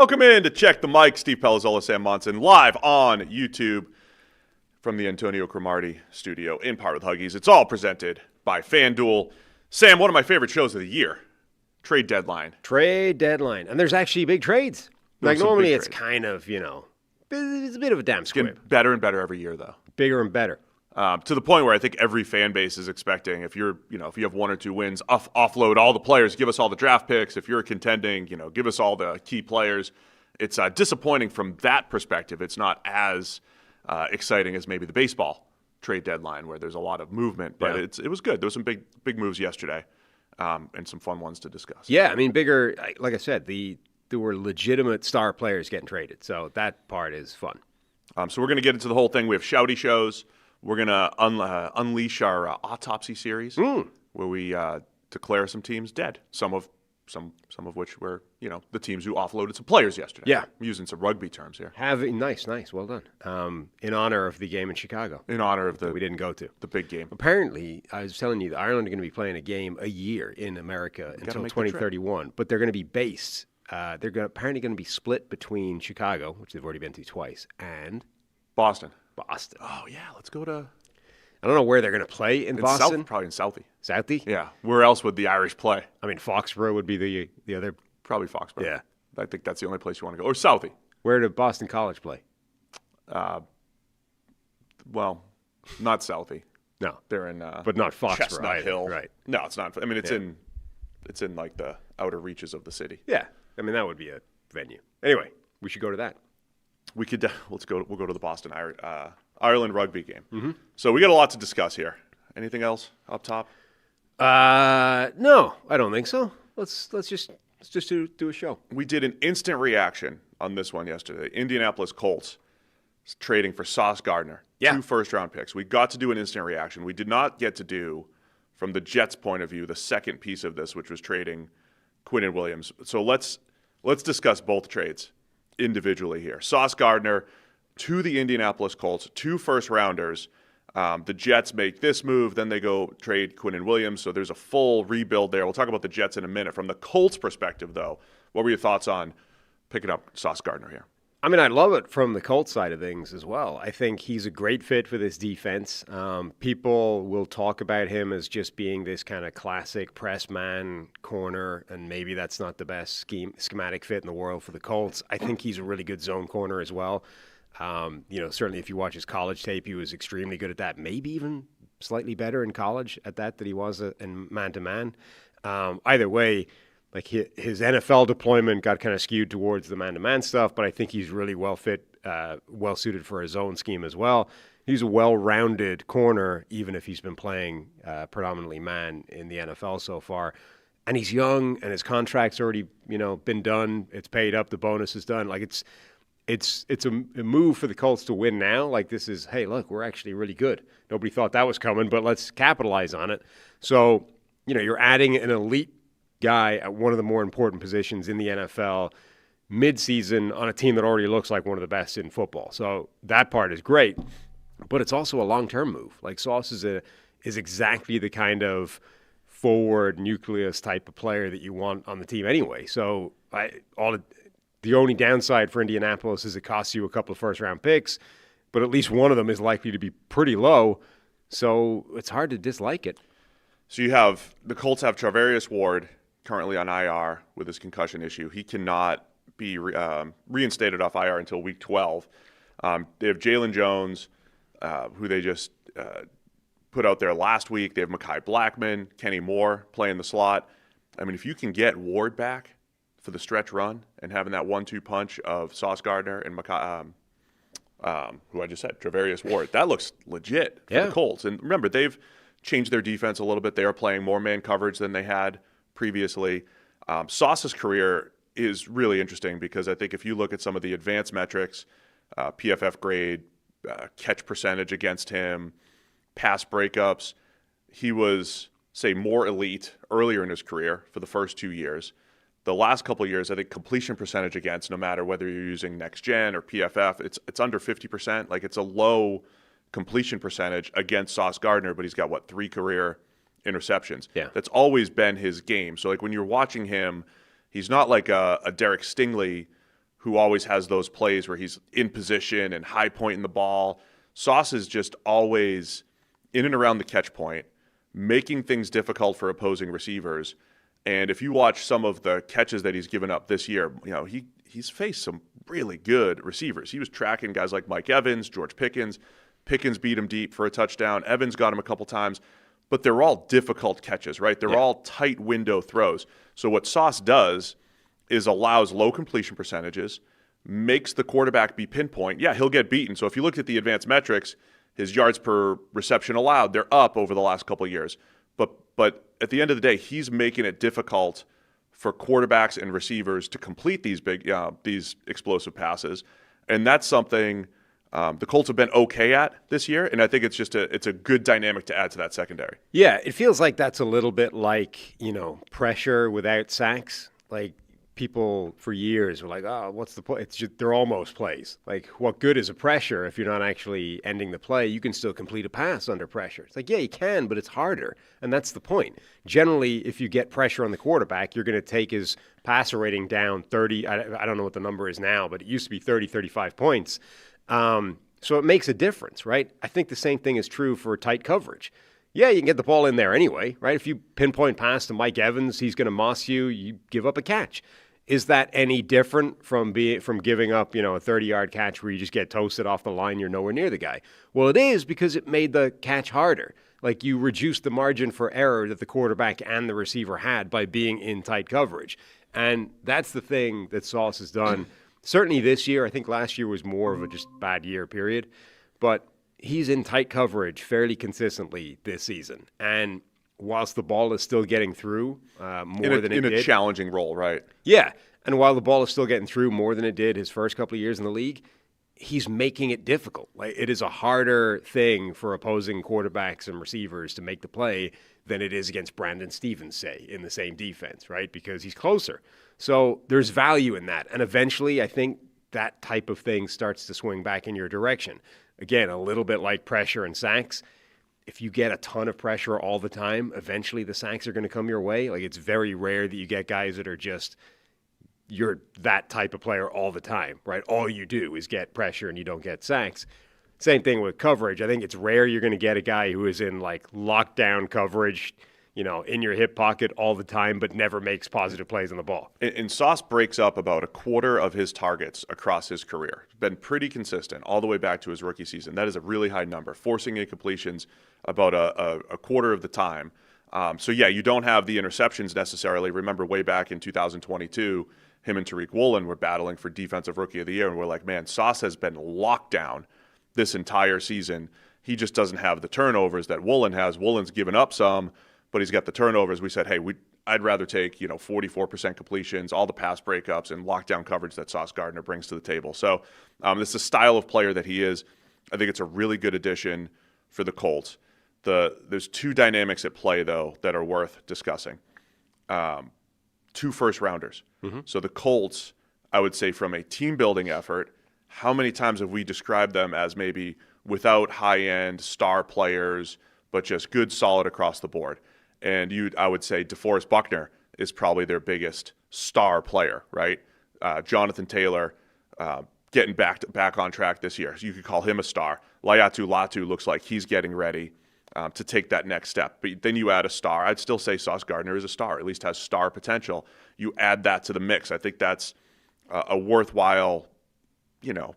Welcome in to Check the Mic. Steve Palazzolo, Sam Monson, live on YouTube from the Antonio Cromartie studio in part with Huggies. It's all presented by FanDuel. Sam, one of my favorite shows of the year, Trade Deadline. Trade Deadline. And there's actually big trades. Like normally it's kind of, it's a bit of a damn squib. Getting better and better every year, though. Bigger and better. To the point where I think every fan base is expecting, if you have one or two wins, offload all the players, give us all the draft picks. If you're contending, give us all the key players. It's disappointing from that perspective. It's not as exciting as maybe the baseball trade deadline where there's a lot of movement, but it was good. There was some big moves yesterday and some fun ones to discuss. Yeah, I mean, bigger, like I said, there were legitimate star players getting traded, so that part is fun. So we're going to get into the whole thing. We have Shouty Shows. We're going to unleash our autopsy series where we declare some teams dead, some of which were, the teams who offloaded some players yesterday. Yeah. I'm using some rugby terms here. Nice, well done. In honor of the game in Chicago. In honor of we didn't go to. The big game. Apparently, I was telling you, Ireland are going to be playing a game a year in America until 2031, but they're going to be based. They're apparently going to be split between Chicago, which they've already been to twice, and Boston. Oh, yeah, let's go to... I don't know where they're going to play in Boston. Probably in Southie. Southie? Yeah. Where else would the Irish play? I mean, Foxborough would be the other... Probably Foxborough. Yeah. I think that's the only place you want to go. Or Southie. Where did Boston College play? Well, not Southie. No. They're in... but not Foxborough Chestnut either. Hill. Right. No, it's not. I mean, it's in like the outer reaches of the city. Yeah. I mean, that would be a venue. Anyway, we should go to that. We could we'll go to the Boston Ireland rugby game. Mm-hmm. So we got a lot to discuss here. Anything else up top? No, I don't think so. Let's just do a show. We did an instant reaction on this one yesterday. Indianapolis Colts trading for Sauce Gardner. Yeah. 2 first-round picks. We got to do an instant reaction. We did not get to do, from the Jets' point of view, the second piece of this, which was trading Quinnen Williams. So let's discuss both trades individually here. Sauce Gardner to the Indianapolis Colts, 2 first-rounders. The Jets make this move, then they go trade Quinnen Williams, so there's a full rebuild there. We'll talk about the Jets in a minute. From the Colts' perspective, though, what were your thoughts on picking up Sauce Gardner here? I mean, I love it from the Colts side of things as well. I think he's a great fit for this defense. People will talk about him as just being this kind of classic press man corner, and maybe that's not the best schematic fit in the world for the Colts. I think he's a really good zone corner as well. Certainly if you watch his college tape, he was extremely good at that, maybe even slightly better in college at that than he was in man-to-man. Either way, like his NFL deployment got kind of skewed towards the man-to-man stuff, but I think he's really well suited for his own scheme as well. He's a well-rounded corner, even if he's been playing predominantly man in the NFL so far. And he's young, and his contract's already, been done. It's paid up. The bonus is done. Like it's a move for the Colts to win now. Like this is, hey, look, we're actually really good. Nobody thought that was coming, but let's capitalize on it. So, you're adding an elite guy at one of the more important positions in the NFL mid-season on a team that already looks like one of the best in football. So that part is great, but it's also a long-term move. Like Sauce is exactly the kind of forward nucleus type of player that you want on the team anyway. So the only downside for Indianapolis is it costs you a couple of first-round picks, but at least one of them is likely to be pretty low, so it's hard to dislike it. So the Colts have Charvarius Ward currently on IR with his concussion issue. He cannot be reinstated off IR until week 12. They have Jalen Jones, who they just put out there last week. They have Mekhi Blackman, Kenny Moore playing the slot. I mean, if you can get Ward back for the stretch run and having that 1-2 punch of Sauce Gardner and who I just said, Charvarius Ward, that looks legit for the Colts. And remember, they've changed their defense a little bit. They are playing more man coverage than they had previously. Sauce's career is really interesting because I think if you look at some of the advanced metrics, PFF grade, catch percentage against him, pass breakups, he was, say, more elite earlier in his career for the first 2 years. The last couple of years, I think completion percentage against, no matter whether you're using Next Gen or PFF, it's under 50%. Like it's a low completion percentage against Sauce Gardner, but he's got 3 career interceptions. Yeah. That's always been his game. So like when you're watching him, he's not like a Derek Stingley who always has those plays where he's in position and high pointing the ball. Sauce is just always in and around the catch point, making things difficult for opposing receivers. And if you watch some of the catches that he's given up this year, he's faced some really good receivers. He was tracking guys like Mike Evans, George Pickens. Pickens beat him deep for a touchdown. Evans got him a couple times. But they're all difficult catches, right? They're all tight window throws. So what Sauce does is allows low completion percentages, makes the quarterback be pinpoint. Yeah, he'll get beaten. So if you looked at the advanced metrics, his yards per reception allowed, they're up over the last couple of years. But at the end of the day, he's making it difficult for quarterbacks and receivers to complete these explosive passes. And that's something the Colts have been okay at this year, and I think it's a good dynamic to add to that secondary. Yeah, it feels like that's a little bit like, pressure without sacks. Like, people for years were like, oh, what's the play? It's just, they're almost plays. Like, what good is a pressure if you're not actually ending the play? You can still complete a pass under pressure. It's like, yeah, you can, but it's harder, and that's the point. Generally, if you get pressure on the quarterback, you're going to take his passer rating down 30. I don't know what the number is now, but it used to be 30, 35 points. So it makes a difference, right? I think the same thing is true for tight coverage. Yeah, you can get the ball in there anyway, right? If you pinpoint pass to Mike Evans, he's going to moss you, you give up a catch. Is that any different from giving up, a 30-yard catch where you just get toasted off the line, you're nowhere near the guy? Well, it is, because it made the catch harder. Like, you reduced the margin for error that the quarterback and the receiver had by being in tight coverage. And that's the thing that Sauce has done. Certainly this year. I think last year was more of a just bad year, period. But he's in tight coverage fairly consistently this season. And whilst the ball is still getting through more than it did. In a challenging role, right? Yeah. And while the ball is still getting through more than it did his first couple of years in the league, he's making it difficult. Like, it is a harder thing for opposing quarterbacks and receivers to make the play than it is against Brandon Stevens, say, in the same defense, right? Because he's closer. So there's value in that. And eventually, I think that type of thing starts to swing back in your direction. Again, a little bit like pressure and sacks. If you get a ton of pressure all the time, eventually the sacks are going to come your way. Like, it's very rare that you get guys that are just, you're that type of player all the time, right? All you do is get pressure and you don't get sacks. Same thing with coverage. I think it's rare you're going to get a guy who is in like lockdown coverage, in your hip pocket all the time, but never makes positive plays on the ball. And Sauce breaks up about a quarter of his targets across his career. Been pretty consistent all the way back to his rookie season. That is a really high number, forcing incompletions about a quarter of the time. So, yeah, you don't have the interceptions necessarily. Remember way back in 2022, him and Tariq Woolen were battling for Defensive Rookie of the Year, and we're like, man, Sauce has been locked down this entire season. He just doesn't have the turnovers that Woolen has. Woolen's given up some, but he's got the turnovers. We said, hey, I'd rather take 44% completions, all the pass breakups, and lockdown coverage that Sauce Gardner brings to the table. So this is a style of player that he is. I think it's a really good addition for the Colts. There's two dynamics at play, though, that are worth discussing. 2 first-rounders. Mm-hmm. So the Colts, I would say from a team-building effort, how many times have we described them as maybe without high-end star players, but just good, solid across the board? And I would say DeForest Buckner is probably their biggest star player, right? Jonathan Taylor getting back on track this year. So you could call him a star. Laiatu Latu looks like he's getting ready to take that next step. But then you add a star. I'd still say Sauce Gardner is a star, at least has star potential. You add that to the mix. I think that's a worthwhile,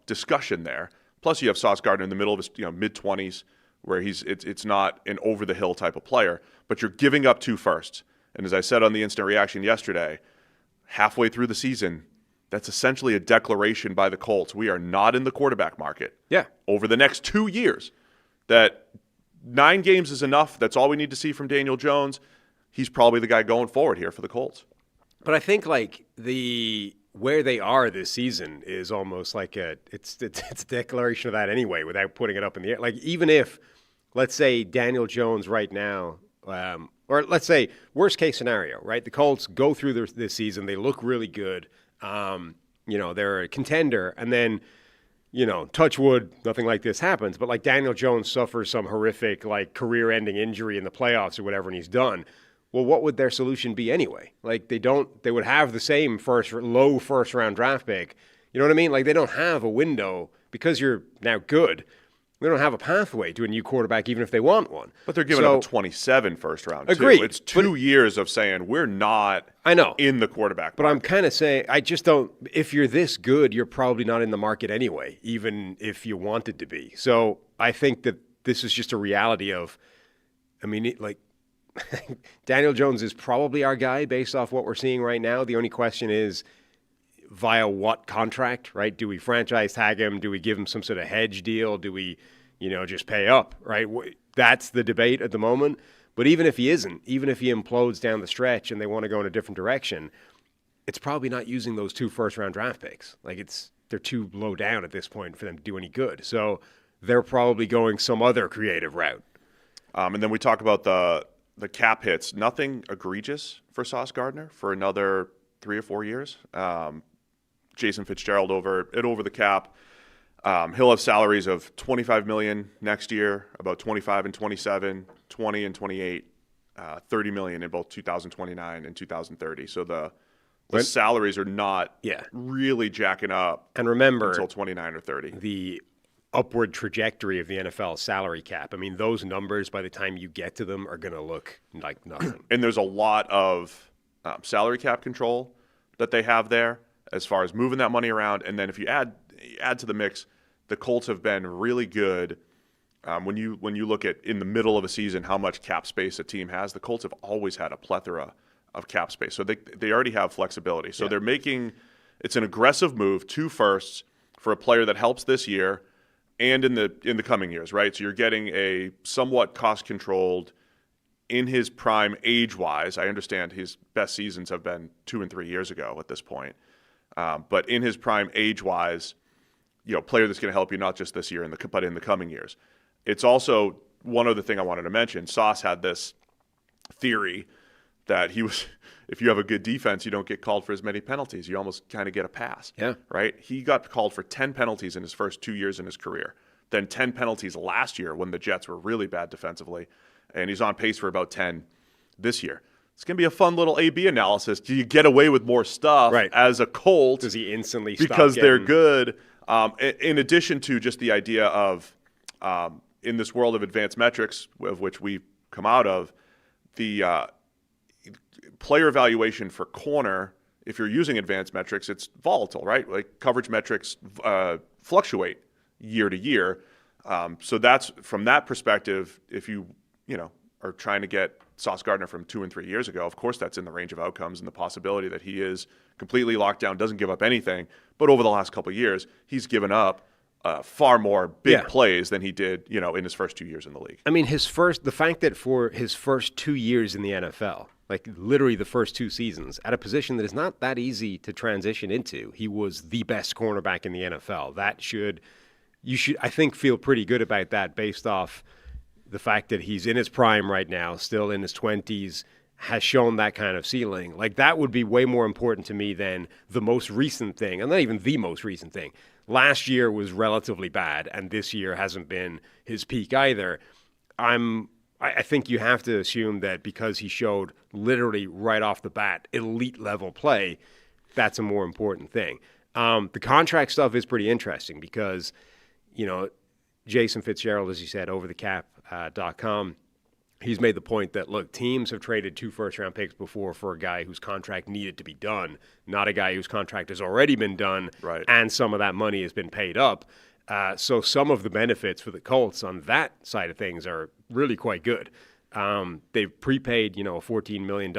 discussion there. Plus you have Sauce Gardner in the middle of his, mid-20s, where it's not an over-the-hill type of player, but you're giving up 2 firsts. And as I said on the instant reaction yesterday, halfway through the season, that's essentially a declaration by the Colts. We are not in the quarterback market. Yeah. Over the next 2 years, that 9 games is enough. That's all we need to see from Daniel Jones. He's probably the guy going forward here for the Colts. But I think where they are this season is almost like it's a declaration of that anyway, without putting it up in the air. Like, even if, let's say, Daniel Jones right now, or let's say worst case scenario, right? The Colts go through this season, they look really good. They're a contender, and then, touch wood, nothing like this happens. But like Daniel Jones suffers some horrific career-ending injury in the playoffs or whatever, and he's done. Well, what would their solution be anyway? Like, they would have the same low first round draft pick. You know what I mean? Like, they don't have a window because you're now good. They don't have a pathway to a new quarterback, even if they want one. But they're giving up a 27 first round, agreed. too. It's 2 years of saying, we're not in the quarterback But market. I'm kind of saying, I just don't, if you're this good, you're probably not in the market anyway, even if you wanted to be. So I think that this is just a reality of, I mean, like, Daniel Jones is probably our guy based off what we're seeing right now. The only question is, via what contract, right? Do we franchise tag him? Do we give him some sort of hedge deal? Do we, just pay up, right? That's the debate at the moment. But even if he isn't, even if he implodes down the stretch and they want to go in a different direction, it's probably not using those 2 first-round draft picks. Like, they're too low down at this point for them to do any good. So they're probably going some other creative route. And then we talk about the cap hits. Nothing egregious for Sauce Gardner for another 3 or 4 years. Jason Fitzgerald over the cap. He'll have salaries of $25 million next year, about 25 and 27, 20 and 28, $30 million in both 2029 and 2030. So the salaries are not really jacking up. And remember, until 29 or 30. The upward trajectory of the NFL salary cap. I mean, those numbers, by the time you get to them, are going to look like nothing. And there's a lot of salary cap control that they have there, as far as moving that money around. And then if you add to the mix, the Colts have been really good. When you look at in the middle of a season how much cap space a team has, the Colts have always had a plethora of cap space. So they already have flexibility. So they're making it's an aggressive move, 2 firsts for a player that helps this year and in the coming years, right? So you're getting a somewhat cost-controlled, in his prime age-wise. I understand his best seasons have been 2 and 3 years ago at this point. But in his prime age-wise, player that's going to help you not just this year, but in the coming years. It's also one other thing I wanted to mention. Sauce had this theory that if you have a good defense, you don't get called for as many penalties. You almost kind of get a pass. Yeah. Right? He got called for 10 penalties in his first 2 years in his career. Then 10 penalties last year when the Jets were really bad defensively. And he's on pace for about 10 this year. It's going to be a fun little A/B analysis. Do you get away with more stuff as a Colt? Does he instantly because they're good? In addition to just the idea of, in this world of advanced metrics, of which we've come out of, the player evaluation for corner, if you're using advanced metrics, it's volatile, right? Like coverage metrics fluctuate year to year. So that's from that perspective, if you are trying to get Sauce Gardner from 2 and 3 years ago, of course that's in the range of outcomes and the possibility that he is completely locked down, doesn't give up anything. But over the last couple of years, he's given up far more big plays than he did, in his first 2 years in the league. I mean, the fact that for his first 2 years in the NFL, like literally the first 2 seasons, at a position that is not that easy to transition into, he was the best cornerback in the NFL. You should, I think, feel pretty good about that based off the fact that he's in his prime right now, still in his 20s, has shown that kind of ceiling. Like, that would be way more important to me than the most recent thing, and not even the most recent thing. Last year was relatively bad, and this year hasn't been his peak either. I think you have to assume that because he showed literally right off the bat elite level play, that's a more important thing. The contract stuff is pretty interesting because, Jason Fitzgerald, as you said, overthecap.com, he's made the point that, look, teams have traded 2 first-round picks before for a guy whose contract needed to be done, not a guy whose contract has already been done, and some of that money has been paid up. So some of the benefits for the Colts on that side of things are really quite good. They've prepaid, $14 million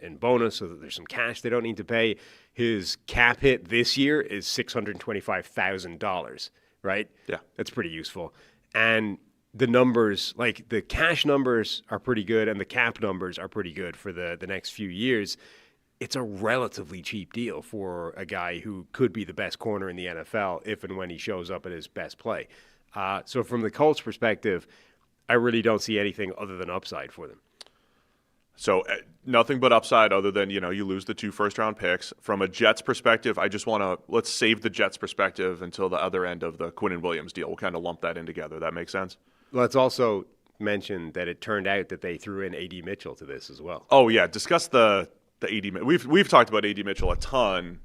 in bonus, so that there's some cash they don't need to pay. His cap hit this year is $625,000, right? Yeah. That's pretty useful. And the numbers, like the cash numbers are pretty good and the cap numbers are pretty good for the next few years. It's a relatively cheap deal for a guy who could be the best corner in the NFL if and when he shows up at his best play. So from the Colts perspective, I really don't see anything other than upside for them. So nothing but upside other than, you lose the 2 first-round picks. From a Jets perspective, I just want to – let's save the Jets perspective until the other end of the Quinnen Williams deal. We'll kind of lump that in together. That makes sense? Let's also mention that it turned out that they threw in A.D. Mitchell to this as well. Oh, yeah. Discuss the A.D. We've talked about A.D. Mitchell a ton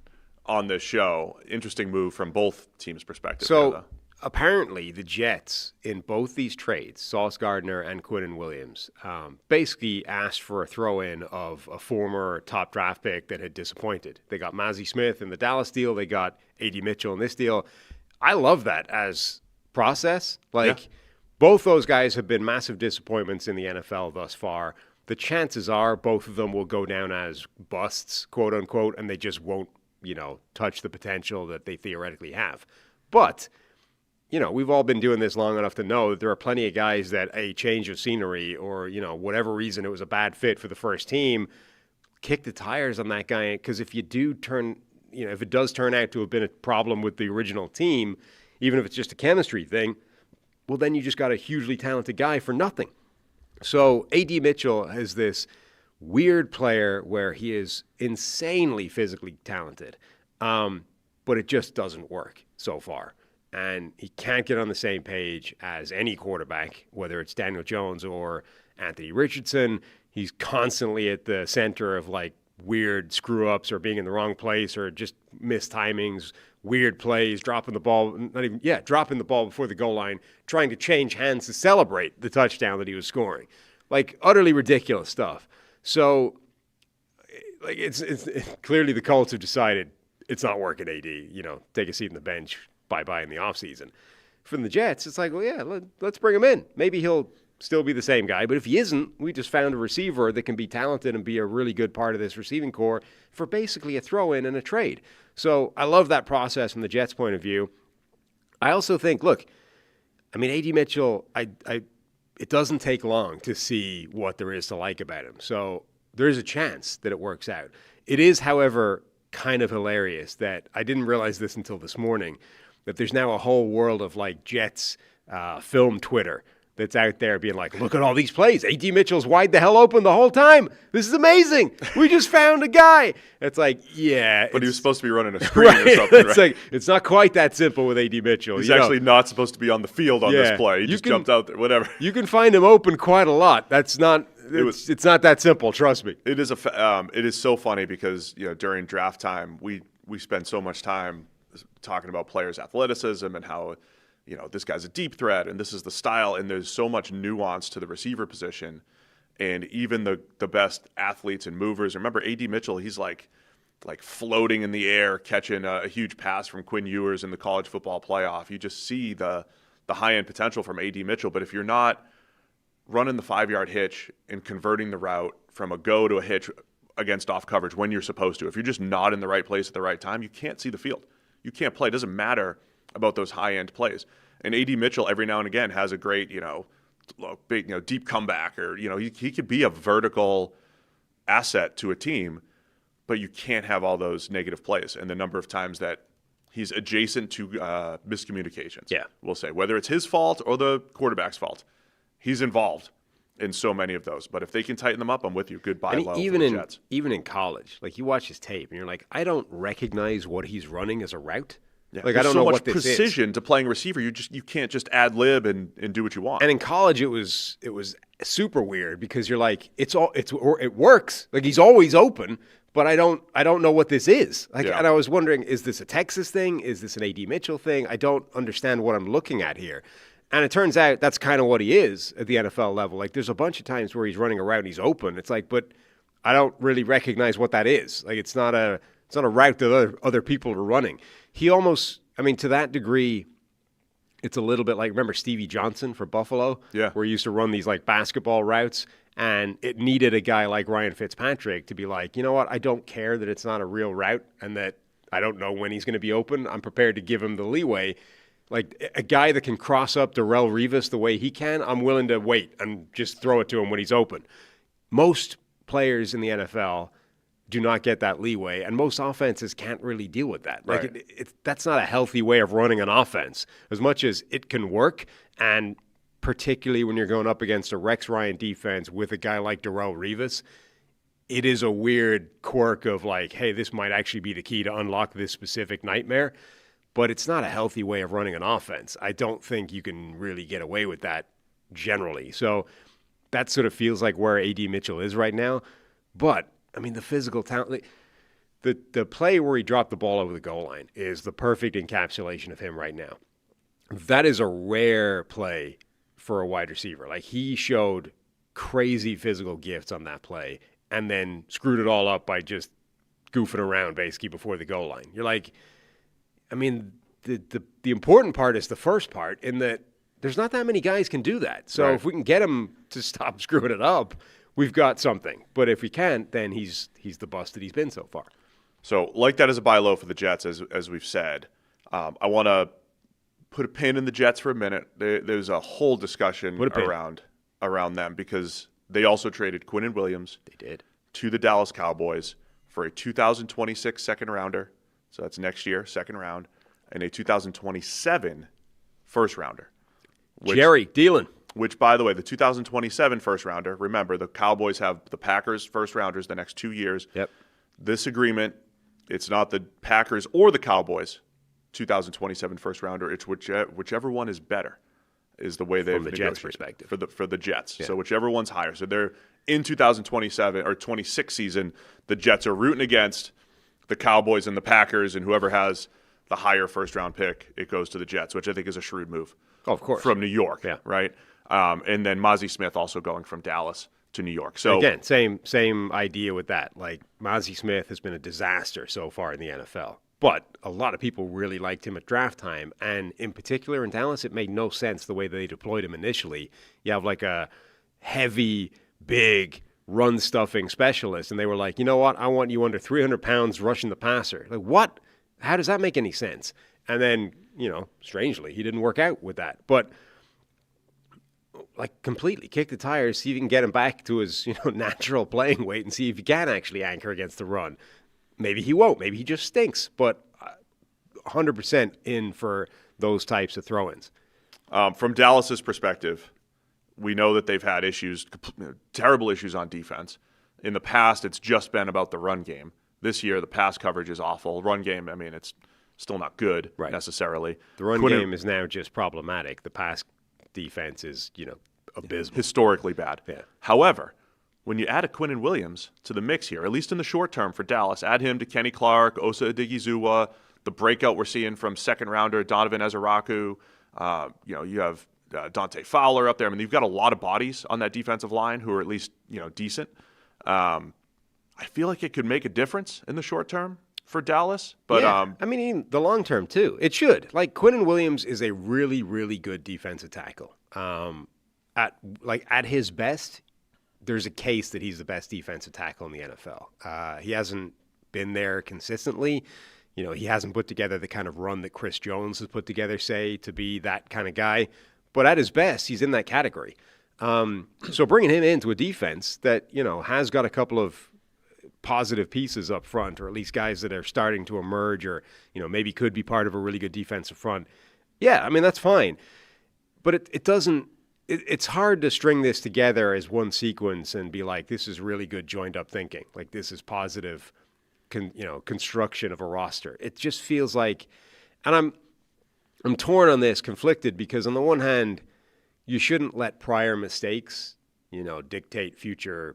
on this show. Interesting move from both teams' perspective. So apparently the Jets in both these trades, Sauce Gardner and Quinnen Williams, basically asked for a throw-in of a former top draft pick that had disappointed. They got Mazi Smith in the Dallas deal. They got A.D. Mitchell in this deal. I love that as process. Both those guys have been massive disappointments in the NFL thus far. The chances are both of them will go down as busts, quote unquote, and they just won't, touch the potential that they theoretically have. But, we've all been doing this long enough to know that there are plenty of guys that a change of scenery or, whatever reason it was a bad fit for the first team, kick the tires on that guy. Because if it does turn out to have been a problem with the original team, even if it's just a chemistry thing, well, then you just got a hugely talented guy for nothing. So A.D. Mitchell is this weird player where he is insanely physically talented, but it just doesn't work so far. And he can't get on the same page as any quarterback, whether it's Daniel Jones or Anthony Richardson. He's constantly at the center of weird screw-ups or being in the wrong place or just missed timings, weird plays, dropping the ball before the goal line, trying to change hands to celebrate the touchdown that he was scoring. Utterly ridiculous stuff. So, it's clearly the Colts have decided it's not working, AD. Take a seat on the bench, bye-bye in the offseason. From the Jets, it's let's bring him in. Maybe he'll still be the same guy. But if he isn't, we just found a receiver that can be talented and be a really good part of this receiving core for basically a throw-in and a trade. So I love that process from the Jets' point of view. I also think, A.D. Mitchell, it doesn't take long to see what there is to like about him. So there is a chance that it works out. It is, however, kind of hilarious that I didn't realize this until this morning, that there's now a whole world of Jets film Twitter that's out there being look at all these plays. A.D. Mitchell's wide the hell open the whole time. This is amazing. We just found a guy. It's yeah. But he was supposed to be running a screen or something, right? It's not quite that simple with A.D. Mitchell. He's actually not supposed to be on the field on this play. He just jumped out there, whatever. You can find him open quite a lot. It's not that simple, trust me. It is it is so funny because, during draft time, we spend so much time talking about players' athleticism and how this guy's a deep threat and this is the style, and there's so much nuance to the receiver position. And even the best athletes and movers, remember A.D. Mitchell, he's like floating in the air, catching a huge pass from Quinn Ewers in the college football playoff. You just see the high-end potential from A.D. Mitchell. But if you're not running the 5-yard hitch and converting the route from a go to a hitch against off coverage when you're supposed to, if you're just not in the right place at the right time, you can't see the field. You can't play. It doesn't matter about those high-end plays. And A.D. Mitchell every now and again has a great, big, deep comeback, or, he could be a vertical asset to a team, but you can't have all those negative plays and the number of times that he's adjacent to miscommunications. Yeah. We'll say, whether it's his fault or the quarterback's fault, he's involved in so many of those. But if they can tighten them up, I'm with you. Goodbye, low for the Jets. Even in college, you watch his tape and you're I don't recognize what he's running as a route. Yeah. I don't know what this is. So much precision to playing receiver. You can't just ad lib and do what you want. And in college, it was super weird because you're it works. He's always open, but I don't know what this is. And I was wondering, is this a Texas thing? Is this an A.D. Mitchell thing? I don't understand what I'm looking at here. And it turns out that's kind of what he is at the NFL level. There's a bunch of times where he's running a route and he's open. It's but I don't really recognize what that is. It's not a route that other people are running. He almost, to that degree, it's a little bit remember Stevie Johnson for Buffalo? Yeah. Where he used to run these basketball routes, and it needed a guy like Ryan Fitzpatrick to be you know what, I don't care that it's not a real route and that I don't know when he's going to be open. I'm prepared to give him the leeway. A guy that can cross up Darrelle Revis the way he can, I'm willing to wait and just throw it to him when he's open. Most players in the NFL do not get that leeway, and most offenses can't really deal with that. Right. That's not a healthy way of running an offense. As much as it can work, and particularly when you're going up against a Rex Ryan defense with a guy like Darrelle Revis, it is a weird quirk of hey, this might actually be the key to unlock this specific nightmare, but it's not a healthy way of running an offense. I don't think you can really get away with that generally. So that sort of feels like where A.D. Mitchell is right now. But the physical talent, the play where he dropped the ball over the goal line is the perfect encapsulation of him right now. That is a rare play for a wide receiver. Like, he showed crazy physical gifts on that play and then screwed it all up by just goofing around basically before the goal line. You're like, I mean, the important part is the first part in that there's not that many guys can do that. So if we can get him to stop screwing it up, we've got something. But if we can't, then he's the bust that he's been so far. So like that as a buy low for the Jets, as we've said. I want to put a pin in the Jets for a minute. There's a whole discussion around them because they also traded Quinnen Williams. They did. To the Dallas Cowboys for a 2026 second rounder. So that's next year, second round, and a 2027 first rounder. Jerry dealing. Which, by the way, the 2027 first rounder, remember, the Cowboys have the Packers first rounders the next 2 years. Yep. This agreement, it's not the Packers or the Cowboys 2027 first rounder. It's whichever one is better is the way they've from the Jets' perspective perspective. For the Jets. Yeah. So whichever one's higher. So they're in 2027 or 26 season, the Jets are rooting against the Cowboys and the Packers, and whoever has the higher first-round pick, it goes to the Jets, which I think is a shrewd move. Oh, of course. From New York, yeah. Right? And then Mazi Smith also going from Dallas to New York. So again, same idea with that. Like, Mazi Smith has been a disaster so far in the NFL, but a lot of people really liked him at draft time, and in particular in Dallas, it made no sense the way they deployed him initially. You have like a heavy, big run-stuffing specialist, and they were like, you know what, I want you under 300 pounds rushing the passer. Like, what? How does that make any sense? And then, strangely, he didn't work out with that. But, like, completely kick the tires, see if you can get him back to his, natural playing weight and see if he can actually anchor against the run. Maybe he won't. Maybe he just stinks. But 100% in for those types of throw-ins. From Dallas's perspective, we know that they've had issues, terrible issues on defense. In the past, it's just been about the run game. This year, the pass coverage is awful. Run game, I mean, it's still not good necessarily. The run game is now just problematic. The pass defense is, abysmal. Historically bad. Yeah. However, when you add a Quinnen Williams to the mix here, at least in the short term for Dallas, add him to Kenny Clark, Osa Odighizuwa, the breakout we're seeing from second rounder Donovan Ezeraku. You have Dante Fowler up there. I mean, you've got a lot of bodies on that defensive line who are at least, decent. I feel like it could make a difference in the short term for Dallas. But I mean, the long term too. It should. Like, Quinnen Williams is a really, really good defensive tackle. At his best, there's a case that he's the best defensive tackle in the NFL. He hasn't been there consistently. He hasn't put together the kind of run that Chris Jones has put together, say, to be that kind of guy. But at his best, he's in that category. So bringing him into a defense that, has got a couple of positive pieces up front, or at least guys that are starting to emerge, or, maybe could be part of a really good defensive front. Yeah, I mean, that's fine. But it doesn't, it's hard to string this together as one sequence and be like, this is really good joined up thinking. Like, this is positive, construction of a roster. It just feels like, and I'm torn on this, conflicted, because on the one hand, you shouldn't let prior mistakes, dictate future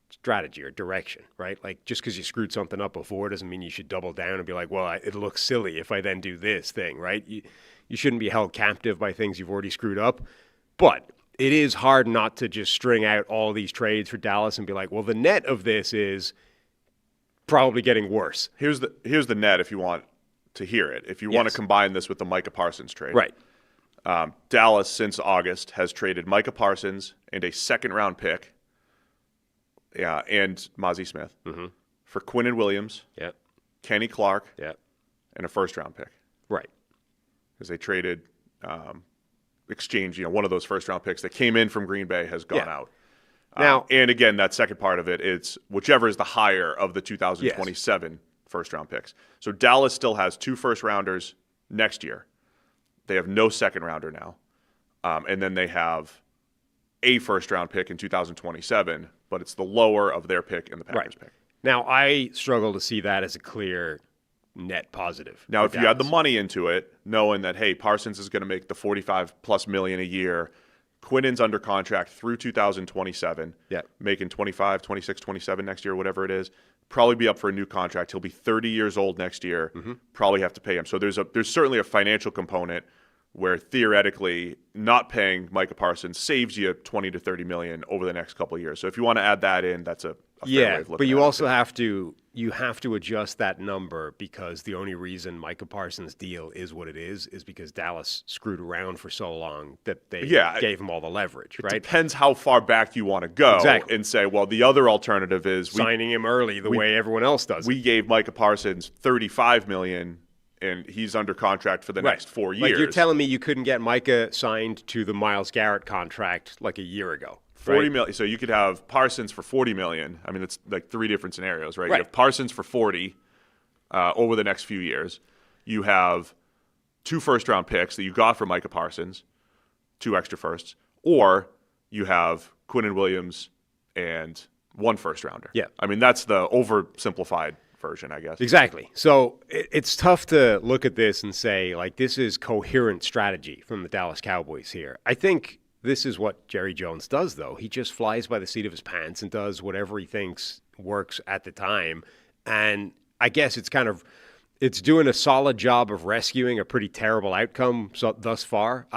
strategy or direction, right? Like, just because you screwed something up before doesn't mean you should double down and be like, well, it looks silly if I then do this thing, right? You shouldn't be held captive by things you've already screwed up. But it is hard not to just string out all these trades for Dallas and be like, well, the net of this is probably getting worse. Here's the net if you want to hear it. If you want to combine this with the Micah Parsons trade. Right. Dallas, since August, has traded Micah Parsons and a second-round pick, and Mazi Smith, for Quinnen Williams, Kenny Clark, and a first-round pick. Right. Because they traded, exchanged, one of those first-round picks that came in from Green Bay has gone out. Now, and again, that second part of it, it's whichever is the higher of the 2027 first-round picks. So Dallas still has 2 first-rounders next year. They have no second-rounder now. And then they have a first-round pick in 2027, but it's the lower of their pick and the Packers pick. Now, I struggle to see that as a clear net positive. Now, if you add the money into it, knowing that, hey, Parsons is going to make the $45+ million a year, Quinnen's under contract through 2027, making 25, 26, 27 next year, whatever it is. probably be up for a new contract. He'll be 30 years old next year. Probably have to pay him. So there's certainly a financial component where theoretically not paying Micah Parsons saves you 20 to 30 million over the next couple of years. So if you want to add that in, that's a fair way of looking but you at also it. have to adjust that number, because the only reason Micah Parsons' deal is what it is because Dallas screwed around for so long that they gave him all the leverage, right? It depends how far back you want to go and say, well, the other alternative is signing him early the way everyone else does. We gave Micah Parsons $35 million, and he's under contract for the next 4 years. Like, you're telling me you couldn't get Micah signed to the Myles Garrett contract like a year ago. $40 million. So you could have Parsons for $40 million. I mean, it's like three different scenarios, right? Right. You have Parsons for $40 over the next few years. You have 2 first-round picks that you got for Micah Parsons, 2 extra firsts, or you have Quinnen Williams and 1 first-rounder. Yeah. I mean, that's the oversimplified version, I guess. Exactly. So it's tough to look at this and say, like, this is coherent strategy from the Dallas Cowboys here. I think this is what Jerry Jones does, though. He just flies by the seat of his pants and does whatever he thinks works at the time. And I guess it's doing a solid job of rescuing a pretty terrible outcome thus far.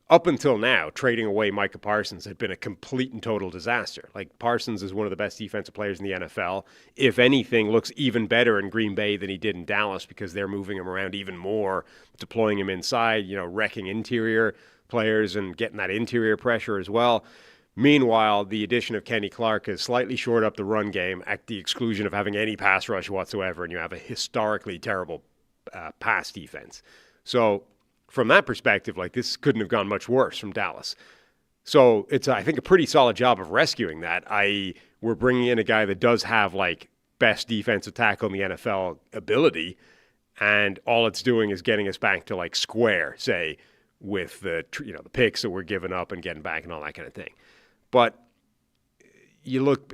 Up until now, trading away Micah Parsons had been a complete and total disaster. Like, Parsons is one of the best defensive players in the NFL. If anything, looks even better in Green Bay than he did in Dallas, because they're moving him around even more, deploying him inside, wrecking interior players and getting that interior pressure as well. Meanwhile, the addition of Kenny Clark has slightly shored up the run game at the exclusion of having any pass rush whatsoever, and you have a historically terrible pass defense. So from that perspective, like, this couldn't have gone much worse from Dallas. So it's, I think, a pretty solid job of rescuing that, i.e. we're bringing in a guy that does have, like, best defensive tackle in the NFL ability, and all it's doing is getting us back to, like, square, say, with the picks that we're giving up and getting back and all that kind of thing. But you look,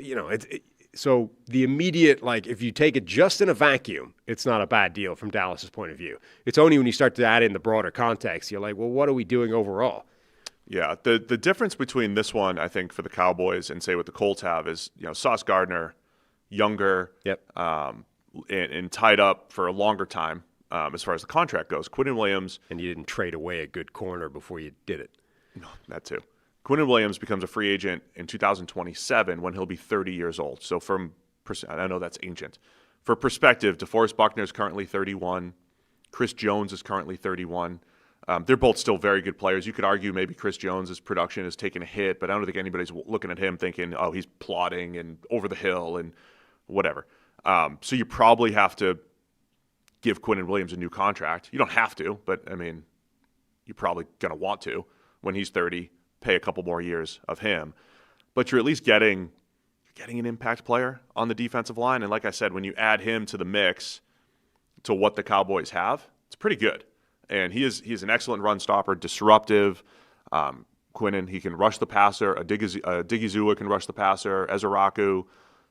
so the immediate, like, if you take it just in a vacuum, it's not a bad deal from Dallas's point of view. It's only when you start to add in the broader context, you're like, well, what are we doing overall? Yeah, the difference between this one, I think, for the Cowboys and, say, what the Colts have is, Sauce Gardner, younger, and tied up for a longer time as far as the contract goes. Quinnen Williams. And you didn't trade away a good corner before you did it. No, that too. Quinnen Williams becomes a free agent in 2027 when he'll be 30 years old. So I know that's ancient. For perspective, DeForest Buckner is currently 31. Chris Jones is currently 31. They're both still very good players. You could argue maybe Chris Jones' production has taken a hit, but I don't think anybody's looking at him thinking, oh, he's plodding and over the hill and whatever. So you probably have to give Quinnen Williams a new contract. You don't have to, but, I mean, you're probably going to want to when he's 30. Pay a couple more years of him, but you're at least getting an impact player on the defensive line. And like I said, when you add him to the mix to what the Cowboys have, it's pretty good. And he's an excellent run stopper, disruptive. Quinnen, he can rush the passer. Digizua can rush the passer. Ezeraku,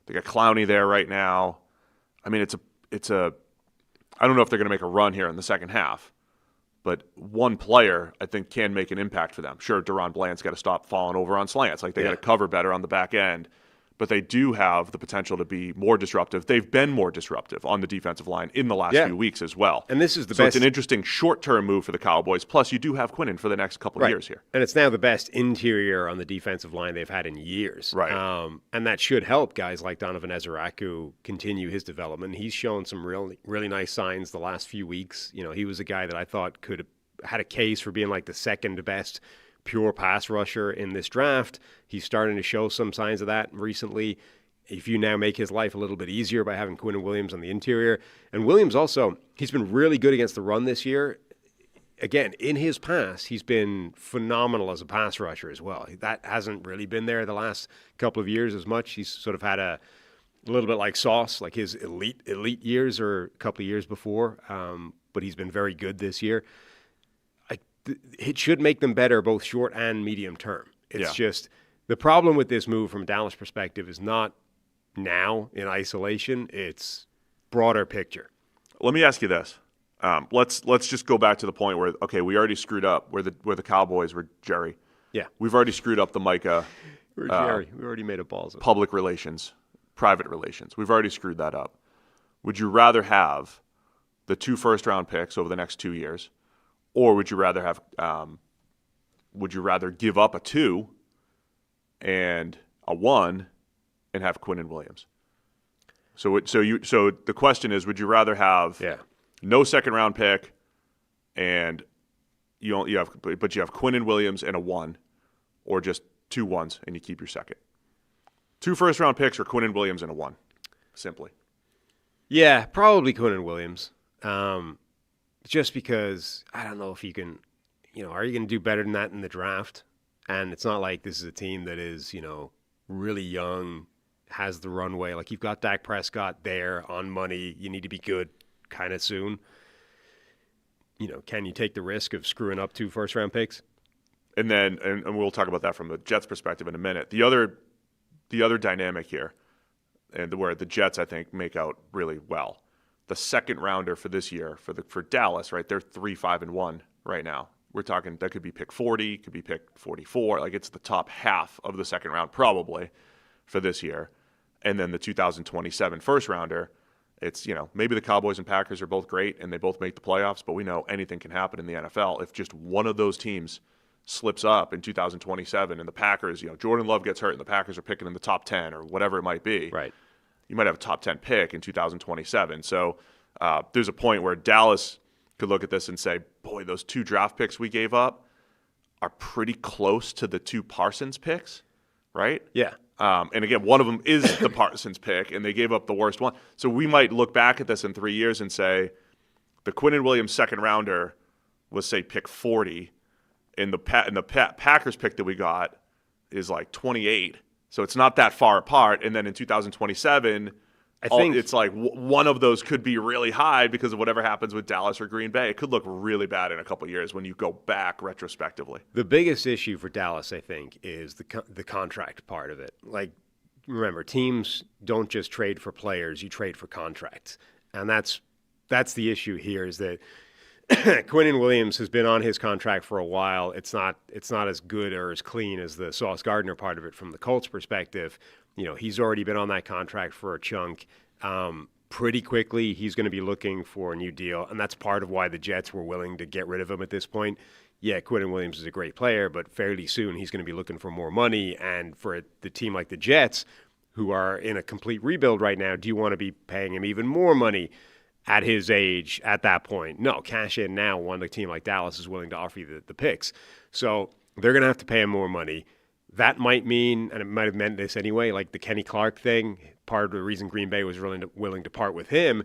they got Clowney there right now. I mean, it's a. I don't know if they're going to make a run here in the second half. But one player, I think, can make an impact for them. Sure, Deron Bland's got to stop falling over on slants. Like, they got to cover better on the back end. But they do have the potential to be more disruptive. They've been more disruptive on the defensive line in the last few weeks as well. And this is the so best. It's an interesting short-term move for the Cowboys. Plus, you do have Quinnen for the next couple of years here. And it's now the best interior on the defensive line they've had in years. Right. And that should help guys like Donovan Ezeraku continue his development. He's shown some really nice signs the last few weeks. He was a guy that I thought could have had a case for being like the second best pure pass rusher in this draft. He's starting to show some signs of that recently. If you now make his life a little bit easier by having Quinnen Williams on the interior. And Williams also, he's been really good against the run this year. Again, in his past, he's been phenomenal as a pass rusher as well. That hasn't really been there the last couple of years as much. He's sort of had a little bit like Sauce, like his elite years or a couple of years before. But he's been very good this year. It should make them better both short and medium term. It's just the problem with this move from a Dallas perspective is not now in isolation. It's broader picture. Let me ask you this. Let's just go back to the point where, okay, we already screwed up where the Cowboys were Jerry. Yeah. We've already screwed up the Micah. We're Jerry. We already made a balls of public relations private relations. We've already screwed that up. Would you rather have the 2 first-round picks over the next 2 years, or would you rather give up a 2 and a 1 and have Quinnen Williams? So the question is, would you rather have no second-round pick and you have Quinnen Williams and a 1, or just 2 1s and you keep your second? 2 first-round picks or Quinnen Williams and a 1, simply. Yeah, probably Quinnen Williams. Just because I don't know if you can, are you going to do better than that in the draft? And it's not like this is a team that is, really young, has the runway. Like, you've got Dak Prescott there on money. You need to be good kind of soon. Can you take the risk of screwing up 2 first-round picks? And then, and we'll talk about that from the Jets' perspective in a minute. The other dynamic here, and where the Jets, I think, make out really well, the second rounder for this year for Dallas, right? They're 3-5-1 right now. We're talking that could be pick 40, could be pick 44. Like, it's the top half of the second round probably for this year. And then the 2027 first rounder, it's, maybe the Cowboys and Packers are both great and they both make the playoffs, but we know anything can happen in the NFL if just one of those teams slips up in 2027 and the Packers, Jordan Love gets hurt and the Packers are picking in the top 10 or whatever it might be. Right. You might have a top 10 pick in 2027. So there's a point where Dallas could look at this and say, boy, those 2 draft picks we gave up are pretty close to the 2 Parsons picks, right? Yeah. And again, one of them is the Parsons pick, and they gave up the worst one. So we might look back at this in 3 years and say the Quinnen Williams second rounder was, say, pick 40, and the Packers pick that we got is like 28. So it's not that far apart. And then in 2027, I think it's like one of those could be really high because of whatever happens with Dallas or Green Bay. It could look really bad in a couple of years when you go back retrospectively. The biggest issue for Dallas, I think, is the contract part of it. Like, remember, teams don't just trade for players; you trade for contracts, and that's the issue here. Is that Quinnen Williams has been on his contract for a while. It's not as good or as clean as the Sauce Gardner part of it from the Colts' perspective. He's already been on that contract for a chunk. Pretty quickly, he's going to be looking for a new deal, and that's part of why the Jets were willing to get rid of him at this point. Yeah, Quinnen Williams is a great player, but fairly soon he's going to be looking for more money, and for the team like the Jets, who are in a complete rebuild right now, do you want to be paying him even more money at his age at that point? No, cash in now when a team like Dallas is willing to offer you the picks. So they're going to have to pay him more money. That might mean, and it might have meant this anyway, like the Kenny Clark thing, part of the reason Green Bay was willing to part with him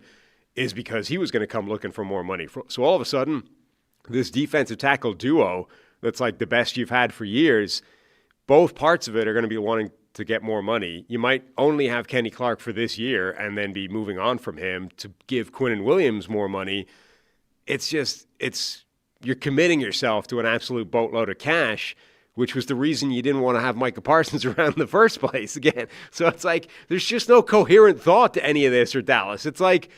is because he was going to come looking for more money. So all of a sudden, this defensive tackle duo that's like the best you've had for years, both parts of it are going to be wanting to get more money. You might only have Kenny Clark for this year and then be moving on from him to give Quinnen Williams more money. You're committing yourself to an absolute boatload of cash, which was the reason you didn't want to have Micah Parsons around in the first place again. So it's like, there's just no coherent thought to any of this for Dallas. It's like,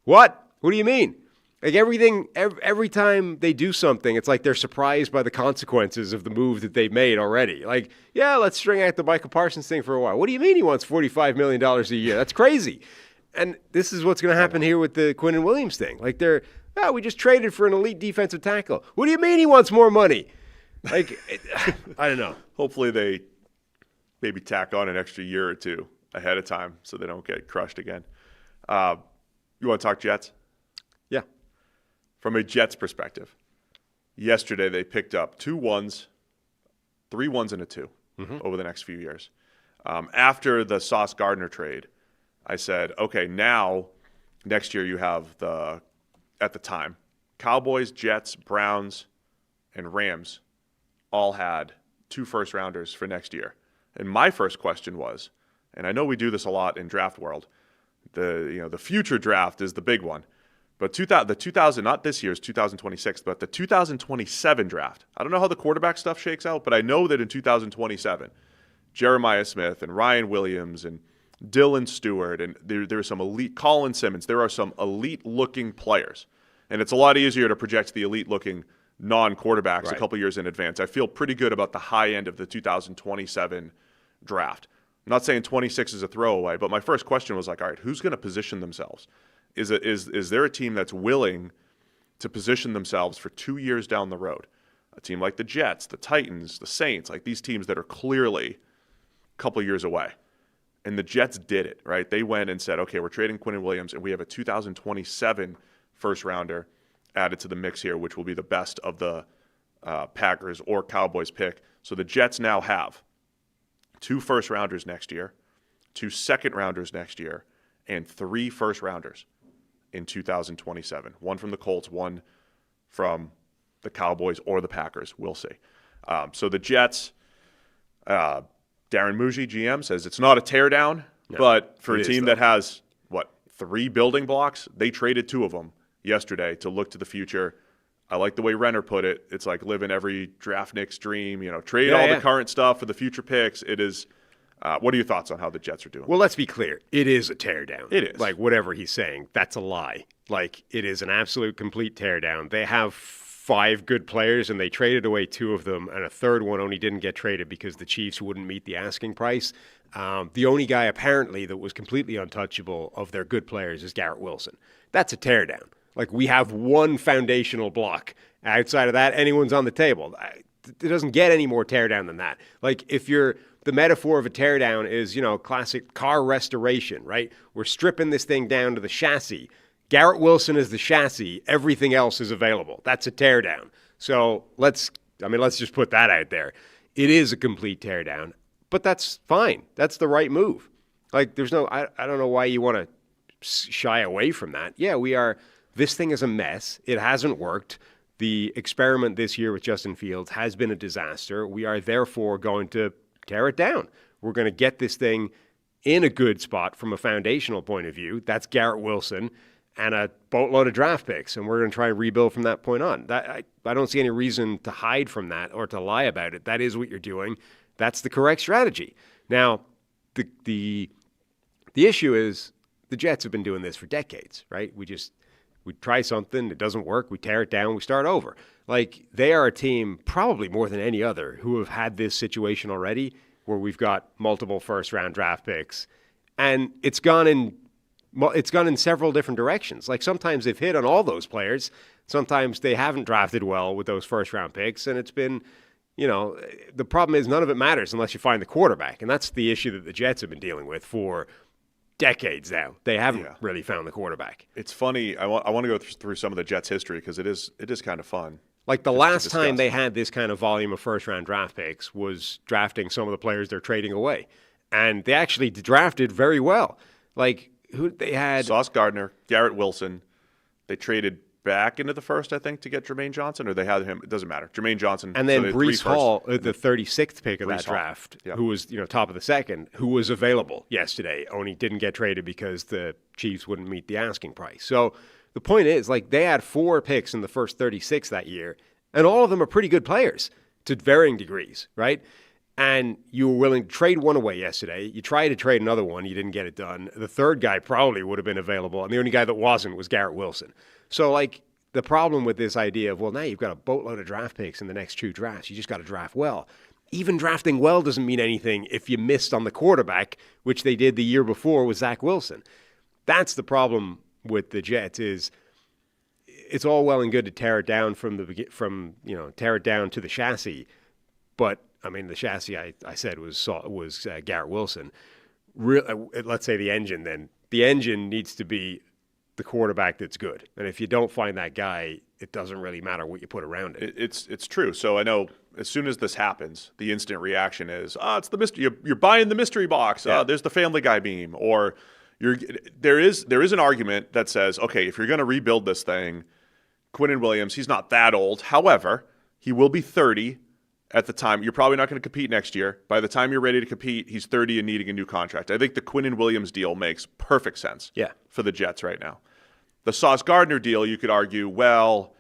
what? What do you mean? Like every time they do something, it's like they're surprised by the consequences of the move that they've made already. Like, yeah, let's string out the Micah Parsons thing for a while. What do you mean he wants $45 million a year? That's crazy. And this is what's going to happen here with the Quinnen Williams thing. Like we just traded for an elite defensive tackle. What do you mean he wants more money? Like, I don't know. Hopefully they maybe tack on an extra year or 2 ahead of time so they don't get crushed again. You want to talk Jets? Yeah. From a Jets perspective, yesterday they picked up 2 1s, 3 1s, and a 2 over the next few years. After the Sauce Gardner trade, I said, okay, now next year you have at the time, Cowboys, Jets, Browns, and Rams all had 2 first-rounders for next year. And my first question was, and I know we do this a lot in draft world, the future draft is the big one. But not this year's 2026, but the 2027 draft. I don't know how the quarterback stuff shakes out, but I know that in 2027, Jeremiah Smith and Ryan Williams and Dylan Stewart and there are some elite, Colin Simmons, there are some elite-looking players. And it's a lot easier to project the elite-looking non-quarterbacks right. a couple years in advance. I feel pretty good about the high end of the 2027 draft. I'm not saying 26 is a throwaway, but my first question was like, all right, who's going to position themselves? Is there a team that's willing to position themselves for 2 years down the road? A team like the Jets, the Titans, the Saints, like these teams that are clearly a couple years away. And the Jets did it, right? They went and said, okay, we're trading Quinnen Williams, and we have a 2027 first-rounder added to the mix here, which will be the best of the Packers or Cowboys pick. So the Jets now have 2 first-rounders next year, 2 second-rounders next year, and 3 first-rounders in 2027. One from the Colts, one from the Cowboys or the Packers. We'll see. So the Jets, Darren Muji, GM, says it's not a teardown, but for a team that has, 3 building blocks, they traded 2 of them yesterday to look to the future. I like the way Renner put it. It's like living every draft Knicks dream, trade all the current stuff for the future picks. It is. What are your thoughts on how the Jets are doing? Well, let's be clear. It is a teardown. It is. Like, whatever he's saying, that's a lie. Like, it is an absolute complete teardown. They have 5 good players, and they traded away 2 of them, and a third one only didn't get traded because the Chiefs wouldn't meet the asking price. The only guy, apparently, that was completely untouchable of their good players is Garrett Wilson. That's a teardown. Like, we have one foundational block. Outside of that, anyone's on the table. It doesn't get any more teardown than that. Like, if you're... The metaphor of a teardown is, classic car restoration, right? We're stripping this thing down to the chassis. Garrett Wilson is the chassis. Everything else is available. That's a teardown. So let's just put that out there. It is a complete teardown, but that's fine. That's the right move. Like, there's no, I don't know why you want to shy away from that. Yeah, this thing is a mess. It hasn't worked. The experiment this year with Justin Fields has been a disaster. We are therefore going to tear it down. We're going to get this thing in a good spot from a foundational point of view. That's Garrett Wilson and a boatload of draft picks, and we're going to try and rebuild from that point on. I don't see any reason to hide from that or to lie about it. That is what you're doing. That's the correct strategy. Now, the issue is the Jets have been doing this for decades, right? We try something, it doesn't work, we tear it down, we start over. Like, they are a team, probably more than any other, who have had this situation already where we've got multiple first-round draft picks, and it's gone in several different directions. Like, sometimes they've hit on all those players, sometimes they haven't drafted well with those first-round picks, and it's been, the problem is none of it matters unless you find the quarterback, and that's the issue that the Jets have been dealing with for decades now. They haven't really found the quarterback. It's funny. I want to go through some of the Jets' history because it is kind of fun. Like, the last time they had this kind of volume of first-round draft picks was drafting some of the players they're trading away. And they actually drafted very well. Like, who they had... Sauce Gardner, Garrett Wilson. They traded back into the first, I think, to get Jermaine Johnson, or they had him. It doesn't matter. Jermaine Johnson. And then Breece Hall, the 36th pick of that draft, who was, top of the second, who was available yesterday, only didn't get traded because the Chiefs wouldn't meet the asking price. So the point is, like, they had 4 picks in the first 36 that year, and all of them are pretty good players to varying degrees, right? And you were willing to trade one away yesterday. You tried to trade another one. You didn't get it done. The third guy probably would have been available, and the only guy that wasn't was Garrett Wilson. So, like, the problem with this idea of, well, now you've got a boatload of draft picks in the next 2 drafts. You just got to draft well. Even drafting well doesn't mean anything if you missed on the quarterback, which they did the year before with Zach Wilson. That's the problem with the Jets is it's all well and good to tear it down tear it down to the chassis. But, I mean, the chassis I said was Garrett Wilson. Let's say the engine then. The engine needs to be the quarterback that's good. And if you don't find that guy, it doesn't really matter what you put around it. It's true. So I know as soon as this happens, the instant reaction is, it's the mystery. You're buying the mystery box. Yeah. There's the Family Guy meme. Or there is an argument that says, okay, if you're going to rebuild this thing, Quinnen Williams, he's not that old. However, he will be 30 at the time. You're probably not going to compete next year. By the time you're ready to compete, he's 30 and needing a new contract. I think the Quinnen Williams deal makes perfect sense for the Jets right now. The Sauce Gardner deal, you could argue, well,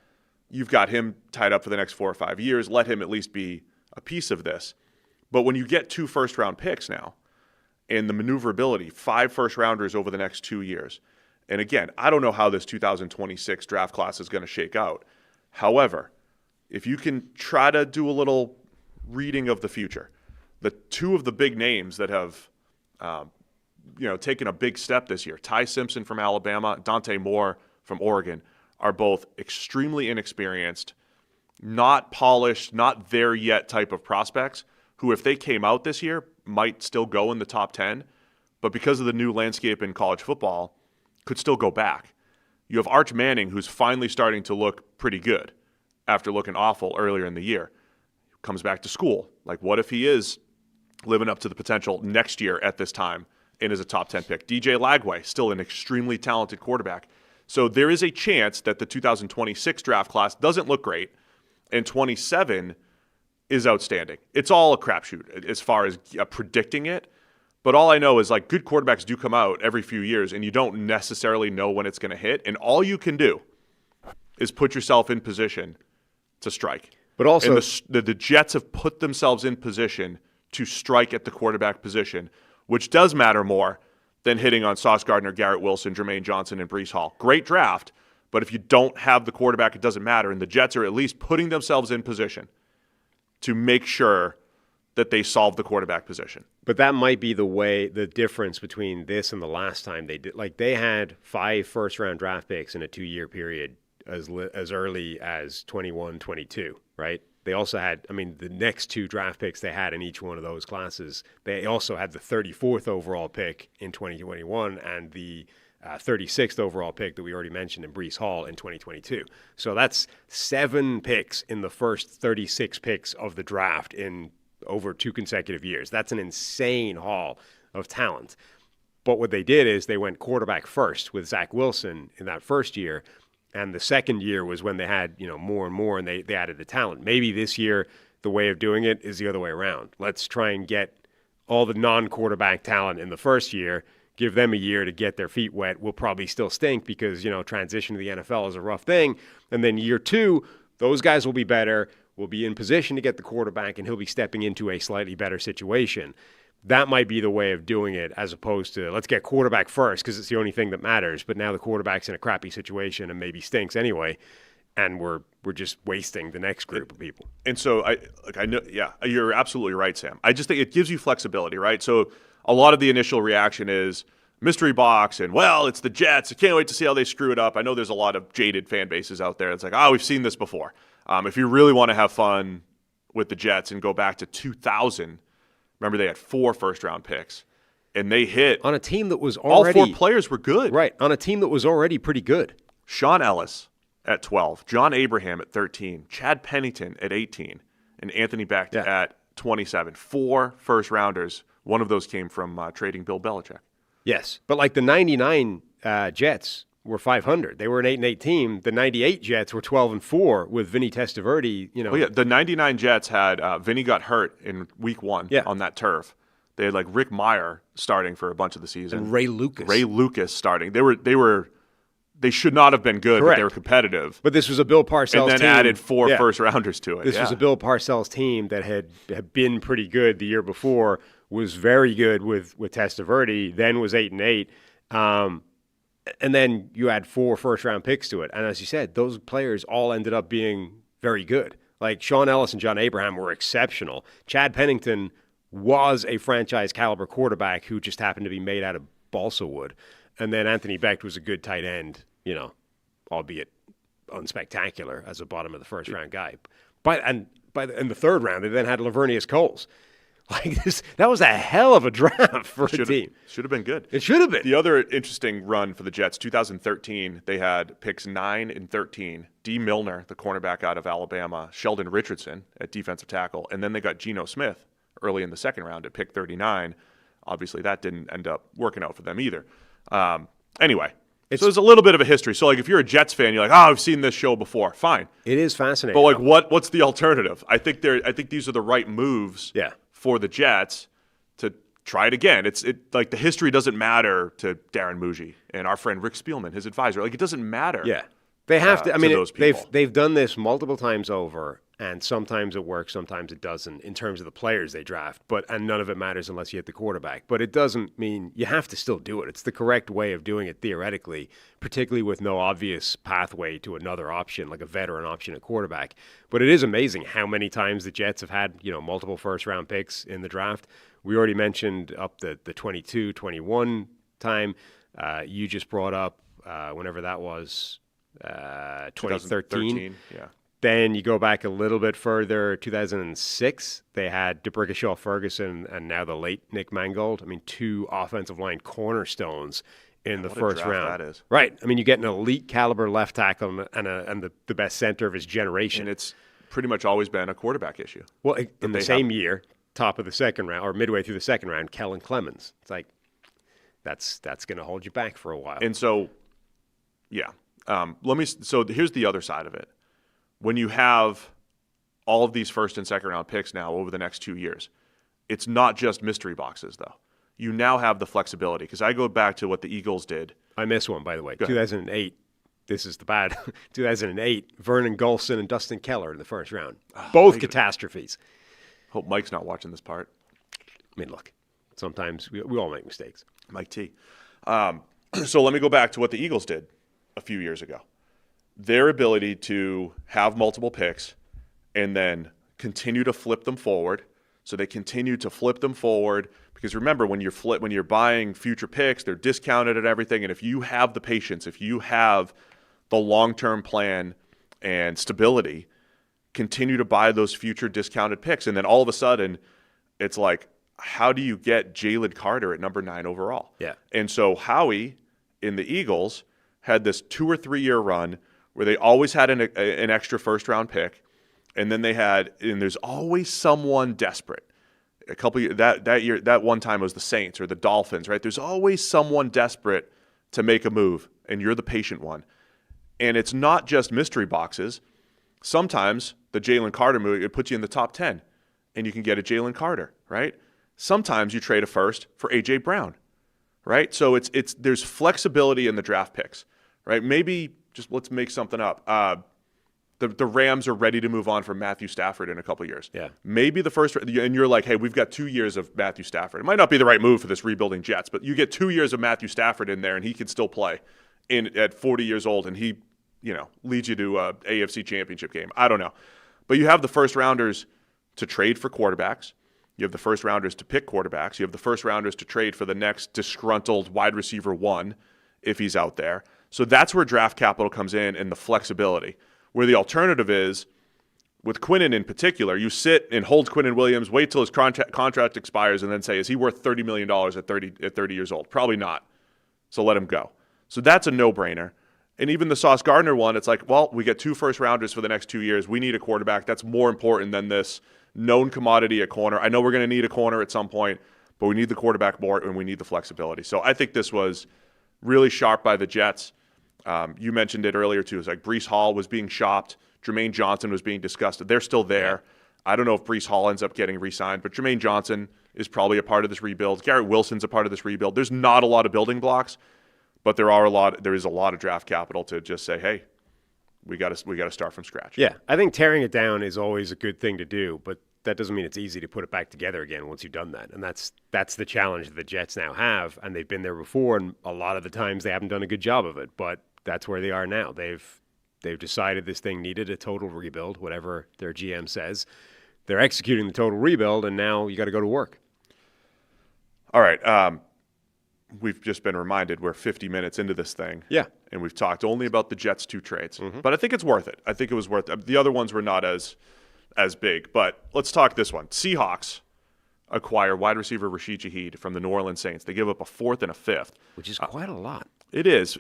you've got him tied up for the next 4 or 5 years. Let him at least be a piece of this. But when you get 2 first-round picks now and the maneuverability, 5 first-rounders over the next 2 years, and again, I don't know how this 2026 draft class is going to shake out. However, if you can try to do a little reading of the future, the 2 of the big names that have taken a big step this year. Ty Simpson from Alabama, Dante Moore from Oregon are both extremely inexperienced, not polished, not there yet type of prospects who, if they came out this year, might still go in the top 10, but because of the new landscape in college football, could still go back. You have Arch Manning, who's finally starting to look pretty good after looking awful earlier in the year. Comes back to school. Like, what if he is living up to the potential next year at this time and is a top 10 pick? DJ Lagway, still an extremely talented quarterback. So there is a chance that the 2026 draft class doesn't look great, and 27 is outstanding. It's all a crapshoot as far as predicting it. But all I know is, like, good quarterbacks do come out every few years, and you don't necessarily know when it's going to hit. And all you can do is put yourself in position to strike. But also, and the Jets have put themselves in position to strike at the quarterback position, which does matter more than hitting on Sauce Gardner, Garrett Wilson, Jermaine Johnson, and Breece Hall. Great draft, but if you don't have the quarterback, it doesn't matter. And the Jets are at least putting themselves in position to make sure that they solve the quarterback position. But that might be the difference between this and the last time they did. Like, they had 5 first-round draft picks in a 2-year period as early as 21, 22, right? They also had, the next 2 draft picks they had in each one of those classes. They also had the 34th overall pick in 2021 and the 36th overall pick that we already mentioned in Breece Hall in 2022. So that's 7 picks in the first 36 picks of the draft in over 2 consecutive years. That's an insane haul of talent. But what they did is they went quarterback first with Zach Wilson in that first year. And the second year was when they had, more and more, and they added the talent. Maybe this year the way of doing it is the other way around. Let's try and get all the non-quarterback talent in the first year, give them a year to get their feet wet. We'll probably still stink because, transition to the NFL is a rough thing. And then year 2, those guys will be better. Will be in position to get the quarterback, and he'll be stepping into a slightly better situation. That might be the way of doing it, as opposed to let's get quarterback first because it's the only thing that matters. But now the quarterback's in a crappy situation and maybe stinks anyway, and we're just wasting the next group of people. And so I know, yeah, you're absolutely right, Sam. I just think it gives you flexibility, right? So a lot of the initial reaction is mystery box and, well, it's the Jets. I can't wait to see how they screw it up. I know there's a lot of jaded fan bases out there. It's like, we've seen this before. If you really want to have fun with the Jets and go back to 2000, remember they had 4 first-round picks, and they hit on a team that was already all 4 players were good. Right, on a team that was already pretty good. Sean Ellis at 12, John Abraham at 13, Chad Pennington at 18, and Anthony Becht at 27. 4 first-rounders. One of those came from trading Bill Belichick. Yes, but like the 99 Jets were 500. They were an 8-8 team. The 98 Jets were 12-4 with Vinny Testaverde. Oh yeah, the 99 Jets had Vinny got hurt in week 1 on that turf. They had like Rick Meyer starting for a bunch of the season. And Ray Lucas starting. They should not have been good, Correct. But they were competitive. But this was a Bill Parcells team. And then added 4 first rounders to it. This was a Bill Parcells team that had been pretty good the year before, was very good with Testaverde, then was 8-8. And then you add 4 first-round picks to it. And as you said, those players all ended up being very good. Like Sean Ellis and John Abraham were exceptional. Chad Pennington was a franchise-caliber quarterback who just happened to be made out of balsa wood. And then Anthony Becht was a good tight end, albeit unspectacular as a bottom of the first-round guy. In the third round, they then had Lavernius Coles. Like this, that was a hell of a draft for a team. Should have been good. It should have been. The other interesting run for the Jets, 2013, they had picks 9 and 13. D. Milner, the cornerback out of Alabama, Sheldon Richardson at defensive tackle, and then they got Geno Smith early in the second round at pick 39. Obviously, that didn't end up working out for them either. Anyway, so there's a little bit of a history. So, like, if you're a Jets fan, you're like, I've seen this show before. Fine. It is fascinating. But, like, what's the alternative? I think these are the right moves. Yeah. For the Jets to try it again. It's like the history doesn't matter to Darren Muji and our friend Rick Spielman, his advisor. Like, it doesn't matter. Yeah. They have to. Those people. They've done this multiple times over, And sometimes it works, sometimes it doesn't in terms of the players they draft. And none of it matters unless you hit the quarterback. But it doesn't mean you have to still do it. It's the correct way of doing it theoretically, particularly with no obvious pathway to another option, like a veteran option at quarterback. But it is amazing how many times the Jets have had, multiple first-round picks in the draft. We already mentioned up the 22, 21 time. You just brought up, whenever that was, 2013. Yeah. Then you go back a little bit further, 2006, they had DeBrickashaw Ferguson and now the late Nick Mangold. I mean, two offensive line cornerstones in the first round. That is. Right. I mean, you get an elite caliber left tackle and the best center of his generation. And it's pretty much always been a quarterback issue. Well, in the same year, top of the second round, or midway through the second round, Kellen Clemens. It's like, that's going to hold you back for a while. And so, yeah. So here's the other side of it. When you have all of these first and second round picks now over the next 2 years, it's not just mystery boxes, though. You now have the flexibility. Because I go back to what the Eagles did. I missed one, by the way. 2008. This is the bad. 2008, Vernon Gholston and Dustin Keller in the first round. Both catastrophes. Hope Mike's not watching this part. I mean, look, sometimes we all make mistakes. Mike T. So let me go back to what the Eagles did a few years ago. Their ability to have multiple picks and then continue to flip them forward. So they continue to flip them forward because remember, when you're buying future picks, they're discounted at everything. And if you have the patience, if you have the long-term plan and stability, continue to buy those future discounted picks. And then all of a sudden, it's like, how do you get Jalen Carter at number 9 overall? Yeah. And so Howie in the Eagles had this 2 or 3 year run where they always had an extra first-round pick, and then there's always someone desperate. A couple years, that year, that one time it was the Saints or the Dolphins, right? There's always someone desperate to make a move, and you're the patient one. And it's not just mystery boxes. Sometimes the Jalen Carter move, it puts you in the top 10, and you can get a Jalen Carter, right? Sometimes you trade a first for A.J. Brown, right? So there's flexibility in the draft picks, right? Maybe just let's make something up. The Rams are ready to move on from Matthew Stafford in a couple years. Yeah. Maybe the first, and you're like, hey, we've got 2 years of Matthew Stafford. It might not be the right move for this rebuilding Jets, but you get 2 years of Matthew Stafford in there, and he can still play at 40 years old, and he, leads you to a AFC Championship game. I don't know, but you have the first rounders to trade for quarterbacks. You have the first rounders to pick quarterbacks. You have the first rounders to trade for the next disgruntled wide receiver 1 if he's out there. So that's where draft capital comes in and the flexibility. Where the alternative is, with Quinnen in particular, you sit and hold Quinnen Williams, wait till his contract expires, and then say, is he worth $30 million at 30 years old? Probably not. So let him go. So that's a no-brainer. And even the Sauce Gardner one, it's like, well, we get 2 first-rounders for the next 2 years. We need a quarterback. That's more important than this known commodity at corner. I know we're going to need a corner at some point, but we need the quarterback more, and we need the flexibility. So I think this was really sharp by the Jets. You mentioned it earlier, too. It's like Breece Hall was being shopped. Jermaine Johnson was being discussed. They're still there. I don't know if Breece Hall ends up getting re-signed, but Jermaine Johnson is probably a part of this rebuild. Garrett Wilson's a part of this rebuild. There's not a lot of building blocks, but there is a lot of draft capital to just say, hey, we got to start from scratch. Yeah, I think tearing it down is always a good thing to do, but that doesn't mean it's easy to put it back together again once you've done that. And that's the challenge that the Jets now have, and they've been there before, and a lot of the times they haven't done a good job of it, but that's where they are now. They've decided this thing needed a total rebuild, whatever their GM says. They're executing the total rebuild, and now you got to go to work. All right. We've just been reminded we're 50 minutes into this thing. Yeah. And we've talked only about the Jets' 2 trades. Mm-hmm. But I think it's worth it. I think it was worth it. The other ones were not as big. But let's talk this one. Seahawks acquire wide receiver Rashid Shaheed from the New Orleans Saints. They give up a 4th and a 5th. Which is quite a lot. It is,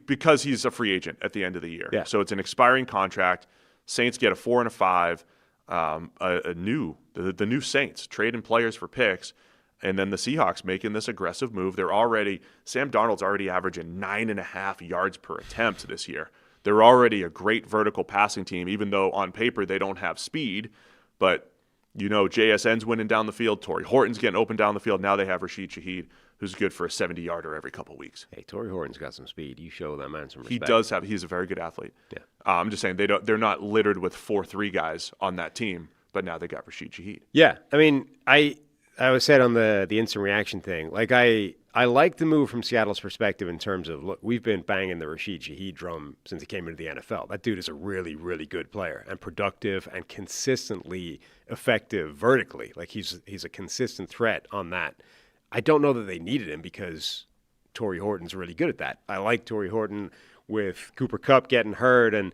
because he's a free agent at the end of the year. Yeah. So it's an expiring contract. Saints get a 4 and a 5. The new Saints trading players for picks, and then the Seahawks making this aggressive move. Sam Darnold's already averaging 9.5 yards per attempt this year. They're already a great vertical passing team, even though on paper they don't have speed. But JSN's winning down the field. Torrey Horton's getting open down the field. Now they have Rashid Shaheed, who's good for a 70-yarder every couple weeks. Hey, Torrey Horton's got some speed. You show that man some respect. He does have. He's a very good athlete. Yeah. I'm just saying they're not littered with 4-3 guys on that team, but now they got Rashid Shaheed. Yeah, I mean, I was said on the instant reaction thing, like I like the move from Seattle's perspective in terms of, look, we've been banging the Rashid Shaheed drum since he came into the NFL. That dude is a really, really good player and productive and consistently effective vertically. Like he's a consistent threat on that. I don't know that they needed him because Torrey Horton's really good at that. I like Torrey Horton with Cooper Kupp getting hurt and,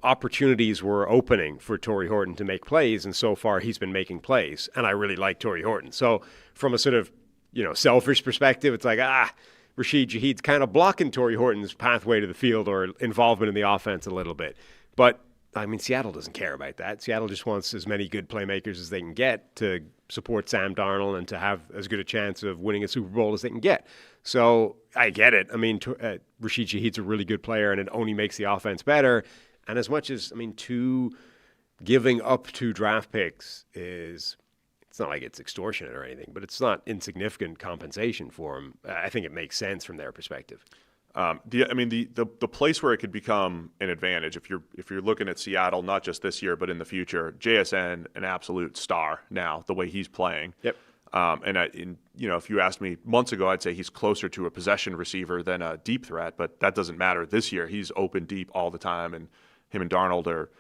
opportunities were opening for Torrey Horton to make plays, and so far he's been making plays, and I really like Torrey Horton. So from a sort of, selfish perspective, it's like, Rashid Shaheed's kind of blocking Torrey Horton's pathway to the field or involvement in the offense a little bit. But, I mean, Seattle doesn't care about that. Seattle just wants as many good playmakers as they can get to support Sam Darnold and to have as good a chance of winning a Super Bowl as they can get. So I get it. I mean, Rashid Shaheed's a really good player, and it only makes the offense better. And as much as, giving up 2 draft picks is, it's not like it's extortionate or anything, but it's not insignificant compensation for him. I think it makes sense from their perspective. The place where it could become an advantage, if you're looking at Seattle, not just this year, but in the future, JSN, an absolute star now, the way he's playing. Yep. If you asked me months ago, I'd say he's closer to a possession receiver than a deep threat, but that doesn't matter this year. He's open deep all the time, and him and Darnold are,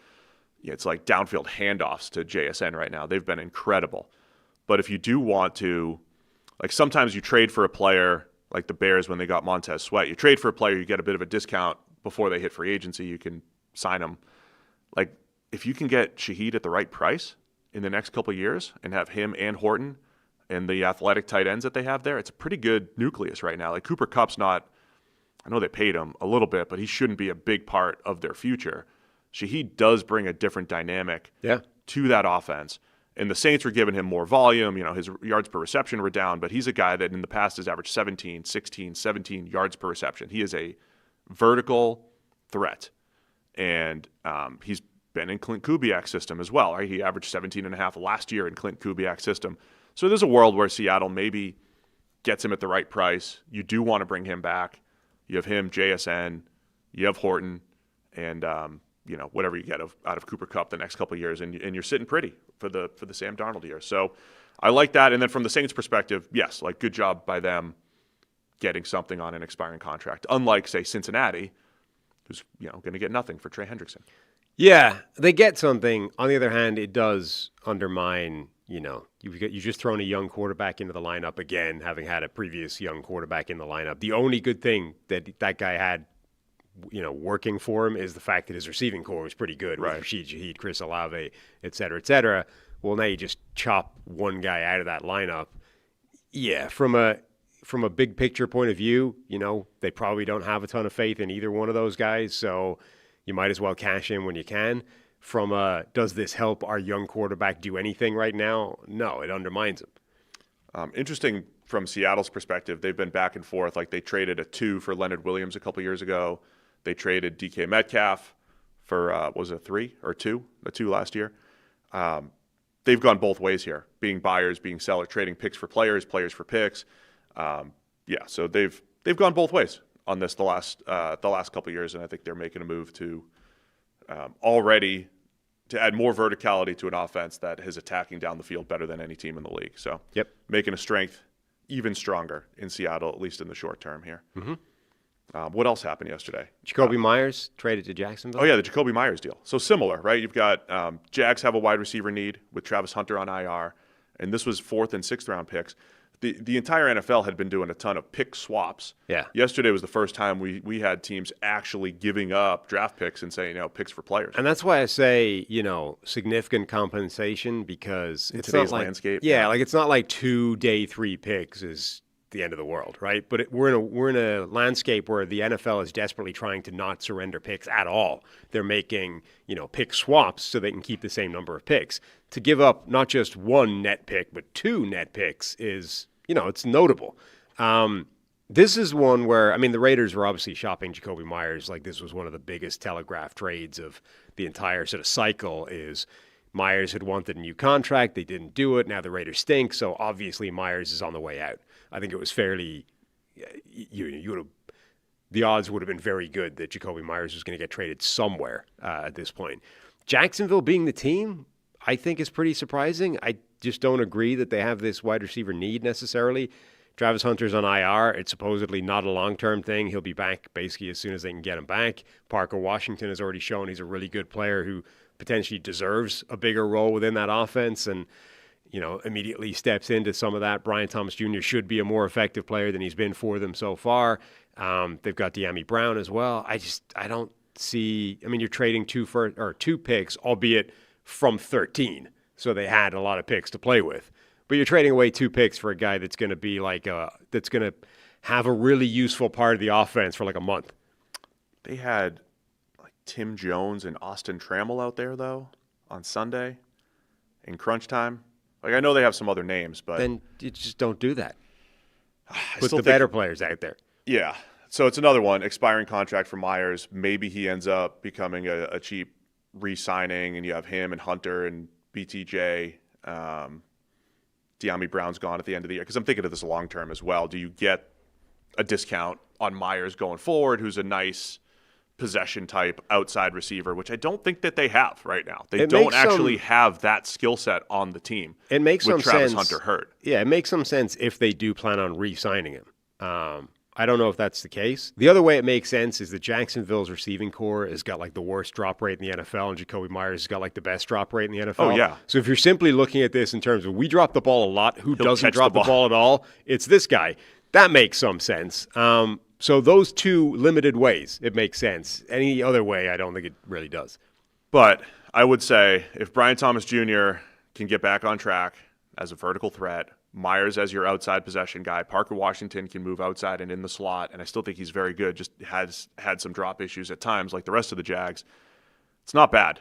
it's like downfield handoffs to JSN right now. They've been incredible. But if you do want to, like sometimes you trade for a player, like the Bears when they got Montez Sweat, you trade for a player, you get a bit of a discount before they hit free agency, you can sign them. Like if you can get Shaheed at the right price in the next couple of years and have him and Horton and the athletic tight ends that they have there, it's a pretty good nucleus right now. Like Cooper Kupp's not, I know they paid him a little bit, but he shouldn't be a big part of their future. Shaheed does bring a different dynamic to that offense. And the Saints were giving him more volume. His yards per reception were down, but he's a guy that in the past has averaged 17, 16, 17 yards per reception. He is a vertical threat. And he's been in Clint Kubiak's system as well. Right? He averaged 17.5 last year in Clint Kubiak's system. So there's a world where Seattle maybe gets him at the right price. You do want to bring him back. You have him, JSN, you have Horton, and whatever you get out of Cooper Kupp the next couple of years, and you're sitting pretty for the Sam Darnold year. So I like that. And then from the Saints' perspective, yes, like good job by them getting something on an expiring contract. Unlike, say, Cincinnati, who's going to get nothing for Trey Hendrickson. Yeah, they get something. On the other hand, it does undermine. You've just thrown a young quarterback into the lineup again, having had a previous young quarterback in the lineup. The only good thing that guy had, working for him is the fact that his receiving core was pretty good. Right. With Rashid Shaheed, Chris Olave, et cetera, et cetera. Well, now you just chop one guy out of that lineup. Yeah, from a big picture point of view, they probably don't have a ton of faith in either one of those guys, so you might as well cash in when you can. From does this help our young quarterback do anything right now? No, it undermines him. Interesting from Seattle's perspective, they've been back and forth. Like they traded a 2 for Leonard Williams a couple years ago. They traded DK Metcalf for, was it a 3 or 2? A 2 last year. They've gone both ways here, being buyers, being sellers, trading picks for players, players for picks. So they've gone both ways on this the last couple of years, and I think they're making a move to already to add more verticality to an offense that is attacking down the field better than any team in the league. So making a strength even stronger in Seattle, at least in the short term here. Mm-hmm. What else happened yesterday? Jakobi Meyers traded to Jacksonville. Oh, yeah, the Jakobi Meyers deal. So similar, right? You've got Jags have a wide receiver need with Travis Hunter on IR, and this was 4th and 6th round picks. The entire NFL had been doing a ton of pick swaps. Yeah. Yesterday was the first time we had teams actually giving up draft picks and saying, picks for players. And that's why I say, significant compensation, because it's today's not like, landscape. Yeah, like it's not like 2 day 3 picks is the end of the world, right? But we're in a landscape where the NFL is desperately trying to not surrender picks at all. They're making, pick swaps so they can keep the same number of picks. To give up not just 1 net pick, but 2 net picks is, it's notable. This is one where, the Raiders were obviously shopping Jakobi Meyers. Like this was one of the biggest telegraph trades of the entire sort of cycle. Is Meyers had wanted a new contract. They didn't do it. Now the Raiders stink. So obviously Meyers is on the way out. I think it was fairly, the odds would have been very good that Jakobi Meyers was going to get traded somewhere at this point. Jacksonville being the team, I think is pretty surprising. I just don't agree that they have this wide receiver need necessarily. Travis Hunter's on IR. It's supposedly not a long-term thing. He'll be back basically as soon as they can get him back. Parker Washington has already shown he's a really good player who potentially deserves a bigger role within that offense and, immediately steps into some of that. Brian Thomas Jr. should be a more effective player than he's been for them so far. They've got De'Ami Brown as well. I don't see, you're trading two picks, albeit from 13. So they had a lot of picks to play with. But you're trading away 2 picks for a guy that's going to be that's going to have a really useful part of the offense for like a month. They had Tim Jones and Austin Trammell out there, though, on Sunday in crunch time. I know they have some other names, but... Then you just don't do that. Put the better players out there. Yeah. So it's another one, expiring contract for Myers. Maybe he ends up becoming a cheap re-signing, and you have him and Hunter and BTJ. De'Ami Brown's gone at the end of the year. Because I'm thinking of this long-term as well. Do you get a discount on Myers going forward, who's a nice possession type outside receiver, which I don't think that they have right now. They don't actually have that skill set on the team. It makes some Travis sense. Hunter hurt. Yeah, it makes some sense if they do plan on re-signing him. I don't know if that's the case. The other way it makes sense is that Jacksonville's receiving core has got the worst drop rate in the NFL, and Jakobi Meyers has got the best drop rate in the NFL. Oh, yeah. So if you're simply looking at this in terms of we drop the ball a lot, who doesn't drop the ball at all? It's this guy. That makes some sense. So those two limited ways, it makes sense. Any other way, I don't think it really does. But I would say if Brian Thomas Jr. can get back on track as a vertical threat, Myers as your outside possession guy, Parker Washington can move outside and in the slot, and I still think he's very good, just has had some drop issues at times like the rest of the Jags. It's not bad.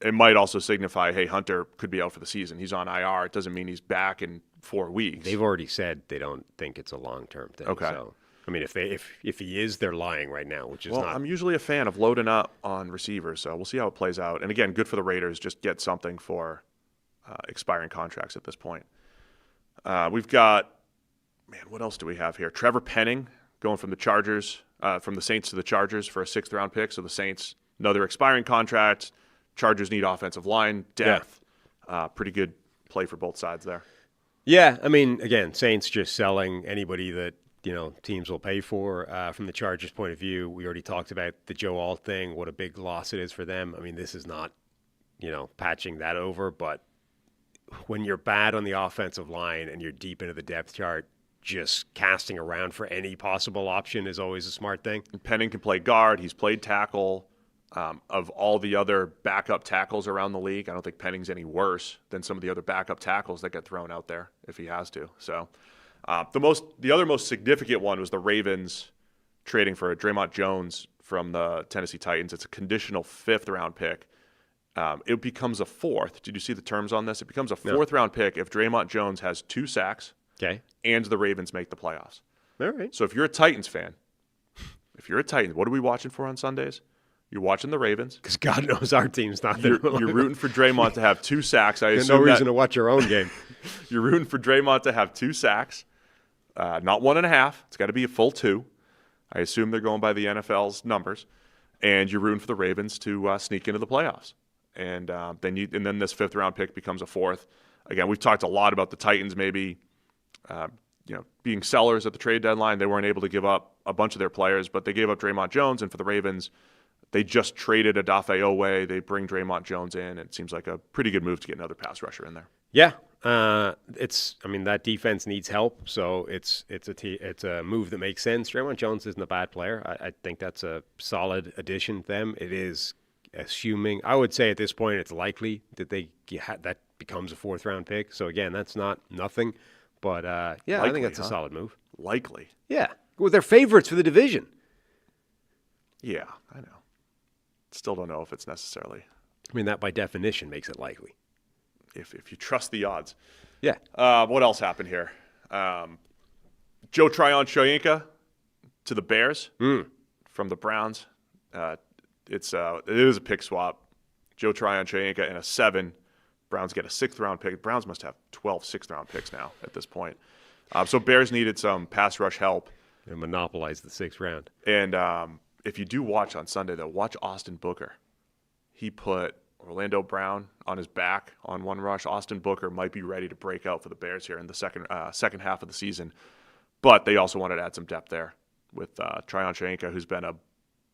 It might also signify, hey, Hunter could be out for the season. He's on IR. It doesn't mean he's back in 4 weeks. They've already said they don't think it's a long-term thing. Okay. So. If he is, they're lying right now, which is not. I'm usually a fan of loading up on receivers, so we'll see how it plays out. And again, good for the Raiders. Just get something for expiring contracts at this point. We've got, what else do we have here? Trevor Penning going from the Saints to the Chargers for a 6th-round pick. So the Saints, another expiring contract. Chargers need offensive line depth. Yeah. Pretty good play for both sides there. Yeah, again, Saints just selling anybody that teams will pay for. From the Chargers' point of view, we already talked about the Joe Alt thing, what a big loss it is for them. This is not, patching that over, but when you're bad on the offensive line and you're deep into the depth chart, just casting around for any possible option is always a smart thing. Penning can play guard. He's played tackle. Of all the other backup tackles around the league, I don't think Penning's any worse than some of the other backup tackles that get thrown out there if he has to. So the other most significant one was the Ravens trading for Dre'Mont Jones from the Tennessee Titans. It's a conditional 5th-round pick. It becomes a 4th. Did you see the terms on this? It becomes a 4th-round pick if Dre'Mont Jones has 2 sacks and the Ravens make the playoffs. All right. So if you're a Titans fan, what are we watching for on Sundays? You're watching the Ravens. Because God knows our team's not there. You're rooting for Dre'Mont to have 2 sacks. There's no reason to watch your own game. You're rooting for Dre'Mont to have 2 sacks, not 1.5. It's got to be a full 2. I assume they're going by the NFL's numbers. And you're rooting for the Ravens to sneak into the playoffs. And then this 5th-round pick becomes a 4th. Again, we've talked a lot about the Titans maybe being sellers at the trade deadline. They weren't able to give up a bunch of their players, but they gave up Dre'Mont Jones. And for the Ravens, they just traded Odafe Oweh. They bring Dre'Mont Jones in. And it seems like a pretty good move to get another pass rusher in there. Yeah. That defense needs help, so it's a move that makes sense. Dre'Mont Jones isn't a bad player. I think that's a solid addition to them. It is, assuming, I would say at this point it's likely that that becomes a 4th-round pick. So again, that's not nothing, but likely, I think that's a solid move. Likely. Yeah. Well, they're favorites for the division. Yeah, I know. Still don't know if it's necessarily. That by definition makes it likely. If you trust the odds. Yeah. What else happened here? Tyron-Shoyinka to the Bears from the Browns. It is a pick swap. Tyron-Shoyinka in a 7. Browns get a 6th-round pick. Browns must have 12 6th-round picks now at this point. So Bears needed some pass rush help. And monopolized the 6th round. And if you do watch on Sunday, though, watch Austin Booker. He put Orlando Brown on his back on one rush. Austin Booker might be ready to break out for the Bears here in the second half of the season. But they also wanted to add some depth there with Tyron-Shoyinka, who's been a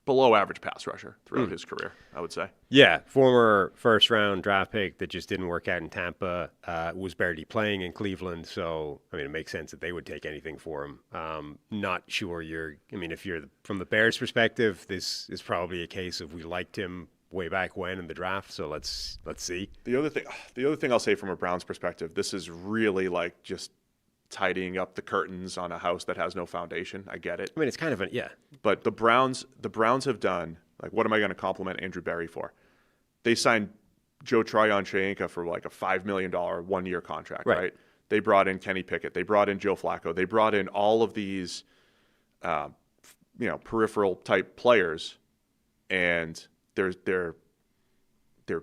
below-average pass rusher throughout his career, I would say. Yeah, former first-round draft pick that just didn't work out in Tampa, was barely playing in Cleveland, so, I mean, it makes sense that they would take anything for him. Not sure if you're from the Bears' perspective, this is probably a case of we liked him way back when in the draft, so let's see. The other thing I'll say from a Browns perspective, this is really like just tidying up the curtains on a house that has no foundation. I get it. I mean, it's kind of But the Browns have done, like, what am I going to compliment Andrew Berry for? They signed Joe Tryon-Shoyinka for like a $5 million 1-year contract, right? They brought in Kenny Pickett. They brought in Joe Flacco. They brought in all of these, peripheral type players, and they're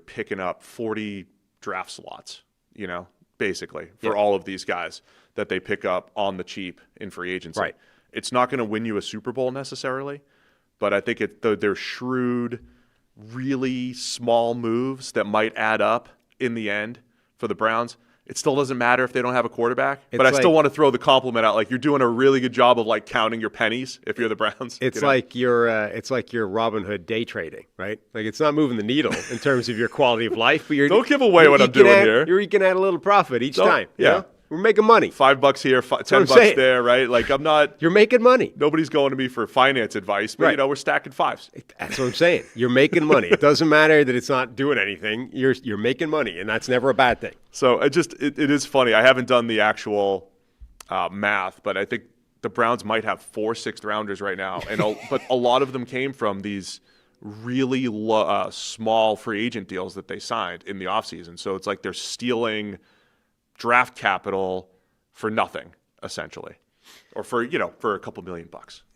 picking up 40 draft slots, basically, for all of these guys that they pick up on the cheap in free agency. Right. It's not going to win you a Super Bowl necessarily, but I think they're shrewd, really small moves that might add up in the end for the Browns. It still doesn't matter if they don't have a quarterback, but I still want to throw the compliment out. Like, you're doing a really good job of like counting your pennies if you're the Browns. It's like your Robin Hood day trading, right? Like, it's not moving the needle in terms of your quality of life, but don't give away what I'm doing here. You're eking out a little profit each time. Yeah. We're making money. $5 here, $10 there, right? Like, I'm not. You're making money. Nobody's going to me for finance advice, but we're stacking fives. That's what I'm saying. You're making money. It doesn't matter that it's not doing anything. You're making money, and that's never a bad thing. So it is funny. I haven't done the actual math, but I think the Browns might have 4 6th-rounders right now, but a lot of them came from these really small free agent deals that they signed in the offseason. So it's like they're stealing draft capital for nothing, essentially, or for a couple $1 million.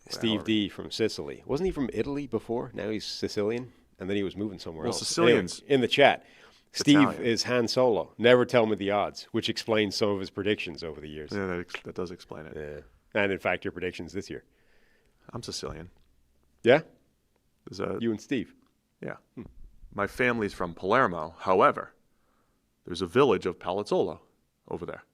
Steve D from Sicily. Wasn't he from Italy before? Now he's Sicilian, and then he was moving somewhere else. Sicilians. Anyway, in the chat, Steve Italian. is Han Solo. Never tell me the odds, which explains some of his predictions over the years. Yeah, that does explain it. Yeah. And in fact, your predictions this year. I'm Sicilian. Yeah? You and Steve. Yeah. My family's from Palermo. However, there's a village of Palazzolo over there.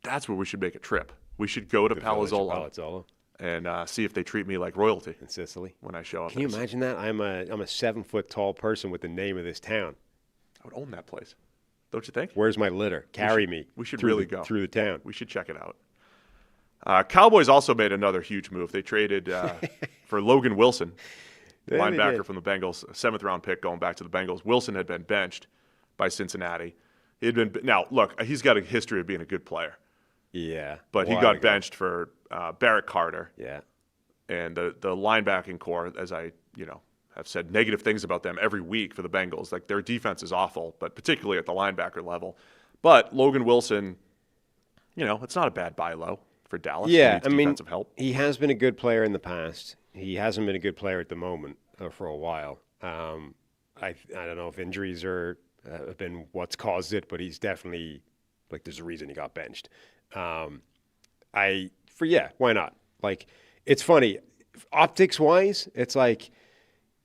That's where we should make a trip. We should go to Palazzolo and see if they treat me like royalty in Sicily when I show up. Can you imagine that? I'm a 7-foot tall person with the name of this town. I would own that place, don't you think? Where's my litter? Carry me. We should really go through the town. We should check it out. Cowboys also made another huge move. They traded for Logan Wilson, linebacker from the Bengals, 7th-round pick going back to the Bengals. Wilson had been benched by Cincinnati. Now, look, he's got a history of being a good player. Yeah. But he got benched for Barrett Carter. Yeah. And the linebacking core, as I have said negative things about them every week for the Bengals. Like, their defense is awful, but particularly at the linebacker level. But Logan Wilson, it's not a bad buy low for Dallas. Yeah, defensive help. He has been a good player in the past. He hasn't been a good player at the moment for a while. I don't know if injuries have been what's caused it, but he's definitely, like, there's a reason he got benched. Why not? Like, it's funny. Optics-wise, it's like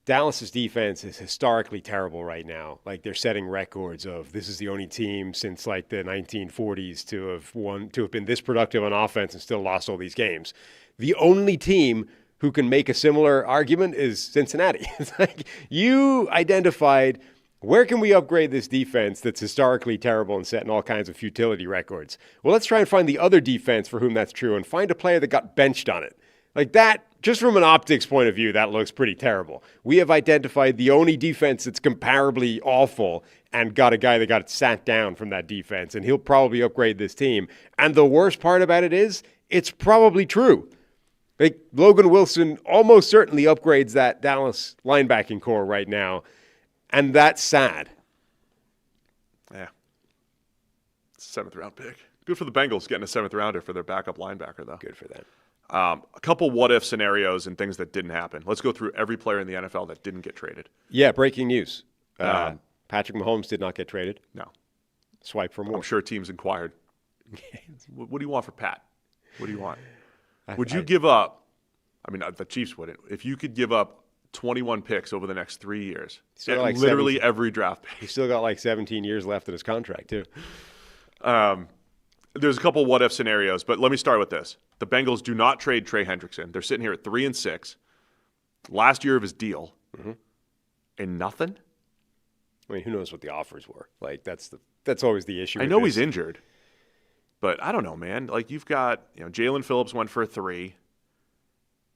Dallas's defense is historically terrible right now. Like, they're setting records of this is the only team since like the 1940s to have been this productive on offense and still lost all these games. The only team who can make a similar argument is Cincinnati. It's like, you identified, where can we upgrade this defense that's historically terrible and setting all kinds of futility records? Well, let's try and find the other defense for whom that's true and find a player that got benched on it. Like that, just from an optics point of view, that looks pretty terrible. We have identified the only defense that's comparably awful and got a guy that got sat down from that defense, and he'll probably upgrade this team. And the worst part about it is, it's probably true. Like, Logan Wilson almost certainly upgrades that Dallas linebacking core right now, and that's sad. Yeah. 7th-round pick. Good for the Bengals getting a 7th-rounder for their backup linebacker, though. Good for them. A couple what-if scenarios and things that didn't happen. Let's go through every player in the NFL that didn't get traded. Yeah, breaking news. Patrick Mahomes did not get traded. No. Swipe for more. I'm sure teams inquired. What do you want for Pat? What do you want? Would you give up? I mean, the Chiefs wouldn't. If you could give up 21 picks over the next 3 years, like literally every draft pick. He's still got like 17 years left in his contract, too. There's a couple what-if scenarios, but let me start with this. The Bengals do not trade Trey Hendrickson. They're sitting here at 3-6. Last year of his deal, and nothing? I mean, who knows what the offers were? Like, that's always the issue. I know he's injured, but I don't know, man. Like, you've got, Jalen Phillips went for a 3.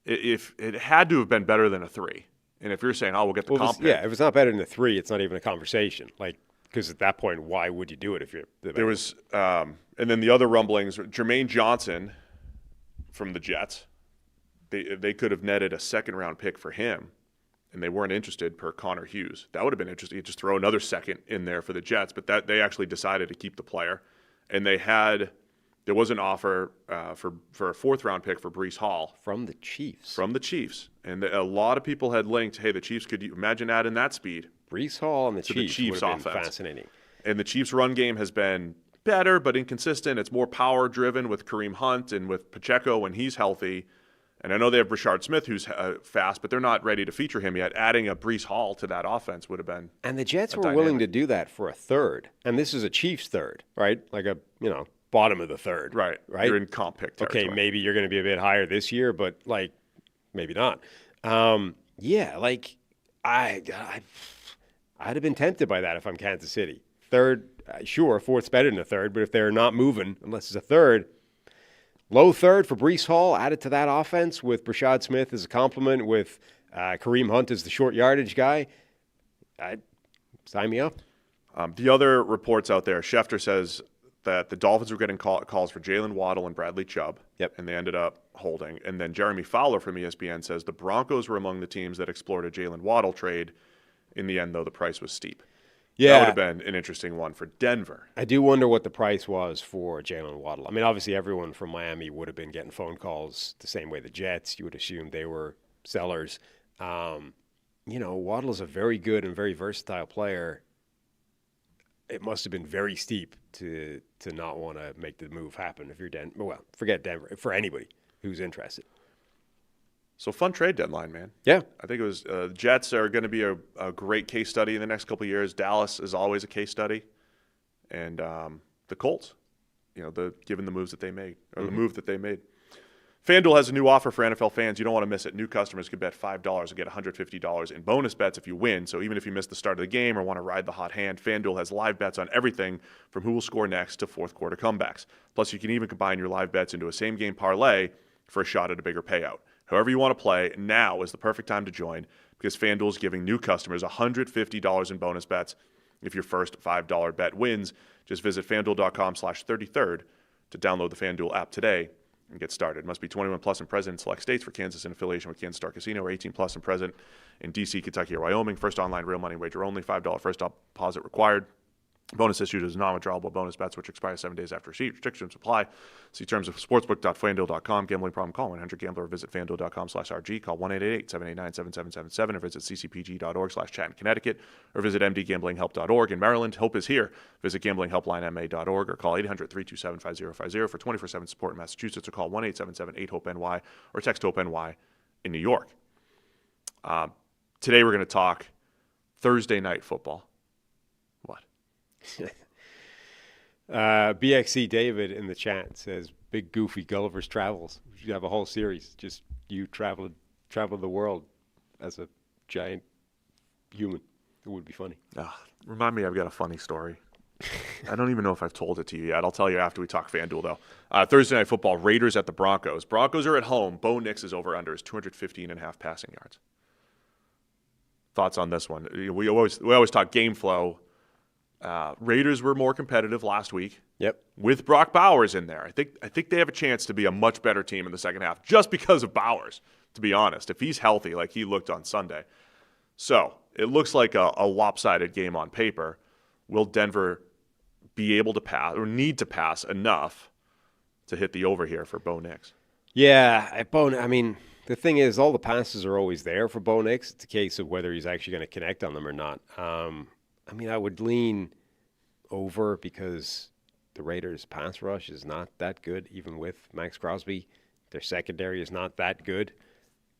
If it had to have been better than a 3, and if you're saying, we'll get the comp pick. Yeah, if it's not better than a 3, it's not even a conversation. Like, because at that point, why would you do it if you're the Bengals? There was, and then the other rumblings, Jermaine Johnson from the Jets, they could have netted a second-round pick for him, and they weren't interested per Connor Hughes. That would have been interesting. You just throw another second in there for the Jets, but that they actually decided to keep the player. And there was an offer for a fourth-round pick for Breece Hall. From the Chiefs. From the Chiefs. And a lot of people had linked, hey, the Chiefs, could you imagine adding that speed? Breece Hall and the Chiefs would have been offense. Fascinating. And the Chiefs' run game has been better but inconsistent. It's more power-driven with Kareem Hunt and with Pacheco when he's healthy. And I know they have Rashard Smith, who's fast, but they're not ready to feature him yet. Adding a Breece Hall to that offense would have been And the Jets were willing to do that for a third. And this is a Chiefs third, right? Like a, bottom of the third. Right. You're in comp pick territory. Okay, maybe you're going to be a bit higher this year, but, maybe not. I'd have been tempted by that if I'm Kansas City. Third, sure, fourth's better than a third, but if they're not moving, unless it's a third, low third for Breece Hall, added to that offense with Rashad Smith as a complement, with Kareem Hunt as the short yardage guy, sign me up. The other reports out there, Schefter says that the Dolphins were getting calls for Jalen Waddle and Bradley Chubb, and they ended up holding. And then Jeremy Fowler from ESPN says the Broncos were among the teams that explored a Jalen Waddle trade. In the end, though, the price was steep. Yeah. That would have been an interesting one for Denver. I do wonder what the price was for Jalen Waddle. I mean, obviously everyone from Miami would have been getting phone calls the same way the Jets. You would assume they were sellers. Waddle is a very good and very versatile player. It must have been very steep to not want to make the move happen if you're Denver. Well, forget Denver. For anybody who's interested. So fun trade deadline, man. Yeah. I think it was Jets are going to be a great case study in the next couple of years. Dallas is always a case study. And the Colts, given the moves that they made, or the move that they made. FanDuel has a new offer for NFL fans. You don't want to miss it. New customers can bet $5 and get $150 in bonus bets if you win. So even if you miss the start of the game or want to ride the hot hand, FanDuel has live bets on everything from who will score next to fourth quarter comebacks. Plus, you can even combine your live bets into a same-game parlay for a shot at a bigger payout. However you want to play, now is the perfect time to join because FanDuel is giving new customers $150 in bonus bets if your first $5 bet wins. Just visit FanDuel.com/33rd to download the FanDuel app today and get started. Must be 21 plus and present in select states. For Kansas in affiliation with Kansas Star Casino, or 18 plus and present in D.C., Kentucky, or Wyoming. First online real money wager only. $5 first deposit required. Bonus issued as non-withdrawable bonus bets, which expire 7 days after receipt. Restrictions apply. See terms of sportsbook.fanduel.com. Gambling problem, call 1-800-GAMBLER, or visit fanduel.com/RG. Call 1-888-789-7777, or visit ccpg.org/chat in Connecticut, or visit mdgamblinghelp.org in Maryland. Hope is here. Visit gamblinghelplinema.org or call 800-327-5050 for 24/7 support in Massachusetts, or call 1-877-8-HOPE-NY or text HOPE-NY in New York. Today we're going to talk Thursday night football. What? BXC David in the chat says, "Big Goofy Gulliver's Travels." We should have a whole series, just you travel the world as a giant human. It would be funny. Remind me, I've got a funny story. I don't even know if I've told it to you yet. I'll tell you after we talk FanDuel, though. Thursday night football, Raiders at the Broncos. Broncos are at home. Bo Nix is over-under is 215.5 passing yards. Thoughts on this one? We always talk game flow. Raiders were more competitive last week. Yep. With Brock Bowers in there. I think they have a chance to be a much better team in the second half just because of Bowers, to be honest. If he's healthy like he looked on Sunday. So it looks like a lopsided game on paper. Will Denver be able to pass or need to pass enough to hit the over here for Bo Nix? Yeah, I mean, the thing is, all the passes are always there for Bo Nix. It's a case of whether he's actually going to connect on them or not. I would lean over because The Raiders' pass rush is not that good, even with Max Crosby. Their secondary is not that good.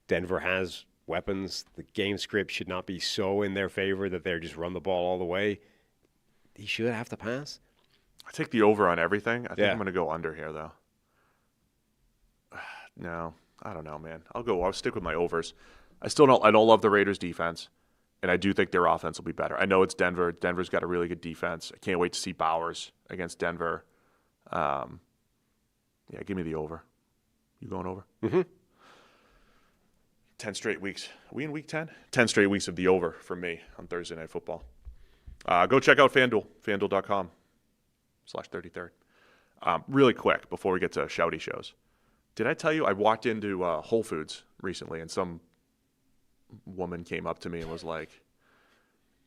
Denver has weapons. The game script should not be so in their favor that they're just run the ball all the way. He should have to pass. I take the over on everything. I think I'm going to go under here, though. No, I don't know, man. I'll stick with my overs. I don't love the Raiders' defense, and I do think their offense will be better. I know it's Denver. Denver's got a really good defense. I can't wait to see Bowers against Denver. Yeah, give me the over. You going over? Mm-hmm. 10 straight weeks. Are we in week 10? 10 straight weeks of the over for me on Thursday Night Football. Go check out FanDuel, FanDuel.com/33rd. Really quick before we get to Shouty Shows. Did I tell you I walked into Whole Foods recently and some woman came up to me and was like,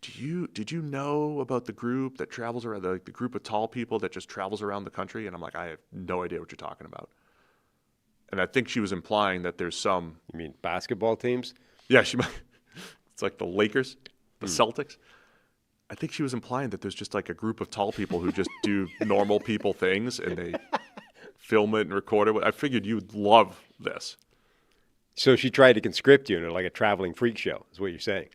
did you know about the group that travels around, the group of tall people that just travels around the country? And I'm like, I have no idea what you're talking about. And I think she was implying that there's some... You mean basketball teams? Yeah, she might. It's like the Lakers, the Celtics. I think she was implying that there's just like a group of tall people who just do normal people things and they film it and record it. I figured you'd love this. So she tried to conscript you into like a traveling freak show, is what you're saying.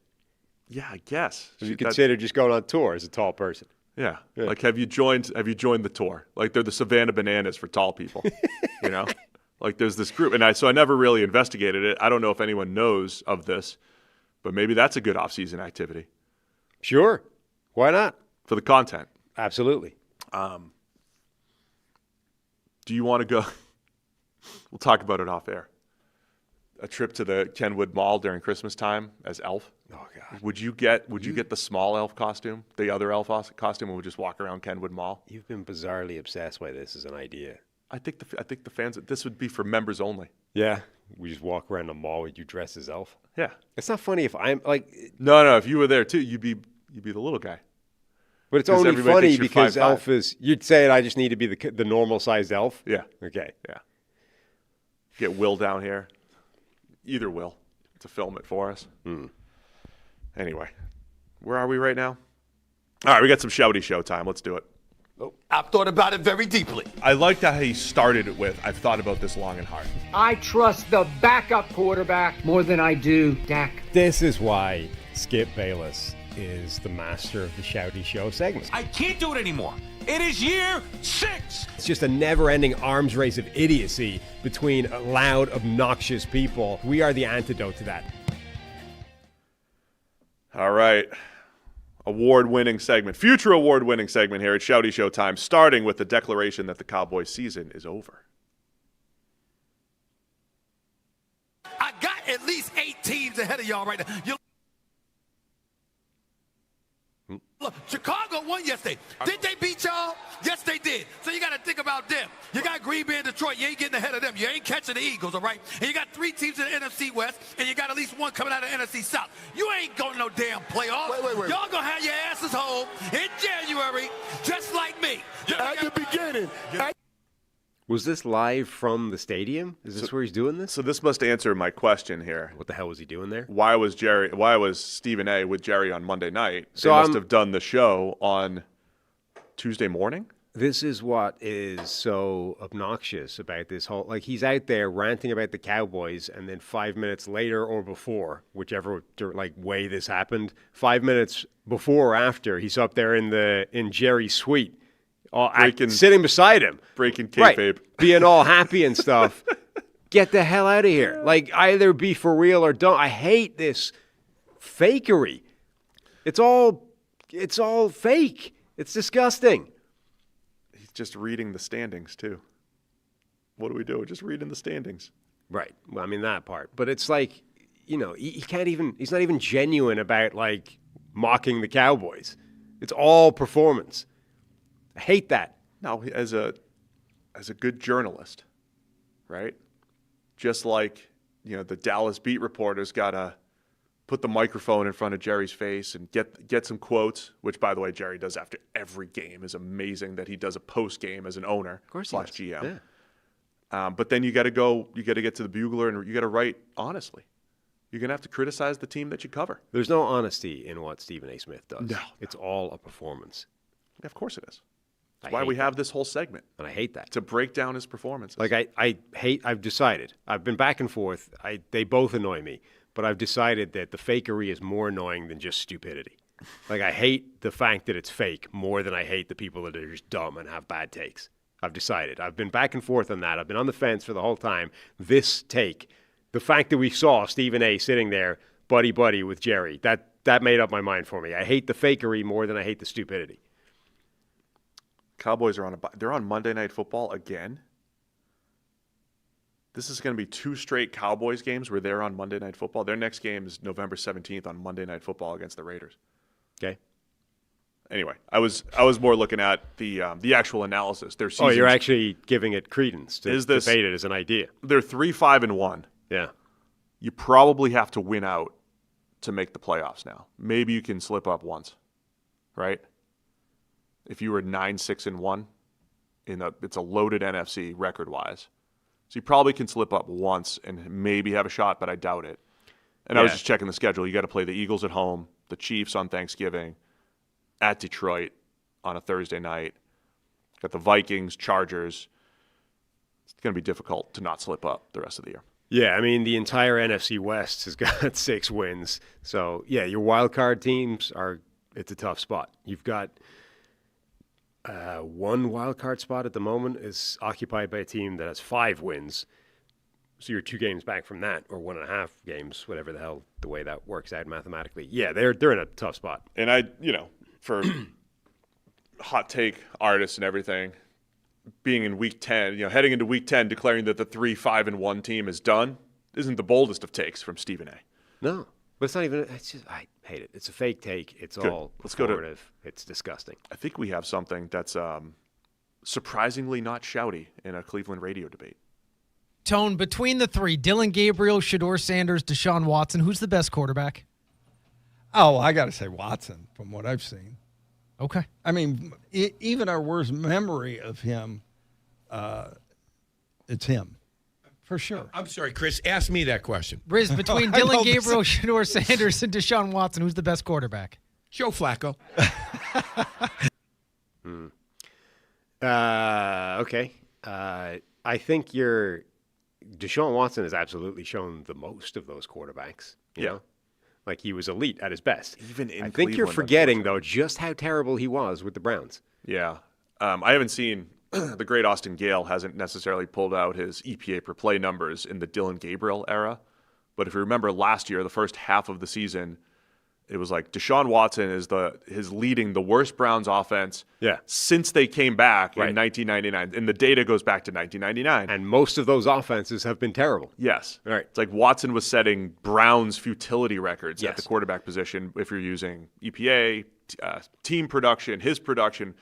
Yeah, I guess. So you consider just going on tour as a tall person. Yeah. Like have you joined the tour? Like they're the Savannah Bananas for tall people. You know? Like there's this group, and I never really investigated it. I don't know if anyone knows of this, but maybe that's a good off-season activity. Sure. Why not? For the content. Absolutely. Do you want to go? We'll talk about it off air. A trip to the Kenwood Mall during Christmas time as Elf. Oh God! Would you get the small Elf costume, the other Elf costume, and would just walk around Kenwood Mall? You've been bizarrely obsessed by this as an idea. I think the fans. This would be for members only. Yeah, we just walk around the mall with you dressed as Elf. Yeah, it's not funny if I'm like. No. If you were there too, you'd be the little guy. But it's only funny because Elf is. You'd say I just need to be the normal sized Elf. Yeah. Okay. Yeah. Get Will down here. Either Will to film it for us. Anyway, where are we right now? All right, we got some Shouty Show time. Let's do it. Oh, I've thought about it very deeply. I liked how he started it with, I've thought about this long and hard. I trust the backup quarterback more than I do Dak. This is why Skip Bayless is the master of the Shouty Show segments. I can't do it anymore. It is year 6. It's just a never-ending arms race of idiocy between loud, obnoxious people. We are the antidote to that. All right. Award-winning segment, future award-winning segment here at Shouty Show time, starting with the declaration that the Cowboys season is over. I got at least 8 teams ahead of y'all right now. Look, Chicago won yesterday. Did they beat y'all? Yes, they did. So you got to think about them. You got Green Bay and Detroit. You ain't getting ahead of them. You ain't catching the Eagles, all right? And you got 3 teams in the NFC West, and you got at least one coming out of the NFC South. You ain't going no damn playoffs. Wait. Y'all going to have your asses home in January, just like me. At the beginning. Was this live from the stadium? Is this where he's doing this? So this must answer my question here. What the hell was he doing there? Why was Stephen A. with Jerry on Monday night? So they must have done the show on Tuesday morning? This is what is so obnoxious about this whole... Like, he's out there ranting about the Cowboys, and then 5 minutes later or before, whichever way this happened, 5 minutes before or after, he's up there in Jerry's suite. Sitting beside him. Breaking kayfabe. Right, being all happy and stuff. Get the hell out of here. Like, either be for real or don't. I hate this fakery. It's all fake. It's disgusting. He's just reading the standings, too. What do we do? Just reading the standings. Right. Well, I mean, that part. But it's like, he's not even genuine about, like, mocking the Cowboys. It's all performance. I hate that. No, as a good journalist, right? Just like, the Dallas beat reporters got to put the microphone in front of Jerry's face and get some quotes, which, by the way, Jerry does after every game. Is amazing that he does a post game as an owner / GM. Yeah. But then you got to get to the Bugler and you got to write honestly. You're going to have to criticize the team that you cover. There's no honesty in what Stephen A. Smith does. No. It's all a performance. Yeah, of course it is. That's why we have this whole segment. And I hate that. To break down his performances. Like, I've decided. I've been back and forth. They both annoy me. But I've decided that the fakery is more annoying than just stupidity. Like, I hate the fact that it's fake more than I hate the people that are just dumb and have bad takes. I've decided. I've been back and forth on that. I've been on the fence for the whole time. This take, the fact that we saw Stephen A. sitting there, buddy with Jerry, that made up my mind for me. I hate the fakery more than I hate the stupidity. Cowboys are they're on Monday Night Football again. This is going to be 2 straight Cowboys games where they're on Monday Night Football. Their next game is November 17th on Monday Night Football against the Raiders. Okay. Anyway, I was more looking at the actual analysis. Their seasons, you're actually giving it credence to debate it as an idea. They're 3-5-1. Yeah. You probably have to win out to make the playoffs now. Maybe you can slip up once, right? If you were 9-6-1, it's a loaded NFC record-wise. So you probably can slip up once and maybe have a shot, but I doubt it. And I was just checking the schedule. You got to play the Eagles at home, the Chiefs on Thanksgiving, at Detroit on a Thursday night. Got the Vikings, Chargers. It's going to be difficult to not slip up the rest of the year. Yeah, I mean, the entire NFC West has got 6 wins. So, yeah, your wild card teams it's a tough spot. You've got one wild card spot at the moment is occupied by a team that has 5 wins. So you're 2 games back from that, or 1.5 games, whatever the hell the way that works out mathematically. Yeah, they're in a tough spot. And for hot take artists and everything, being in week 10, heading into week 10, declaring that the 3-5-1 team is done isn't the boldest of takes from Stephen A. No, but it's not even. It's just I hate it. It's a fake take. It's Good. all Let's go performative. It's disgusting. I think we have something that's surprisingly not shouty in a Cleveland radio debate. Tone, between the 3, Dylan Gabriel, Shedeur Sanders, Deshaun Watson, who's the best quarterback? Oh, I got to say Watson from what I've seen. Okay. I mean, even our worst memory of him, it's him, for sure. I'm sorry, Chris. Ask me that question. Riz, between Dylan Gabriel, Shedeur Sanders, and Deshaun Watson, who's the best quarterback? Joe Flacco. Okay. I think Deshaun Watson has absolutely shown the most of those quarterbacks. You know? Like, he was elite at his best. Even in I think you're Cleveland, forgetting, though, just how terrible he was with the Browns. Yeah. I haven't seen the great Austin Gale hasn't necessarily pulled out his EPA per play numbers in the Dylan Gabriel era. But if you remember last year, the first half of the season, it was like Deshaun Watson is leading the worst Browns offense since they came back in 1999. And the data goes back to 1999. And most of those offenses have been terrible. Yes. Right. It's like Watson was setting Browns futility records at the quarterback position if you're using EPA, team production, his production.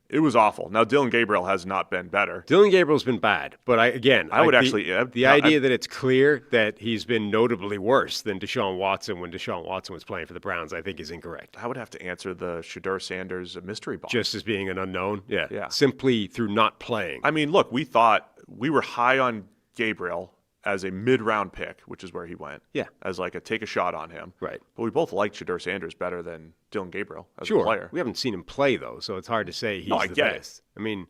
It was awful. Now, Dylan Gabriel has not been better. Dylan Gabriel's been bad, but the idea that it's clear that he's been notably worse than Deshaun Watson when Deshaun Watson was playing for the Browns, I think is incorrect. I would have to answer the Shedeur Sanders mystery box. Just as being an unknown? Yeah. Simply through not playing. I mean, look, we thought we were high on Gabriel as a mid-round pick, which is where he went. Yeah. As like take a shot on him. Right. But we both liked Shedeur Sanders better than Dylan Gabriel as a Sure. player. We haven't seen him play, though, so it's hard to say he's the get best. it. I mean,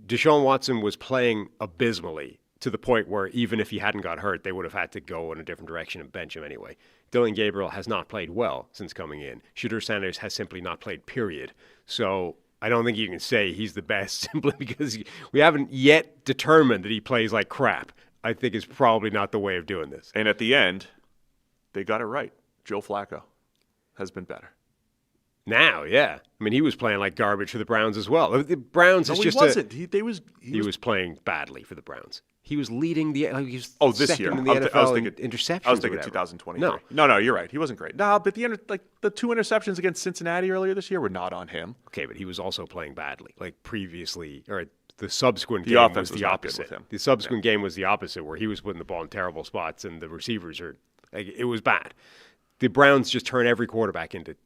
Deshaun Watson was playing abysmally to the point where even if he hadn't got hurt, they would have had to go in a different direction and bench him anyway. Dylan Gabriel has not played well since coming in. Shedeur Sanders has simply not played, period. So I don't think you can say he's the best simply because we haven't yet determined that he plays like crap. I think is probably not the way of doing this. And at the end, they got it right. Joe Flacco has been better. Now, yeah. I mean, he was playing like garbage for the Browns as well. The Browns No, is he just wasn't. He was playing badly for the Browns. He was leading the this year in the NFL I was thinking interceptions. I was thinking 2023. No, you're right. He wasn't great. No, but the 2 interceptions against Cincinnati earlier this year were not on him. Okay, but he was also playing badly. Like previously, or the subsequent the game offense was the opposite. With him. The subsequent game was the opposite, where he was putting the ball in terrible spots, and the receivers it was bad. The Browns just turn every quarterback into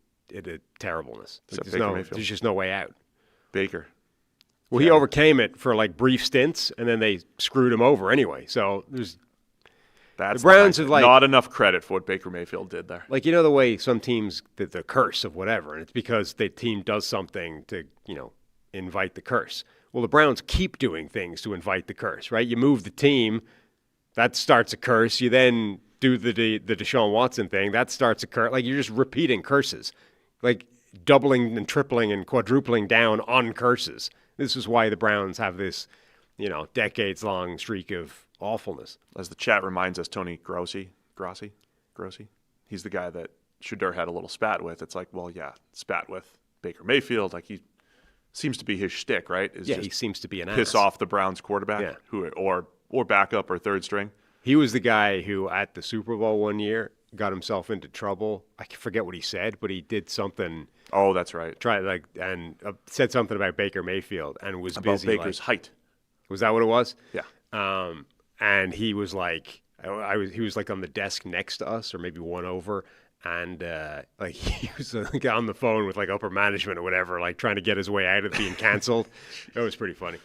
terribleness. There's just no way out. Baker. Well, he overcame it for like brief stints, and then they screwed him over anyway. So the Browns have not enough credit for what Baker Mayfield did there. Like, the way some teams, the curse of whatever, and it's because the team does something to, invite the curse. Well, the Browns keep doing things to invite the curse, right? You move the team, that starts a curse. You then do the Deshaun Watson thing, that starts a curse. Like, you're just repeating curses, like doubling and tripling and quadrupling down on curses. This is why the Browns have this, decades-long streak of awfulness. As the chat reminds us, Tony Grossi, he's the guy that Shedeur had a little spat with. It's like, well, yeah, spat with Baker Mayfield. Like, he seems to be his shtick, right? He seems to be an piss ass. off the Browns quarterback, or backup or third string. He was the guy who, at the Super Bowl one year, got himself into trouble. I forget what he said, but he did something. Oh, that's right. Said something about Baker Mayfield and was about busy. Baker's height. Was that what it was? Yeah. And he was like, he was like on the desk next to us, or maybe one over, and he was on the phone with like upper management or whatever, like trying to get his way out of being canceled. It was pretty funny.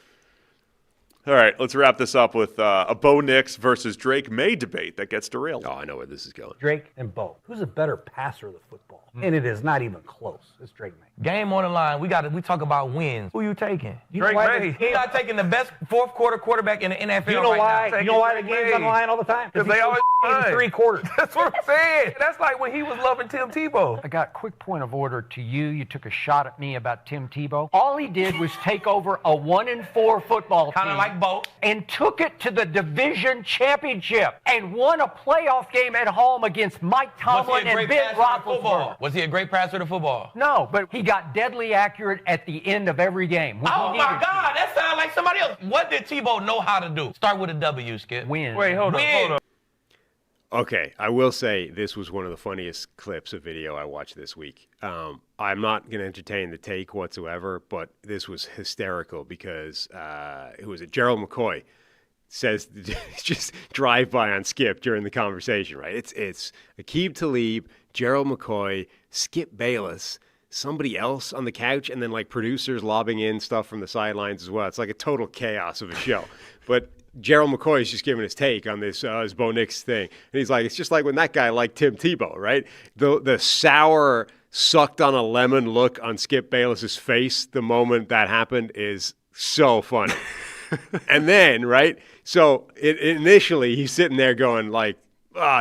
All right, let's wrap this up with a Bo Nix versus Drake May debate that gets derailed. Oh, I know where this is going. Drake and Bo. Who's a better passer of the football? And it is not even close. It's Drake May. Game on the line. We talk about wins. Who you taking? Drake May. He's not taking the best fourth quarter quarterback in the NFL. You know why? Now. You know why the game's on the line all the time? Because they always in 3 quarters. That's what I'm saying. That's like when he was loving Tim Tebow. I got a quick point of order to you. You took a shot at me about Tim Tebow. All he did was take over a 1-4 football team. Kind of like Bo. And took it to the division championship and won a playoff game at home against Mike Tomlin and Ben Roethlisberger. Was he a great passer to football? No, but he got deadly accurate at the end of every game. Oh, my God. That sounds like somebody else. What did Tebow know how to do? Start with a W, Skip. Win. Wait, hold on. Okay, I will say this was one of the funniest clips of video I watched this week. I'm not going to entertain the take whatsoever, but this was hysterical because who was it? Gerald McCoy says just drive by on Skip during the conversation, right? It's Aqib Talib, Gerald McCoy, Skip Bayless, somebody else on the couch, and then like producers lobbing in stuff from the sidelines as well. It's like a total chaos of a show. But Gerald McCoy is just giving his take on this Bo Nix thing. And he's like, it's just like when that guy liked Tim Tebow, right? The sour, sucked on a lemon look on Skip Bayless's face the moment that happened is so funny. And then, right, so initially he's sitting there going like,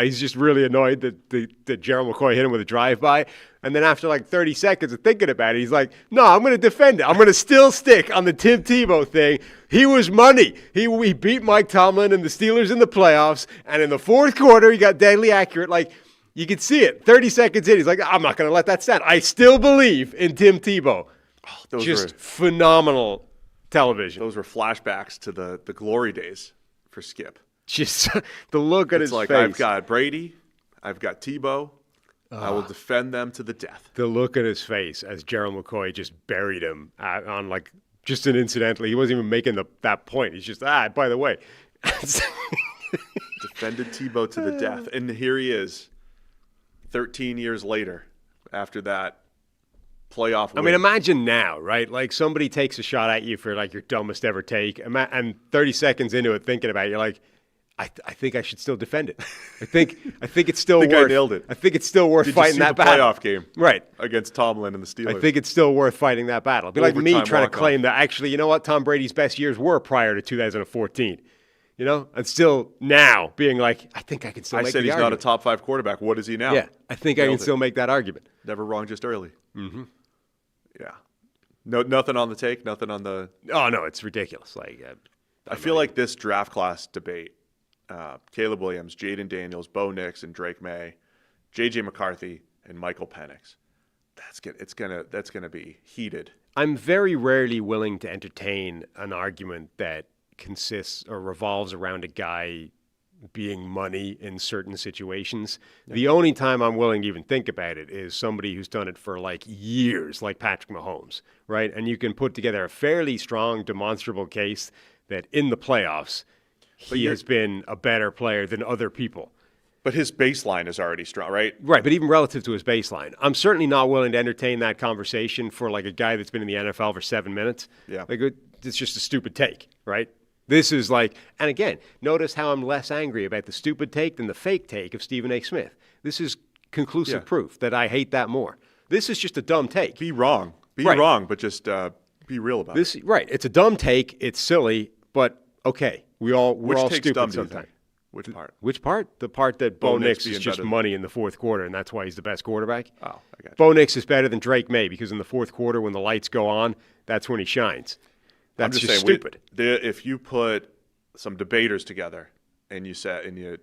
he's just really annoyed that Gerald McCoy hit him with a drive-by. And then after like 30 seconds of thinking about it, he's like, no, I'm going to defend it. I'm going to still stick on the Tim Tebow thing. He was money. He beat Mike Tomlin and the Steelers in the playoffs. And in the fourth quarter, he got deadly accurate. Like, you could see it. 30 seconds in, he's like, I'm not going to let that stand. I still believe in Tim Tebow. Just phenomenal television. Those were flashbacks to the glory days for Skip. Just the look at his face. I've got Brady. I've got Tebow. I will defend them to the death. The look at his face as Gerald McCoy just buried him on like just an incidentally. He wasn't even making that point. He's just, by the way. Defended Tebow to the death. And here he is 13 years later after that playoff win. I mean, imagine now, right? Like somebody takes a shot at you for like your dumbest ever take. And 30 seconds into it thinking about it, you're like, I think I should still defend it. I think it's still worth. I nailed it. I think it's still worth fighting that battle. Playoff game, right, against Tomlin and the Steelers. I think it's still worth fighting that battle. It'd be like me trying to claim that actually, you know what, Tom Brady's best years were prior to 2014. You know, and still now being like, I think I can still. I make said the he's argument. not a top 5 quarterback. What is he now? Yeah, I think I can still make that argument. Never wrong, just early. Mm-hmm. Yeah. No, nothing on the take. Nothing on the. Oh no, it's ridiculous. Like, I feel like this draft class debate. Caleb Williams, Jaden Daniels, Bo Nix, and Drake May, J.J. McCarthy, and Michael Penix. That's gonna be heated. I'm very rarely willing to entertain an argument that consists or revolves around a guy being money in certain situations. Yeah. The only time I'm willing to even think about it is somebody who's done it for like years, like Patrick Mahomes, right? And you can put together a fairly strong, demonstrable case that in the playoffs, he has been a better player than other people. But his baseline is already strong, right? Right, but even relative to his baseline. I'm certainly not willing to entertain that conversation for like a guy that's been in the NFL for 7 minutes. Yeah. Like, it's just a stupid take, right? This is like, and again, notice how I'm less angry about the stupid take than the fake take of Stephen A. Smith. This is conclusive proof that I hate that more. This is just a dumb take. Be wrong. Be wrong, but just be real about this. it. Right. It's a dumb take. It's silly, but okay. We're all take's stupid dumb, do you sometimes. think? Which part? Which part? The part that Bo Nix is just money in the fourth quarter, and that's why he's the best quarterback? Oh, I got you. Bo Nix is better than Drake May because in the fourth quarter, when the lights go on, that's when he shines. That's I'm just saying, stupid. If you put some debaters together and you set the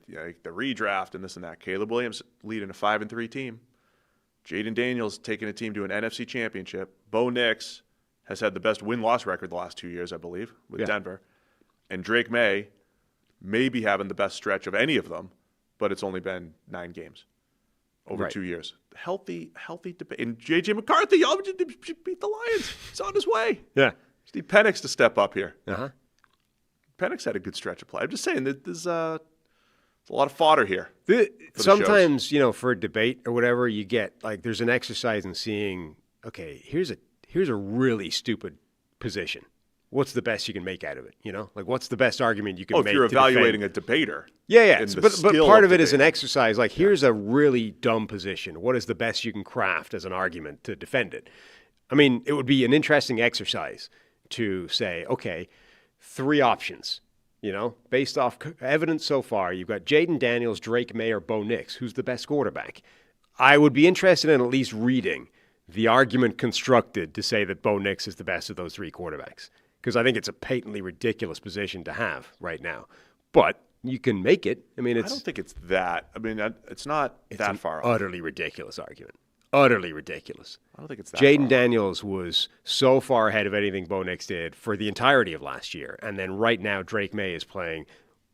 redraft and this and that, Caleb Williams leading a 5-3 team, Jaden Daniels taking a team to an NFC championship, Bo Nix has had the best win-loss record the last 2 years, I believe, with Denver, and Drake May maybe having the best stretch of any of them, but it's only been 9 games over 2 years. Healthy debate. And J.J. McCarthy beat the Lions. He's on his way. Yeah. Just need Penix to step up here. Uh-huh. Penix had a good stretch of play. I'm just saying that there's a lot of fodder here. Sometimes, for a debate or whatever, you get, there's an exercise in seeing, okay, here's a really stupid position. What's the best you can make out of it? What's the best argument you can make? If you're evaluating a debater. Yeah. But part of it is an exercise. Here's a really dumb position. What is the best you can craft as an argument to defend it? I mean, it would be an interesting exercise to say, okay, 3 options, based off evidence so far. You've got Jaden Daniels, Drake May, or Bo Nix. Who's the best quarterback? I would be interested in at least reading the argument constructed to say that Bo Nix is the best of those 3 quarterbacks. Because I think it's a patently ridiculous position to have right now. But you can make it. I mean, I don't think it's that. I mean, it's not that far off. Utterly ridiculous argument. Utterly ridiculous. I don't think it's that Jaden Daniels was so far ahead of anything Bo Nix did for the entirety of last year. And then right now, Drake May is playing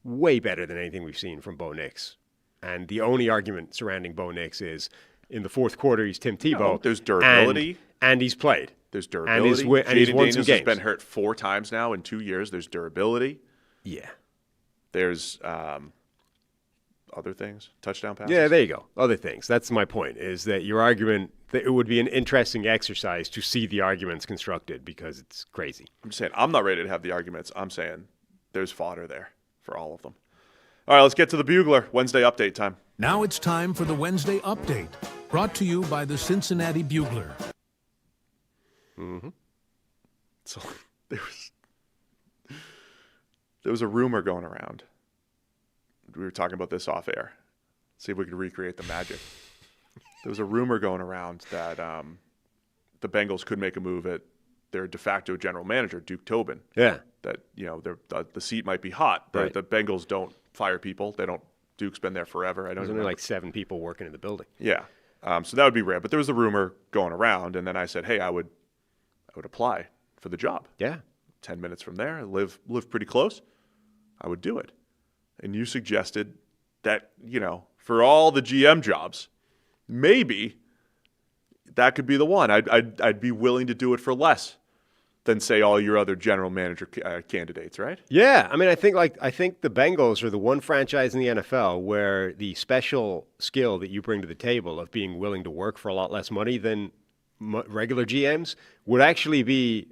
way better than anything we've seen from Bo Nix. And the only argument surrounding Bo Nix is in the fourth quarter, he's Tim Tebow. No, there's durability. And he's played. There's durability. And he's won some Daniels games. has been hurt 4 times now in 2 years. There's durability. Yeah. There's other things, touchdown passes. Yeah, there you go. Other things. That's my point, is that your argument, that it would be an interesting exercise to see the arguments constructed because it's crazy. I'm just saying, I'm not ready to have the arguments. I'm saying there's fodder there for all of them. All right, let's get to the Bugler. Wednesday update time. Now it's time for the Wednesday update, brought to you by the Cincinnati Bugler. Mm-hmm. So there was a rumor going around. We were talking about this off air. See if we could recreate the magic. There was a rumor going around that the Bengals could make a move at their de facto general manager, Duke Tobin. Yeah. That the seat might be hot. Right. The Bengals don't fire people. They don't. Duke's been there forever. There's only 7 people working in the building. Yeah. So that would be rare. But there was a rumor going around, and then I said, hey, I would apply for the job. Yeah. 10 minutes from there. I live pretty close. I would do it. And you suggested that, for all the GM jobs, maybe that could be the one. I'd be willing to do it for less than, say, all your other general manager candidates, right? Yeah. I mean, I think the Bengals are the one franchise in the NFL where the special skill that you bring to the table of being willing to work for a lot less money than regular GMs would actually be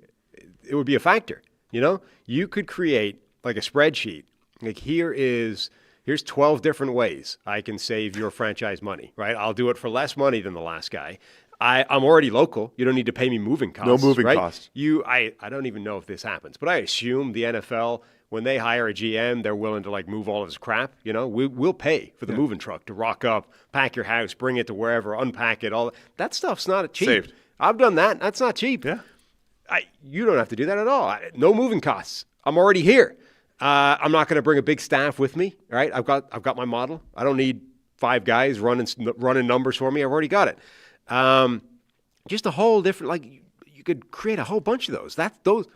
a factor. You could create a spreadsheet. Here's 12 different ways I can save your franchise money, right? I'll do it for less money than the last guy. I'm already local. You don't need to pay me moving costs. No moving right? costs. I don't even know if this happens, but I assume the NFL, when they hire a GM, they're willing to move all of his crap. We'll pay for the moving truck to rock up, pack your house, bring it to wherever, unpack it. All that stuff's not cheap. Saved. I've done that. That's not cheap. Yeah. You don't have to do that at all. No moving costs. I'm already here. I'm not going to bring a big staff with me, right? I've got my model. I don't need 5 guys running numbers for me. I've already got it. Just a whole different, you could create a whole bunch of those.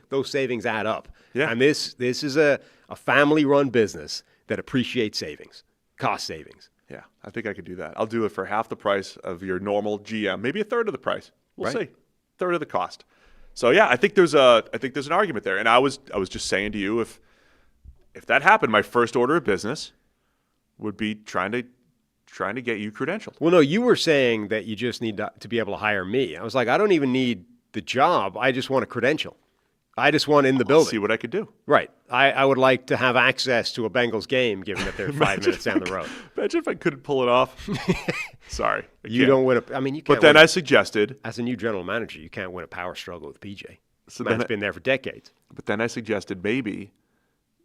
Those savings add up. Yeah. And this is a family-run business that appreciates savings, cost savings. Yeah, I think I could do that. I'll do it for half the price of your normal GM, maybe a third of the price. We'll see. Third of the cost. So yeah, I think there's an argument there. And I was just saying to you, if that happened, my first order of business would be trying to get you credentialed. Well, no, you were saying that you just need to be able to hire me. I was like, I don't even need the job. I just want a credential. I just want in the building. See what I could do. Right. I would like to have access to a Bengals game, given that they're 5 minutes down the road. Imagine if I couldn't pull it off. Sorry. You don't win you can't. But then I suggested, as a new general manager, you can't win a power struggle with PJ. So Man's been there for decades. But then I suggested maybe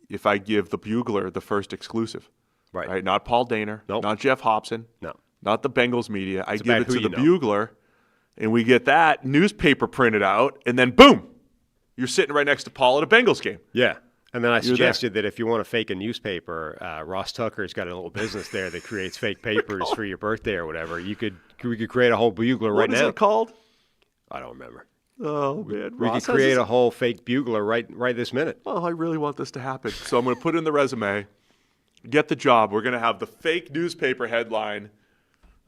if I give the Bugler the first exclusive. Right? Not Paul Daner, not Jeff Hobson, not the Bengals media. I give it to the Bugler, and we get that newspaper printed out, and then boom, you're sitting right next to Paul at a Bengals game. Yeah. And then I suggested that if you want to fake a newspaper, Ross Tucker's got a little business there that creates fake papers for your birthday or whatever. We could create a whole Bugler right now. What is it called? I don't remember. Oh, man. We could create a whole fake Bugler right this minute. Oh, I really want this to happen. So I'm going to put in the resume, get the job. We're going to have the fake newspaper headline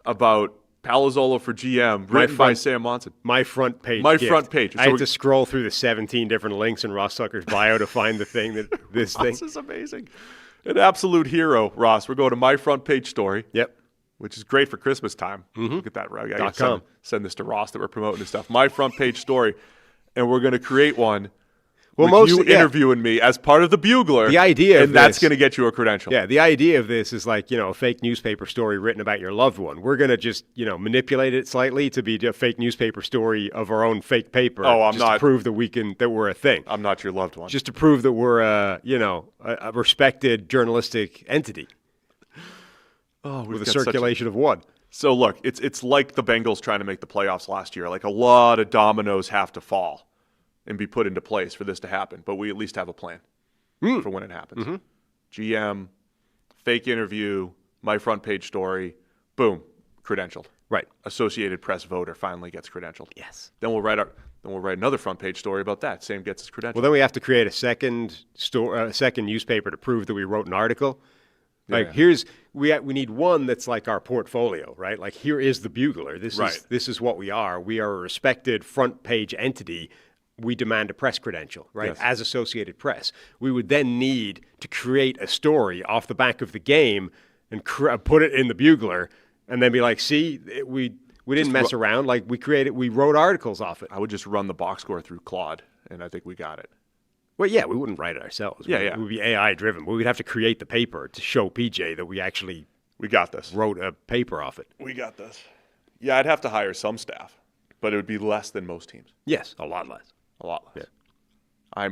about Palazzolo for GM, written by Sam Monson. My front page. Front page. I had to scroll through the 17 different links in Ross Tucker's bio to find the thing this thing. This is amazing. An absolute hero, Ross. We're going to my front page story. Yep. Which is great for Christmas time. Look at that. I gotta send this to Ross that we're promoting and stuff. My front page story. And we're going to create one with you interviewing me as part of the Bugler. The idea and that's going to get you a credential. Yeah, the idea of this is like, a fake newspaper story written about your loved one. We're going to just, manipulate it slightly to be a fake newspaper story of our own fake paper. Oh, I'm not. To prove that that we're a thing. I'm not your loved one. Just to prove that we're a respected journalistic entity. With a circulation of one. So look, it's like the Bengals trying to make the playoffs last year. Like a lot of dominoes have to fall and be put into place for this to happen. But we at least have a plan for when it happens. GM, fake interview, my front page story, boom, credentialed. Right. Associated Press voter finally gets credentialed. Yes. Then we'll write another front page story about that. Same gets his credential. Well, then we have to create a second newspaper to prove that we wrote an article. Like we need one that's like our portfolio, right? Like here is the Bugler. This is what we are. We are a respected front page entity. We demand a press credential, right? Yes. As Associated Press. We would then need to create a story off the back of the game and put it in the Bugler, and then be like, see, we didn't mess around. Like we wrote articles off it. I would just run the box score through Claude, and I think we got it. Well, yeah, we wouldn't write it ourselves. It would be AI driven, but we'd have to create the paper to show PJ that we got this. Wrote a paper off it. We got this. Yeah, I'd have to hire some staff, but it would be less than most teams. Yes, a lot less. A lot less. Yeah.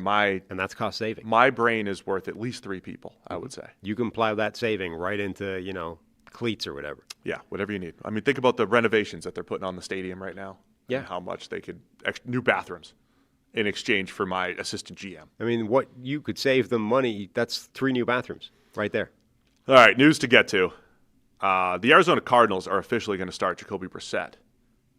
And that's cost saving. My brain is worth at least 3 people, I would say. You can plow that saving right into, cleats or whatever. Yeah, whatever you need. I mean, think about the renovations that they're putting on the stadium right now. Yeah. And how much they could new bathrooms in exchange for my assistant GM. I mean, what you could save them money, that's 3 new bathrooms right there. All right, news to get to. The Arizona Cardinals are officially going to start Jacoby Brissett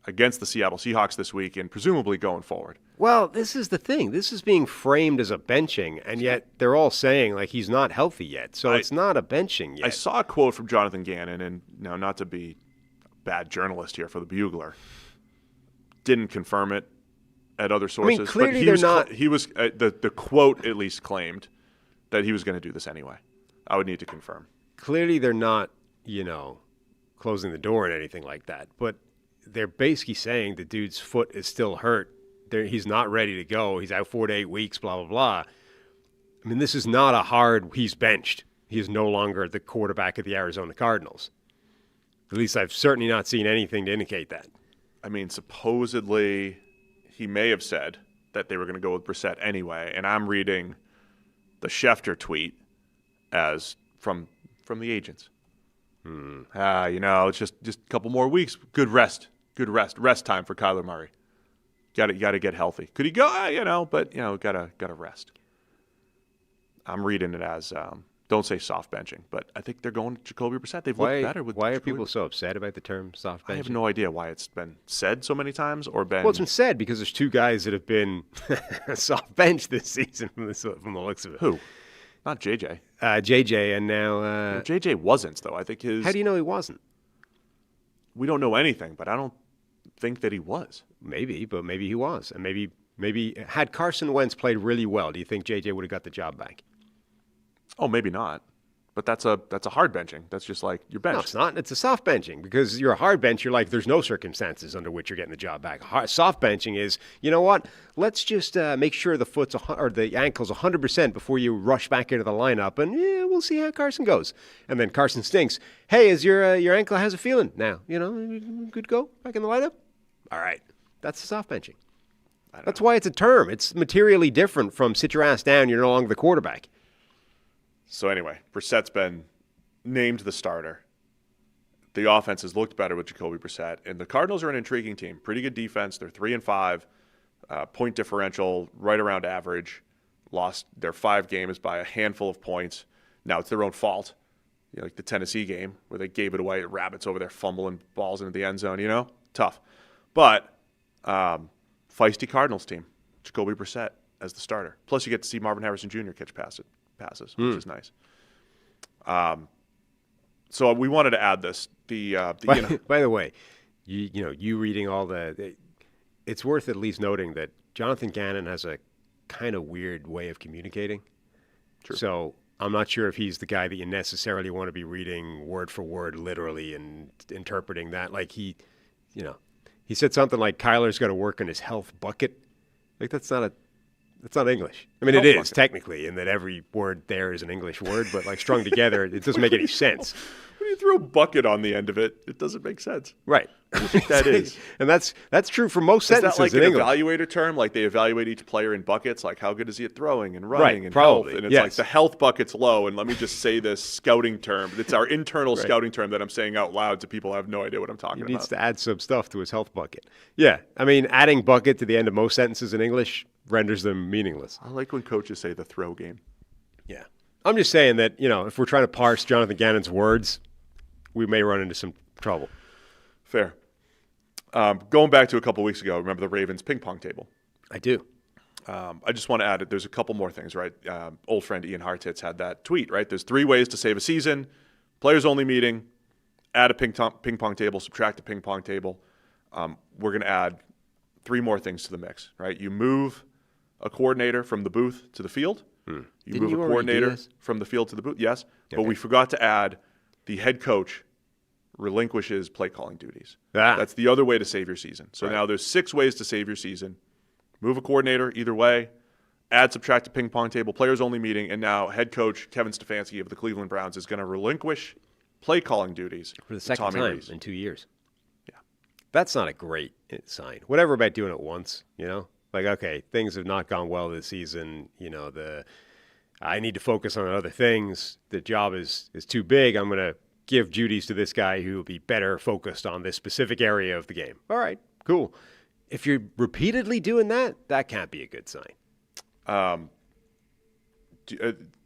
against the Seattle Seahawks this week and presumably going forward. Well, this is the thing. This is being framed as a benching, and yet they're all saying like he's not healthy yet. So it's not a benching yet. I saw a quote from Jonathan Gannon, and not to be a bad journalist here for the Bugler, didn't confirm it at other sources. I mean, clearly the quote at least claimed that he was going to do this anyway. I would need to confirm. Clearly they're not, closing the door and anything like that. But they're basically saying the dude's foot is still hurt. He's not ready to go. He's out 4 to 8 weeks, blah, blah, blah. I mean, this is not he's benched. He is no longer the quarterback of the Arizona Cardinals. At least I've certainly not seen anything to indicate that. I mean, supposedly he may have said that they were going to go with Brissett anyway, and I'm reading the Schefter tweet as from the agents. It's just a couple more weeks. Good rest time for Kyler Murray. Got to get healthy. Could he go? But got to rest. I'm reading it as don't say soft benching, but I think they're going to Jacoby Brissett. They've looked better with. Why are people so upset about the term soft benching? I have no idea why it's been said so many times or been. Well, it's been said because there's 2 guys that have been soft benched this season from the looks of it. Who? Not JJ. JJ, and now JJ wasn't though. I think his. How do you know he wasn't? We don't know anything, but I don't think that he was. Maybe, but maybe he was, and maybe had Carson Wentz played really well, do you think JJ would have got the job back? Oh, maybe not. But that's a hard benching. That's just like you're benched. No, it's not. It's a soft benching because you're a hard bench. You're like, there's no circumstances under which you're getting the job back. Soft benching is, you know what? Let's just make sure the foot's or the ankle's 100% before you rush back into the lineup, and we'll see how Carson goes. And then Carson stinks. Hey, is your ankle how's it feeling now? Good to go back in the lineup. All right, that's the soft benching. That's why it's a term. It's materially different from sit your ass down, you're no longer the quarterback. So anyway, Brissett's been named the starter. The offense has looked better with Jacoby Brissett, and the Cardinals are an intriguing team. Pretty good defense. They're 3-5, point differential right around average. Lost their 5 games by a handful of points. Now it's their own fault. Like the Tennessee game where they gave it away. Rabbits over there fumbling balls into the end zone. Tough. But feisty Cardinals team. Jacoby Brissett as the starter. Plus you get to see Marvin Harrison Jr. catch passes, which is nice. So we wanted to add this. By the way, you reading all it's worth at least noting that Jonathan Gannon has a kind of weird way of communicating. True. So I'm not sure if he's the guy that you necessarily want to be reading word for word, literally, and interpreting that. Like he said something like Kyler's got to work on his health bucket. Like that's not English. I mean, it is technically, in that every word there is an English word, but like strung together, it doesn't make any sense. When you throw bucket on the end of it, it doesn't make sense. Right. That is. And that's true for most sentences is that like in an English. evaluator term? Like they evaluate each player in buckets? Like how good is he at throwing and running and probably. health? And it's Yes. like the health bucket's low. And let me just say this scouting term. It's our internal scouting term that I'm saying out loud to people who have no idea what I'm talking about. He needs to add some stuff to his health bucket. Yeah. I mean, adding bucket to the end of most sentences in English renders them meaningless. I like when coaches say the throw game. Yeah. I'm just saying that, if we're trying to parse Jonathan Gannon's words, we may run into some trouble. Fair. Going back to a couple weeks ago, remember the Ravens ping pong table? I do. I just want to add that there's a couple more things, right? Old friend Ian Hartitz had that tweet, right? There's 3 ways to save a season. Players only meeting, add a ping pong table, subtract a ping pong table. We're going to add 3 more things to the mix, right? You move a coordinator from the booth to the field. You move a coordinator from the field to the booth, yes. Okay. But we forgot to add the head coach relinquishes play calling duties. That's the other way to save your season. So now there's 6 ways to save your season. Move a coordinator either way, add, subtract a ping pong table, players only meeting, and now head coach Kevin Stefanski of the Cleveland Browns is going to relinquish play calling duties for the second time Reese. In 2 years. Yeah. That's not a great sign. Whatever about doing it once, Like, okay, things have not gone well this season. I need to focus on other things. The job is too big. I'm going to give duties to this guy who will be better focused on this specific area of the game. All right, cool. If you're repeatedly doing that, that can't be a good sign.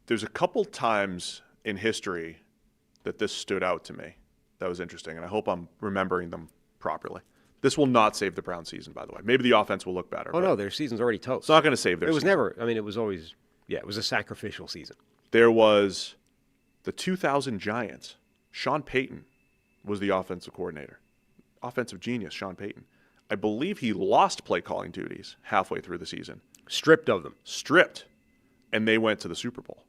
There's a couple times in history that this stood out to me. That was interesting, and I hope I'm remembering them properly. This will not save the Browns season, by the way. Maybe the offense will look better. Oh, no, their season's already toast. It's not going to save their season. It was never, it was always, it was a sacrificial season. There was the 2000 Giants. Sean Payton was the offensive coordinator. Offensive genius, Sean Payton. I believe he lost play calling duties halfway through the season. Stripped of them. Stripped. And they went to the Super Bowl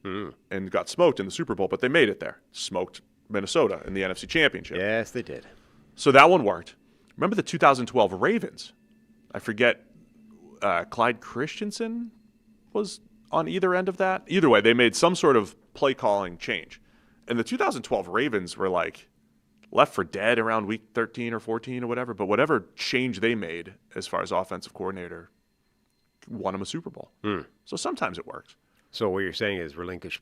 and got smoked in the Super Bowl, but they made it there. Smoked Minnesota in the NFC Championship. Yes, they did. So that one worked. Remember the 2012 Ravens? I forget, Clyde Christensen was on either end of that. Either way, they made some sort of play calling change. And the 2012 Ravens were like left for dead around week 13 or 14 or whatever. But whatever change they made as far as offensive coordinator won them a Super Bowl. So sometimes it works. So what you're saying is relinquish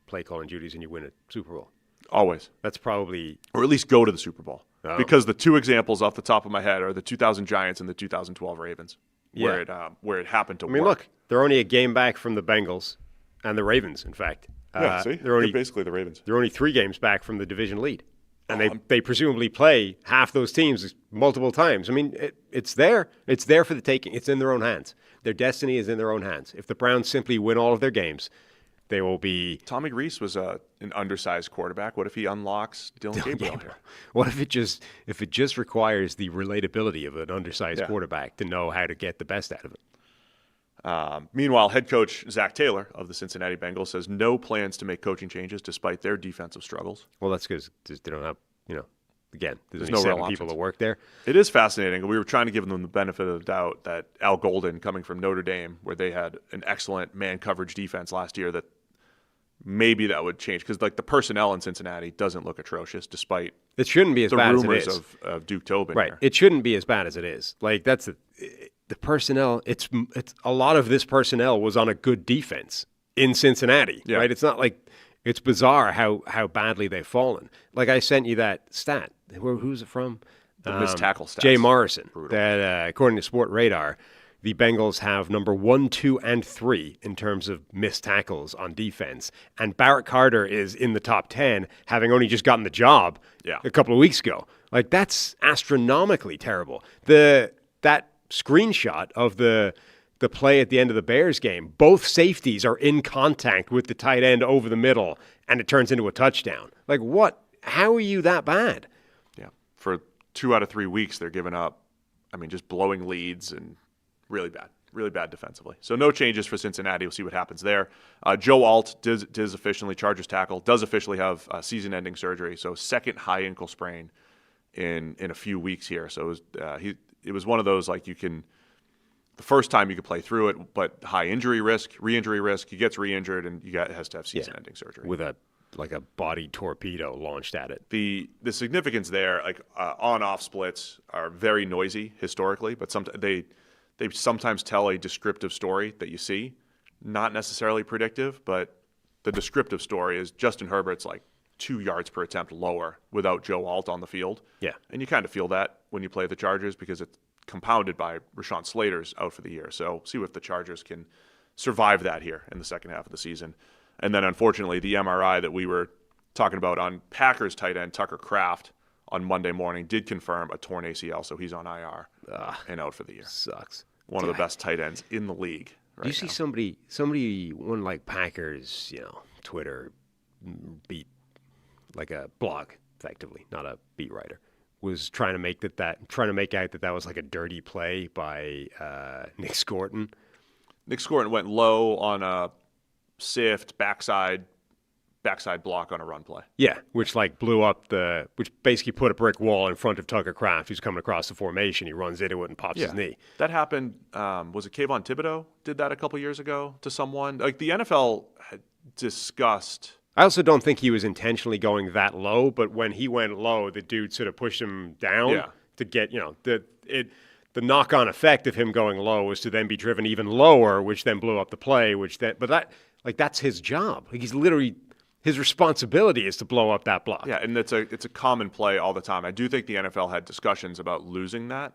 play calling duties and you win a Super Bowl. Always. That's probably... Or at least go to the Super Bowl. Oh. Because the 2 examples off the top of my head are the 2000 Giants and the 2012 Ravens, where it happened to work. I mean, look, they're only a game back from the Bengals and the Ravens, in fact. See? They're basically the Ravens. They're only 3 games back from the division lead. And they presumably play half those teams multiple times. I mean, it's there. It's there for the taking. It's in their own hands. Their destiny is in their own hands. If the Browns simply win all of their games, they will be... Tommy Reese was an undersized quarterback. What if he unlocks Dylan Gabriel here? What if it just requires the relatability of an undersized quarterback to know how to get the best out of it? Meanwhile, head coach Zach Taylor of the Cincinnati Bengals says no plans to make coaching changes despite their defensive struggles. Well, that's because they don't have, again, there's no 7 real people options. that work there. It is fascinating. We were trying to give them the benefit of the doubt that Al Golden, coming from Notre Dame, where they had an excellent man coverage defense last year, that maybe that would change because the personnel in Cincinnati doesn't look atrocious despite it shouldn't be as bad as it is. The rumors of Duke Tobin. Right. Here. It shouldn't be as bad as it is. the personnel, it's a lot of this personnel was on a good defense in Cincinnati, right? It's not like it's bizarre how badly they've fallen. Like I sent you that stat. Who's it from? The missed tackle stats. Jay Morrison. Brutal. That according to Sport Radar, the Bengals have number 1, 2, and 3 in terms of missed tackles on defense. And Barrett Carter is in the top 10, having only just gotten the job a couple of weeks ago. Like, that's astronomically terrible. That screenshot of the play at the end of the Bears game, both safeties are in contact with the tight end over the middle, and it turns into a touchdown. Like, what? How are you that bad? Yeah. For 2 out of 3 weeks, they're giving up, just blowing leads and really bad defensively. So no changes for Cincinnati. We'll see what happens there. Joe Alt does officially, Chargers tackle, does officially have season-ending surgery. So second high ankle sprain in a few weeks here. So it was one of those, like, the first time you could play through it, but high injury risk, re-injury risk. He gets re-injured and has to have season-ending surgery with a body torpedo launched at it. The significance there, like on-off splits, are very noisy historically, but they sometimes tell a descriptive story that you see, not necessarily predictive, but the descriptive story is Justin Herbert's like 2 yards per attempt lower without Joe Alt on the field. Yeah. And you kind of feel that when you play the Chargers because it's compounded by Rashawn Slater's out for the year. So see if the Chargers can survive that here in the second half of the season. And then unfortunately, the MRI that we were talking about on Packers tight end Tucker Kraft on Monday morning did confirm a torn ACL, so he's on IR and out for the year. Sucks. One of the best tight ends in the league right Do you see now. somebody, one like Packers, Twitter beat, like a blog, effectively, not a beat writer, was trying to make out that was like a dirty play by Nick Scorton. Nick Scorton went low on a sift backside block on a run play. Yeah, which blew up which basically put a brick wall in front of Tucker Kraft, who's coming across the formation. He runs into it and pops his knee. That happened. Was it Kayvon Thibodeau did that a couple years ago to someone? Like the NFL had discussed. I also don't think he was intentionally going that low, but when he went low, the dude sort of pushed him down to get, the knock-on effect of him going low was to then be driven even lower, which then blew up the play, that's his job. Like he's literally, his responsibility is to blow up that block. Yeah, and it's a common play all the time. I do think the NFL had discussions about losing that,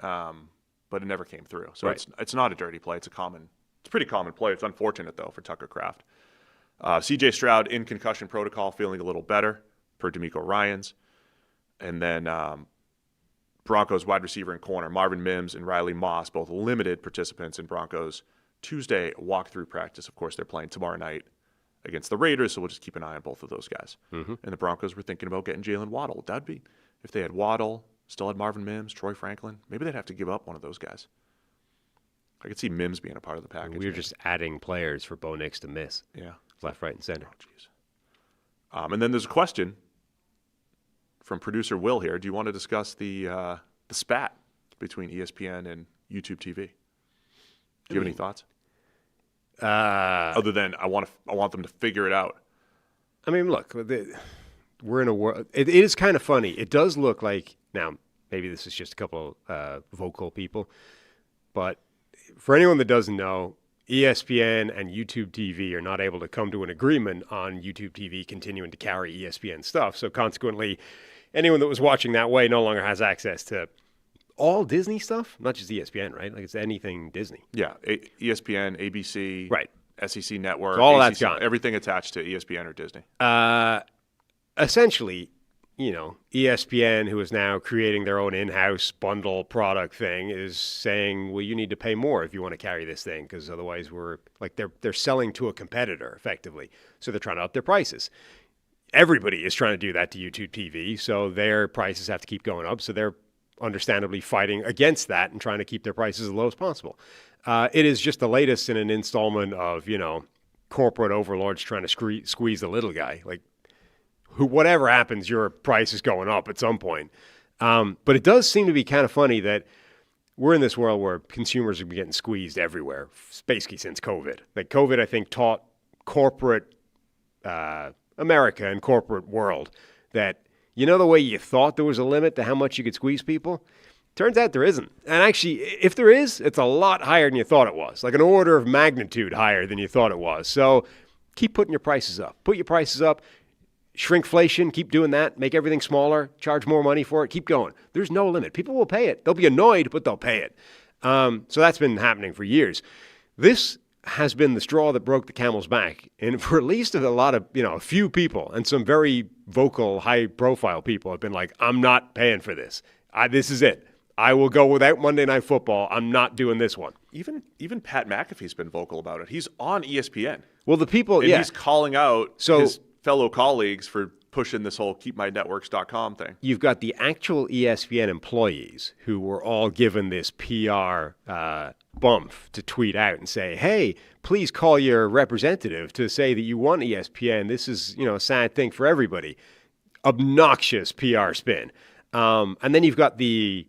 but it never came through. So it's not a dirty play. It's a pretty common play. It's unfortunate though for Tucker Kraft. C.J. Stroud in concussion protocol, feeling a little better per D'Amico Ryans, and then Broncos wide receiver and corner Marvin Mims and Riley Moss, both limited participants in Broncos Tuesday walkthrough practice. Of course, they're playing tomorrow night against the Raiders, so we'll just keep an eye on both of those guys. Mm-hmm. And the Broncos were thinking about getting Jalen Waddle. That'd be, if they had Waddle, still had Marvin Mims, Troy Franklin, maybe they'd have to give up one of those guys. I could see Mims being a part of the package. We were just adding players for Bo Nix to miss. Yeah. Left, right, and center. Oh, jeez. And then there's a question from producer Will here. Do you want to discuss the spat between ESPN and YouTube TV? Do you have any thoughts? Other than I want them to figure it out. Look, we're in a world. It is kind of funny. It does look like, now maybe this is just a couple vocal people, but for anyone that doesn't know, ESPN and YouTube TV are not able to come to an agreement on YouTube TV continuing to carry ESPN stuff. So consequently, anyone that was watching that way no longer has access to all Disney stuff, not just ESPN, right? Like it's anything Disney. Yeah, ESPN, ABC, right? SEC Network, so all ACC, that's gone. Everything attached to ESPN or Disney. Essentially, ESPN, who is now creating their own in-house bundle product thing, is saying, well, you need to pay more if you want to carry this thing, because otherwise we're like they're selling to a competitor effectively. So they're trying to up their prices. Everybody is trying to do that to YouTube TV, so their prices have to keep going up. So they're understandably fighting against that and trying to keep their prices as low as possible. It is just the latest in an installment of, corporate overlords trying to squeeze the little guy. Like, whatever happens, your price is going up at some point. But it does seem to be kind of funny that we're in this world where consumers are getting squeezed everywhere, basically since COVID. Like COVID, I think, taught corporate America and corporate world that, the way you thought there was a limit to how much you could squeeze people, Turns out there isn't. And actually, if there is, it's a lot higher than you thought it was, like an order of magnitude higher than you thought it was. So keep putting your prices up. Put your prices up. Shrinkflation, keep doing that. Make everything smaller. Charge more money for it. Keep going. There's no limit. People will pay it. They'll be annoyed, but they'll pay it. So that's been happening for years. This has been the straw that broke the camel's back. And for at least a few people, and some very vocal, high-profile people have been like, I'm not paying for this. This is it. I will go without Monday Night Football. I'm not doing this one. Even Pat McAfee's been vocal about it. He's on ESPN. Well, the people, and he's calling out his fellow colleagues for pushing this whole keepmynetworks.com thing. You've got the actual ESPN employees who were all given this PR bump to tweet out and say, hey, please call your representative to say that you want ESPN. This is, a sad thing for everybody. Obnoxious PR spin. And then you've got the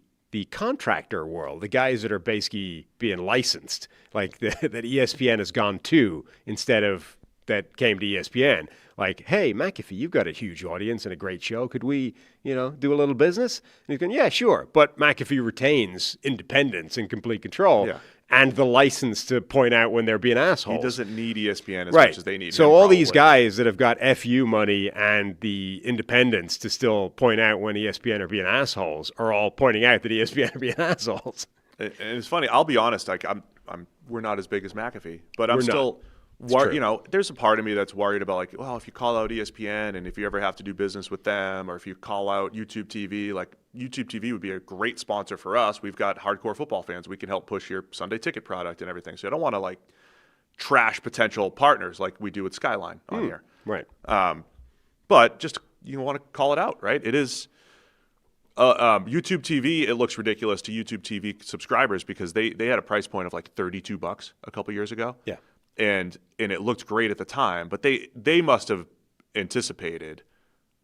contractor world, the guys that are basically being licensed, like that ESPN has gone to instead of that came to ESPN. Like, hey, McAfee, you've got a huge audience and a great show. Could we, do a little business? And he's going, yeah, sure. But McAfee retains independence and complete control and the license to point out when they're being assholes. He doesn't need ESPN as much as they need him. So all these guys that have got FU money and the independence to still point out when ESPN are being assholes are all pointing out that ESPN are being assholes. And it's funny. I'll be honest. Like we're not as big as McAfee, but I'm still. There's a part of me that's worried about, like, well, if you call out ESPN and if you ever have to do business with them, or if you call out YouTube TV, like YouTube TV would be a great sponsor for us. We've got hardcore football fans. We can help push your Sunday ticket product and everything. So I don't want to trash potential partners like we do with Skyline on here. Right. But just you want to call it out, right? It is YouTube TV. It looks ridiculous to YouTube TV subscribers because they had a price point of like $32 a couple years ago. Yeah. And it looked great at the time, but they must have anticipated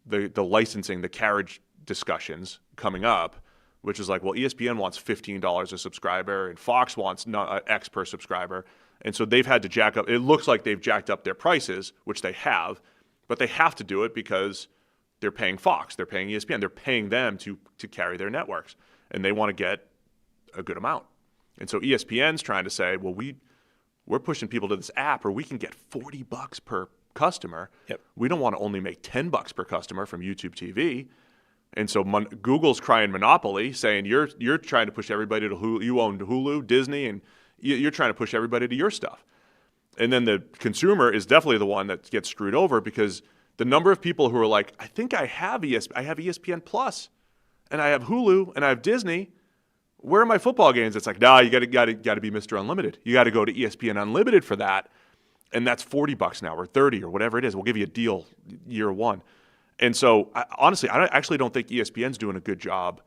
the licensing, the carriage discussions coming up, which is like, well, ESPN wants $15 a subscriber and Fox wants X per subscriber. And so they've had to jack up. It looks like they've jacked up their prices, which they have, but they have to do it because they're paying Fox, they're paying ESPN, they're paying them to carry their networks, and they want to get a good amount. And so ESPN's trying to say, well, we're pushing people to this app where we can get $40 per customer. Yep. We don't want to only make $10 per customer from YouTube TV. And so Google's crying monopoly, saying you're trying to push everybody to Hulu. You own Hulu, Disney, and you're trying to push everybody to your stuff. And then the consumer is definitely the one that gets screwed over because the number of people who are like, I think I have ESPN Plus, and I have Hulu, and I have Disney. Where are my football games? It's like, nah, you got to be Mr. Unlimited. You got to go to ESPN Unlimited for that, and that's $40 now or $30 or whatever it is. We'll give you a deal year one. And so, honestly, I actually don't think ESPN's doing a good job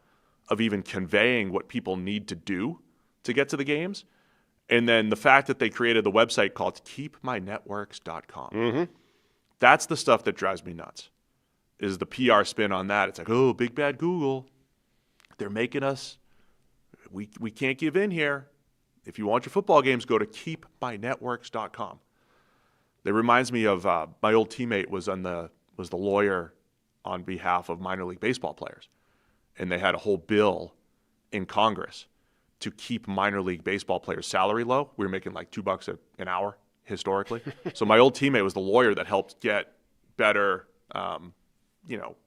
of even conveying what people need to do to get to the games. And then the fact that they created the website called keepmynetworks.com. That's the stuff that drives me nuts, is the PR spin on that. It's like, oh, big bad Google. They're making us... We can't give in here. If you want your football games, go to keepmynetworks.com. That reminds me of my old teammate was the lawyer on behalf of minor league baseball players, and they had a whole bill in Congress to keep minor league baseball players' salary low. We were making like $2 an hour historically. So my old teammate was the lawyer that helped get better,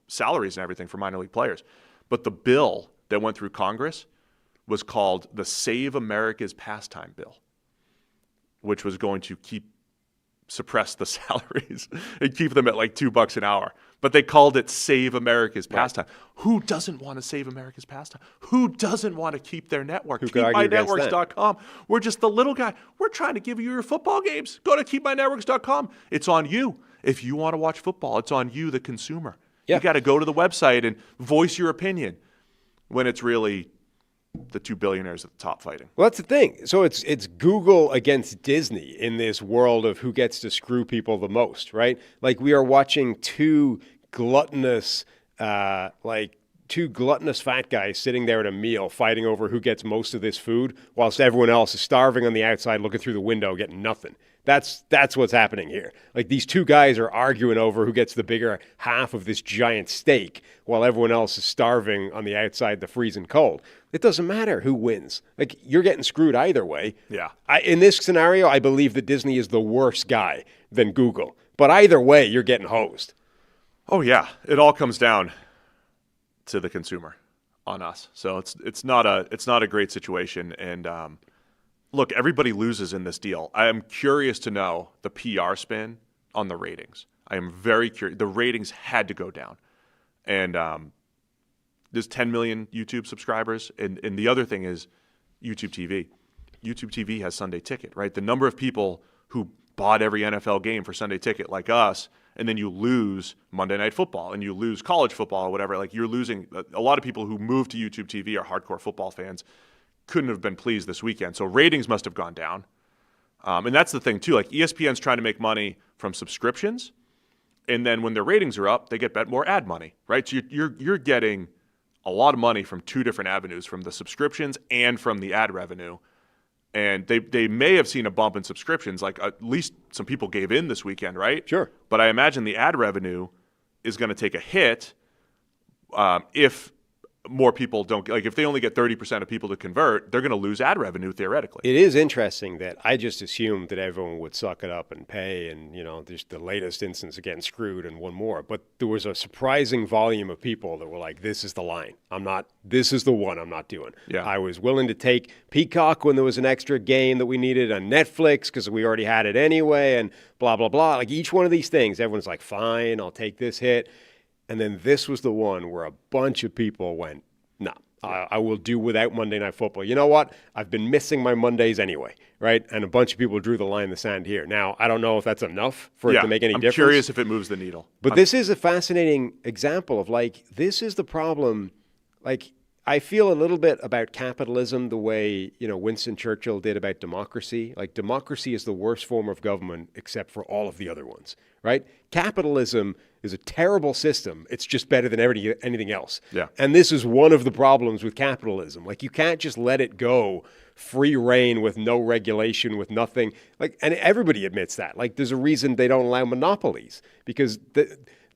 salaries and everything for minor league players. But the bill that went through Congress was called the Save America's Pastime Bill, which was going to suppress the salaries and keep them at like $2 an hour. But they called it Save America's Pastime. Who doesn't want to save America's pastime? Who doesn't want to keep their network? KeepMyNetworks.com. We're just the little guy. We're trying to give you your football games. Go to KeepMyNetworks.com. It's on you. If you want to watch football, it's on you, the consumer. Yeah. You got to go to the website and voice your opinion when it's really the two billionaires at the top fighting. Well, that's the thing. So it's Google against Disney in this world of who gets to screw people the most, right? Like we are watching two gluttonous fat guys sitting there at a meal fighting over who gets most of this food whilst everyone else is starving on the outside looking through the window getting nothing. That's what's happening here. Like these two guys are arguing over who gets the bigger half of this giant steak while everyone else is starving on the outside, the freezing cold. It doesn't matter who wins. Like, you're getting screwed either way. Yeah. In this scenario, I believe that Disney is the worse guy than Google. But either way, you're getting hosed. Oh, yeah. It all comes down to the consumer on us. So it's not a great situation. And look, everybody loses in this deal. I am curious to know the PR spin on the ratings. I am very curious. The ratings had to go down. And there's 10 million YouTube subscribers. And the other thing is YouTube TV. YouTube TV has Sunday Ticket, right? The number of people who bought every NFL game for Sunday Ticket like us, and then you lose Monday Night Football and you lose college football or whatever. Like, you're losing. A lot of people who moved to YouTube TV are hardcore football fans. Couldn't have been pleased this weekend. So ratings must have gone down. And that's the thing, too. Like, ESPN's trying to make money from subscriptions. And then when their ratings are up, they get more ad money, right? So you're getting a lot of money from two different avenues, from the subscriptions and from the ad revenue. And they may have seen a bump in subscriptions. Like, at least some people gave in this weekend, right? Sure. But I imagine the ad revenue is going to take a hit if more people don't, like, if they only get 30% of people to convert, they're going to lose ad revenue theoretically. It is interesting that I just assumed that everyone would suck it up and pay, and, you know, there's the latest instance of getting screwed and one more. But there was a surprising volume of people that were like, this is the line. This is the one I'm not doing. Yeah. I was willing to take Peacock when there was an extra game that we needed on Netflix because we already had it anyway, and blah, blah, blah. Like, each one of these things, everyone's like, fine, I'll take this hit. And then this was the one where a bunch of people went, no, I will do without Monday Night Football. You know what? I've been missing my Mondays anyway, right? And a bunch of people drew the line in the sand here. Now, I don't know if that's enough for it to make any difference. I'm curious if it moves the needle. But this is a fascinating example of, like, this is the problem. Like, I feel a little bit about capitalism the way, you know, Winston Churchill did about democracy. Like, democracy is the worst form of government except for all of the other ones, right? Capitalism is a terrible system. It's just better than anything else. Yeah. And this is one of the problems with capitalism. Like, you can't just let it go free reign with no regulation, with nothing. Like, and everybody admits that. Like, there's a reason they don't allow monopolies, because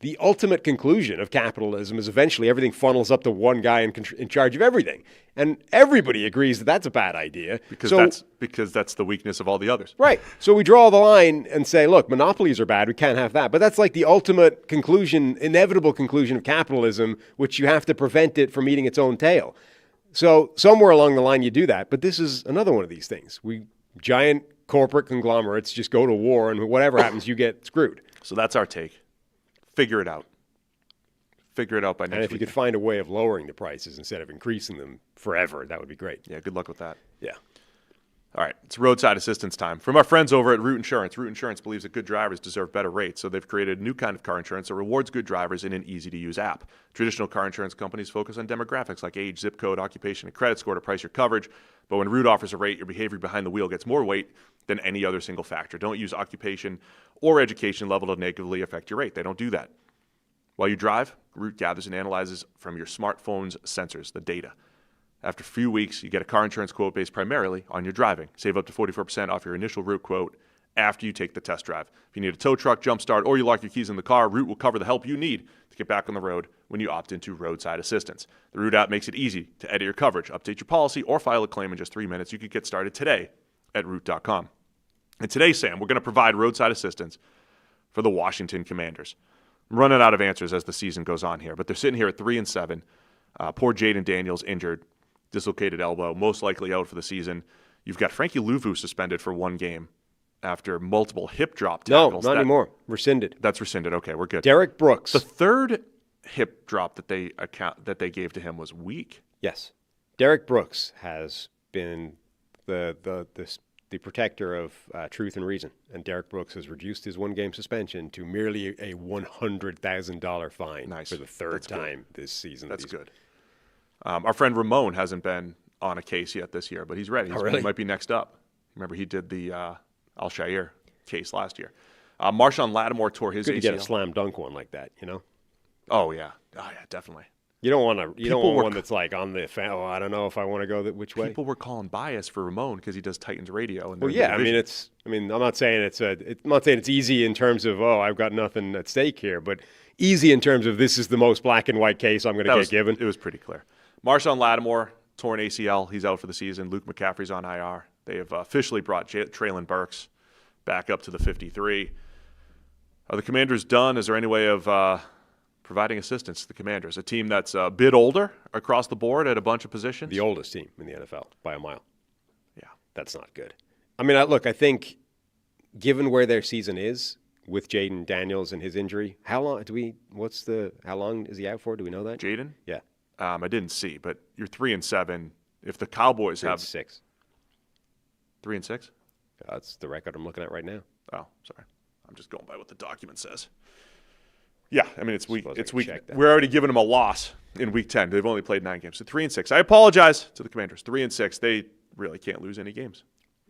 the ultimate conclusion of capitalism is eventually everything funnels up to one guy in charge of everything. And everybody agrees that that's a bad idea. Because that's the weakness of all the others. Right. So we draw the line and say, look, monopolies are bad. We can't have that. But that's like the ultimate conclusion, inevitable conclusion of capitalism, which you have to prevent it from eating its own tail. So somewhere along the line you do that. But this is another one of these things. Giant corporate conglomerates just go to war, and whatever happens, you get screwed. So that's our take. Figure it out. Figure it out by next week. And if you could find a way of lowering the prices instead of increasing them forever, that would be great. Yeah, good luck with that. Yeah. All right, it's roadside assistance time. From our friends over at Root Insurance. Root Insurance believes that good drivers deserve better rates, so they've created a new kind of car insurance that rewards good drivers in an easy-to-use app. Traditional car insurance companies focus on demographics like age, zip code, occupation, and credit score to price your coverage. But when Root offers a rate, your behavior behind the wheel gets more weight than any other single factor. Don't use occupation or education level to negatively affect your rate. They don't do that. While you drive, Root gathers and analyzes from your smartphone's sensors, the data. After a few weeks, you get a car insurance quote based primarily on your driving. Save up to 44% off your initial Root quote after you take the test drive. If you need a tow truck, jump start, or you lock your keys in the car, Root will cover the help you need to get back on the road when you opt into roadside assistance. The Root app makes it easy to edit your coverage, update your policy, or file a claim in just 3 minutes. You can get started today at Root.com. And today, Sam, we're going to provide roadside assistance for the Washington Commanders. I'm running out of answers as the season goes on here, but they're sitting here at 3-7. Poor Jaden Daniels injured, dislocated elbow, most likely out for the season. You've got Frankie Louvu suspended for one game after multiple hip drop tackles. No, not anymore. Rescinded. That's rescinded. Okay, we're good. Derek Brooks. The third hip drop that they gave to him was weak. Yes. Derek Brooks has been the protector of truth and reason, and Derek Brooks has reduced his one-game suspension to merely a $100,000 fine for the third time this season. That's good. Our friend Ramon hasn't been on a case yet this year, but he's ready. He might be next up. Remember, he did the Al-Shair case last year. Marshawn Lattimore tore his ACL. Good to get a slam dunk one like that, you know? Oh, yeah. Definitely. You don't want one that's like on the I don't know if I want to go which way. People were calling bias for Ramon because he does Titans radio. And well, yeah, I'm not saying it's easy in terms of I've got nothing at stake here, but easy in terms of this is the most black and white case I'm going to get given. It was pretty clear. Marshawn Lattimore torn ACL. He's out for the season. Luke McCaffrey's on IR. They have officially brought Traylon Burks back up to the 53. Are the Commanders done? Is there any way of providing assistance to the Commanders? A team that's a bit older across the board at a bunch of positions? The oldest team in the NFL by a mile. Yeah. That's not good. I mean, I think given where their season is with Jaden Daniels and his injury, how long is he out for? Do we know that? Jaden? Yeah. I didn't see, but you're 3-7. If the Cowboys have 6. 3-6? That's the record I'm looking at right now. Oh, sorry. I'm just going by what the document says. Yeah, I mean, it's week. We're already giving them a loss in week 10. They've only played 9 games. So 3-6. I apologize to the Commanders. 3-6. They really can't lose any games.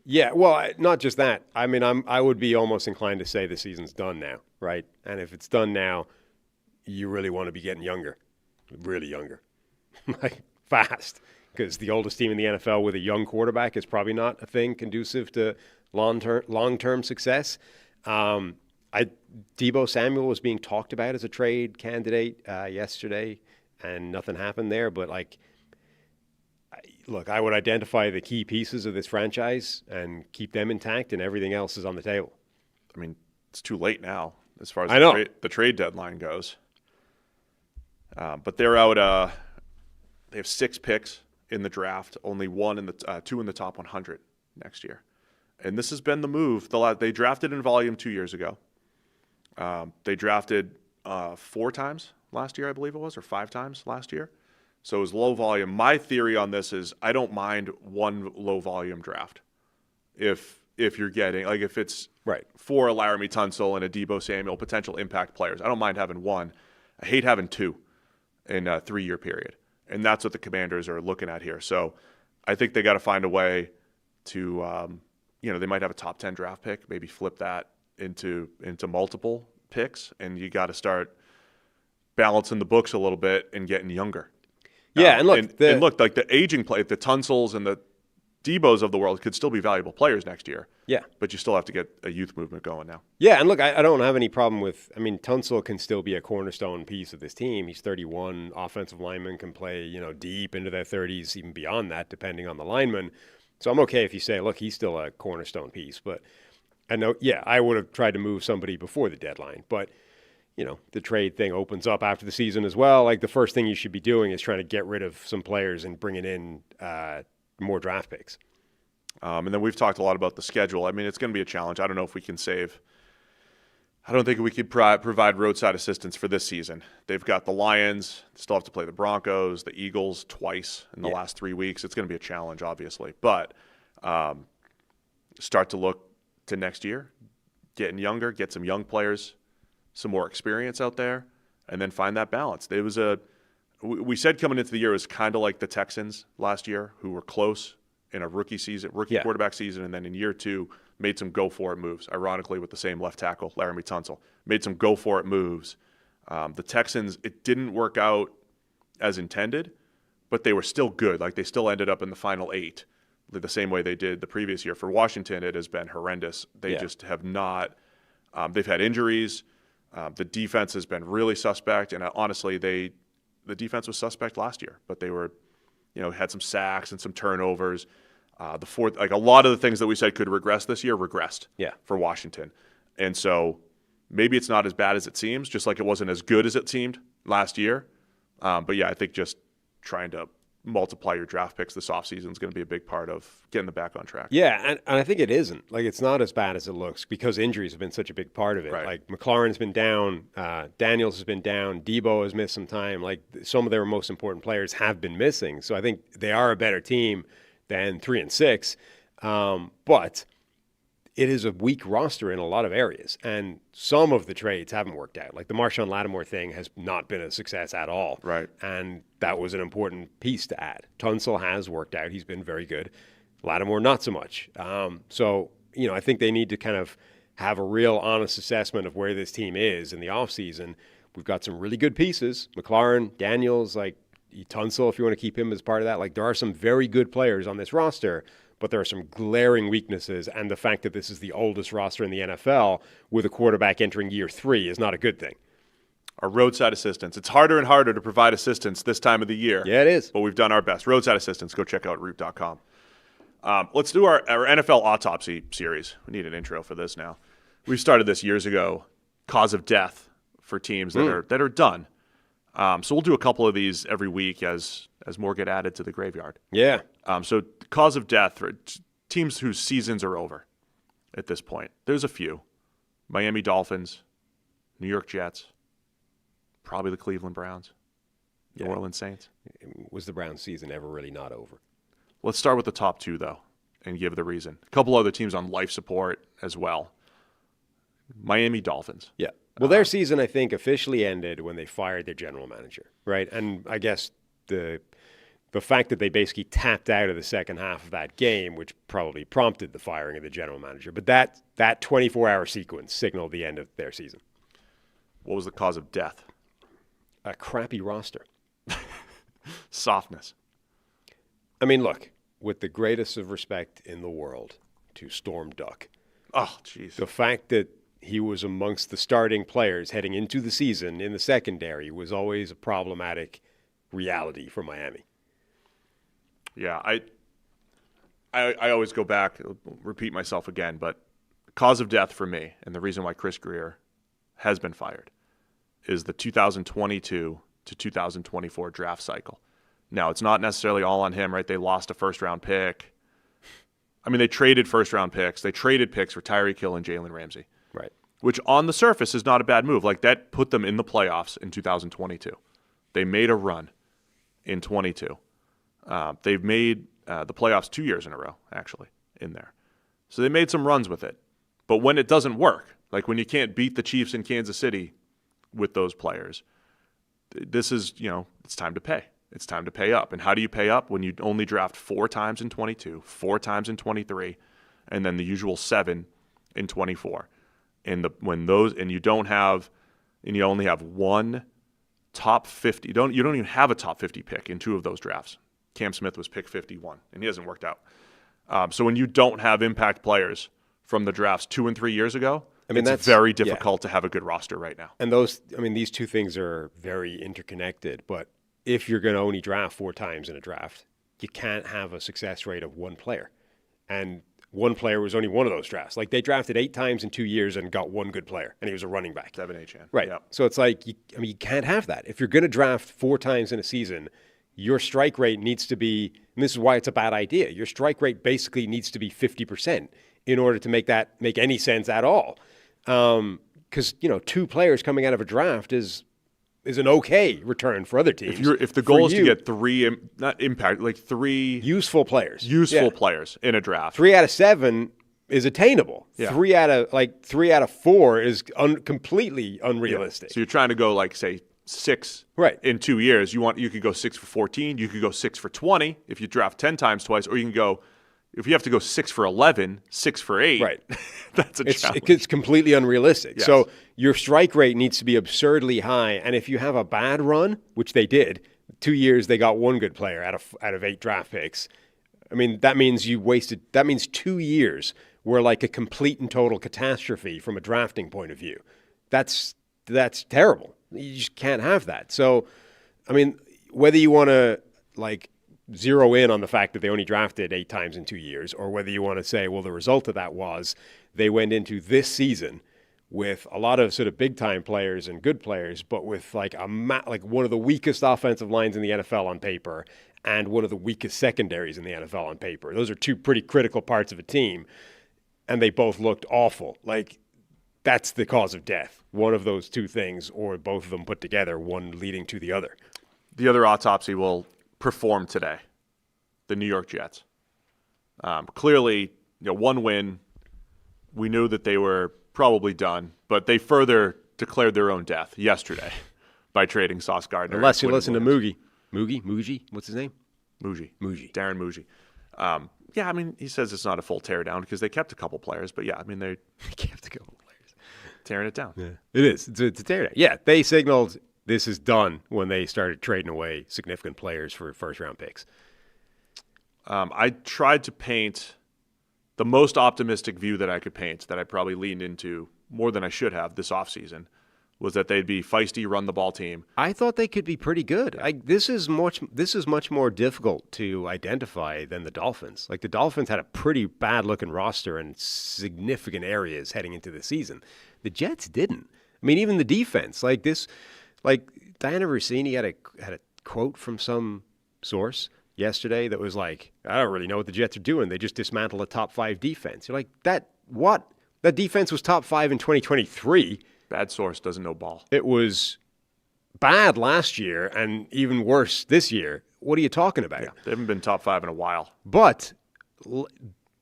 Yeah, well, not just that. I mean, I would be almost inclined to say the season's done now, right? And if it's done now, you really want to be getting younger, really younger, like fast, because the oldest team in the NFL with a young quarterback is probably not a thing conducive to long-term success. Deebo Samuel was being talked about as a trade candidate yesterday, and nothing happened there. But look, I would identify the key pieces of this franchise and keep them intact, and everything else is on the table. I mean, it's too late now as far as the trade deadline goes. But they're out. They have 6 picks in the draft, only 2 in the top 100 next year. And this has been the move. They drafted in volume 2 years ago. They drafted 4 times last year, I believe it was, or 5 times last year. So it was low volume. My theory on this is I don't mind one low volume draft. If you're getting, if it's right for a Laramie Tunsil and a Deebo Samuel, potential impact players, I don't mind having 1. I hate having 2 in a 3-year period. And that's what the Commanders are looking at here. So I think they got to find a way to, they might have a top 10 draft pick, maybe flip that into multiple picks, and you got to start balancing the books a little bit and getting younger. Yeah, and look, like the aging play, the Tunsils and the Deebos of the world could still be valuable players next year. Yeah. But you still have to get a youth movement going now. Yeah, and look, I don't have any problem with, Tunsil can still be a cornerstone piece of this team. He's 31. Offensive linemen can play, deep into their 30s, even beyond that, depending on the lineman. So I'm okay if you say, look, he's still a cornerstone piece. But I know, I would have tried to move somebody before the deadline. But the trade thing opens up after the season as well. Like, the first thing you should be doing is trying to get rid of some players and bringing in more draft picks. And then we've talked a lot about the schedule. I mean, it's going to be a challenge. I don't know if we can save. I don't think we could provide roadside assistance for this season. They've got the Lions. Still have to play the Broncos, the Eagles twice in the last 3 weeks. It's going to be a challenge, obviously. But start to look to next year, getting younger, get some young players, some more experience out there, and then find that balance. We said coming into the year it was kind of like the Texans last year, who were close in a rookie quarterback season, and then in year 2 made some go-for-it moves, ironically with the same left tackle, Laramie Tunsil. Made some go-for-it moves. The Texans, it didn't work out as intended, but they were still good. Like, they still ended up in the final 8 the same way they did the previous year. For Washington, it has been horrendous. They just have not they've had injuries. The defense has been really suspect, and honestly, the defense was suspect last year, but they were, had some sacks and some turnovers. The fourth, a lot of the things that we said could regress this year regressed for Washington. And so maybe it's not as bad as it seems, just like it wasn't as good as it seemed last year. But I think just trying to multiply your draft picks this offseason is going to be a big part of getting them back on track. Yeah, and I think it isn't. Like, it's not as bad as it looks because injuries have been such a big part of it. Right. Like, McLaurin's been down, Daniels has been down, Deebo has missed some time. Like, some of their most important players have been missing. So I think they are a better team than 3-6. But it is a weak roster in a lot of areas, and some of the trades haven't worked out. Like, the Marshawn Lattimore thing has not been a success at all. Right. And that was an important piece to add. Tunsil has worked out. He's been very good. Lattimore, not so much. So, I think they need to kind of have a real honest assessment of where this team is in the offseason. We've got some really good pieces. McLaurin, Daniels, Tunsil, if you want to keep him as part of that. Like, there are some very good players on this roster, but there are some glaring weaknesses, and the fact that this is the oldest roster in the NFL with a quarterback entering year 3 is not a good thing. our roadside assistance. It's harder and harder to provide assistance this time of the year. Yeah, it is. But we've done our best. Roadside assistance, go check out root.com. Let's do our NFL autopsy series. We need an intro for this now. We started this years ago, cause of death for teams that are done. So we'll do a couple of these every week as more get added to the graveyard. Yeah. So cause of death for teams whose seasons are over at this point. There's a few. Miami Dolphins, New York Jets, probably the Cleveland Browns, New Orleans Saints. Was the Browns season ever really not over? Let's start with the top two, though, and give the reason. A couple other teams on life support as well. Miami Dolphins. Yeah. Well, their season, I think, officially ended when they fired their general manager, right? And I guess the fact that they basically tapped out of the second half of that game, which probably prompted the firing of the general manager. But that 24-hour sequence signaled the end of their season. What was the cause of death? A crappy roster. Softness. I mean, look, with the greatest of respect in the world to Storm Duck. Oh, jeez. The fact that he was amongst the starting players heading into the season in the secondary was always a problematic reality for Miami. Yeah, I always go back, repeat myself again, but cause of death for me, and the reason why Chris Greer has been fired, is the 2022 to 2024 draft cycle. Now, it's not necessarily all on him, right? They lost a first-round pick. I mean, they traded first-round picks. They traded picks for Tyreek Hill and Jalen Ramsey. Right. Which on the surface is not a bad move. Like, that put them in the playoffs in 2022. They made a run in 22. They've made the playoffs 2 years in a row, actually, in there. So they made some runs with it. But when it doesn't work, like when you can't beat the Chiefs in Kansas City with those players, this is, it's time to pay. It's time to pay up. And how do you pay up? When you only draft 4 times in 22, 4 times in 23, and then the usual 7 in 24. And you only have one top 50. You don't even have a top 50 pick in 2 of those drafts. Cam Smith was pick 51, and he hasn't worked out. So when you don't have impact players from the drafts 2 and 3 years ago, it's very difficult to have a good roster right now. And these two things are very interconnected. But if you're going to only draft 4 times in a draft, you can't have a success rate of one player. And one player was only one of those drafts. Like, they drafted 8 times in 2 years and got one good player, and he was a running back. 7 chan. Right. Yep. So it's like, you can't have that. If you're going to draft 4 times in a season, your strike rate needs to be, and this is why it's a bad idea, your strike rate basically needs to be 50% in order to make that make any sense at all. Because, 2 players coming out of a draft is an okay return for other teams. If the goal is to get 3 useful players, players in a draft, 3 out of 7 is attainable. Yeah. 3 out of 4 is completely unrealistic. Yeah. So you're trying to go say 6 in 2 years. You could go 6 for 14. You could go 6 for 20 if you draft 10 times twice, or you can go, if you have to go 6 for 11, 6 for 8. Right. That's a challenge. It's completely unrealistic. Yes. So your strike rate needs to be absurdly high. And if you have a bad run, which they did, 2 years they got one good player out of 8 draft picks. I mean, that means 2 years were like a complete and total catastrophe from a drafting point of view. That's terrible. You just can't have that. So, I mean, whether you want to zero in on the fact that they only drafted 8 times in 2 years, or whether you want to say, well, the result of that was they went into this season with a lot of sort of big-time players and good players, but with one of the weakest offensive lines in the NFL on paper and one of the weakest secondaries in the NFL on paper. Those are 2 pretty critical parts of a team, and they both looked awful. That's the cause of death. One of those 2 things, or both of them put together, one leading to the other. The other autopsy will perform today. The New York Jets. Clearly, 1 win. We knew that they were probably done, but they further declared their own death yesterday by trading Sauce Gardner. Unless you listen to Mugi, what's his name? Mugi. Darren Mugi. He says it's not a full teardown because they kept a couple players, but they kept a couple players. Tearing it down. Yeah, it is. It's a teardown. Yeah, they signaled this is done when they started trading away significant players for first-round picks. I tried to paint the most optimistic view that I could paint, that I probably leaned into more than I should have this offseason, was that they'd be feisty, run the ball team. I thought they could be pretty good. This is much more difficult to identify than the Dolphins. Like the Dolphins had a pretty bad looking roster in significant areas heading into the season. The Jets didn't. I mean, even the defense, like Diana Rossini had a quote from some source yesterday that was like, I don't really know what the Jets are doing. They just dismantled a top 5 defense. You're like, what? That defense was top 5 in 2023. Bad source doesn't know ball. It was bad last year and even worse this year. What are you talking about? Yeah, they haven't been top 5 in a while. But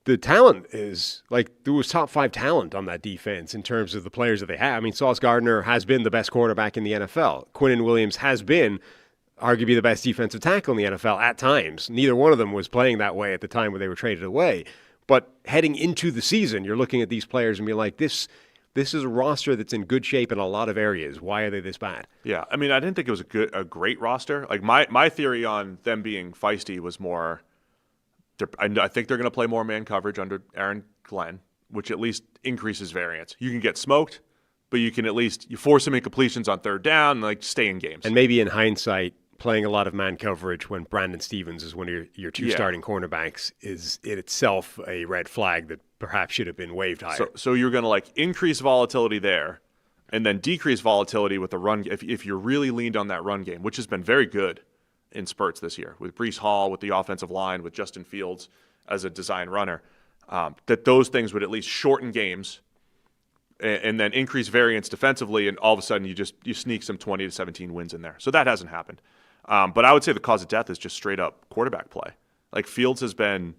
the talent is, like, there was top 5 talent on that defense in terms of the players that they have. I mean, Sauce Gardner has been the best quarterback in the NFL. Quinnen Williams has been arguably the best defensive tackle in the NFL at times. Neither one of them was playing that way at the time when they were traded away. But heading into the season, you're looking at these players and be like, this is a roster that's in good shape in a lot of areas. Why are they this bad? Yeah, I mean, I didn't think it was a great roster. Like my theory on them being feisty was more, I think they're going to play more man coverage under Aaron Glenn, which at least increases variance. You can get smoked, but you can at least you force some incompletions on third down and like stay in games. And maybe in hindsight, playing a lot of man coverage when Brandon Stevens is one of your two starting cornerbacks is in itself a red flag that perhaps should have been waved higher. So you're going to like increase volatility there and then decrease volatility with the run if you're really leaned on that run game, which has been very good in spurts this year with Breece Hall, with the offensive line, with Justin Fields as a design runner, that those things would at least shorten games and then increase variance defensively, and all of a sudden you sneak some 20-17 wins in there. So that hasn't happened. But I would say the cause of death is just straight up quarterback play. Like Fields has been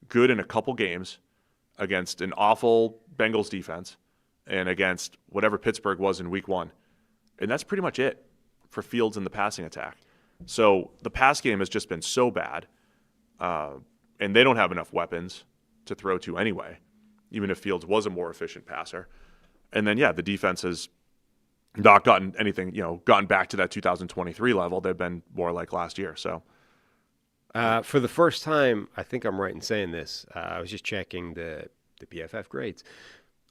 good in a couple games against an awful Bengals defense and against whatever Pittsburgh was in week 1. And that's pretty much it for Fields in the passing attack. So the pass game has just been so bad, and they don't have enough weapons to throw to anyway, even if Fields was a more efficient passer. And then, the defense has not gotten anything, gotten back to that 2023 level. They've been more like last year. So for the first time, I think I'm right in saying this. I was just checking the PFF grades.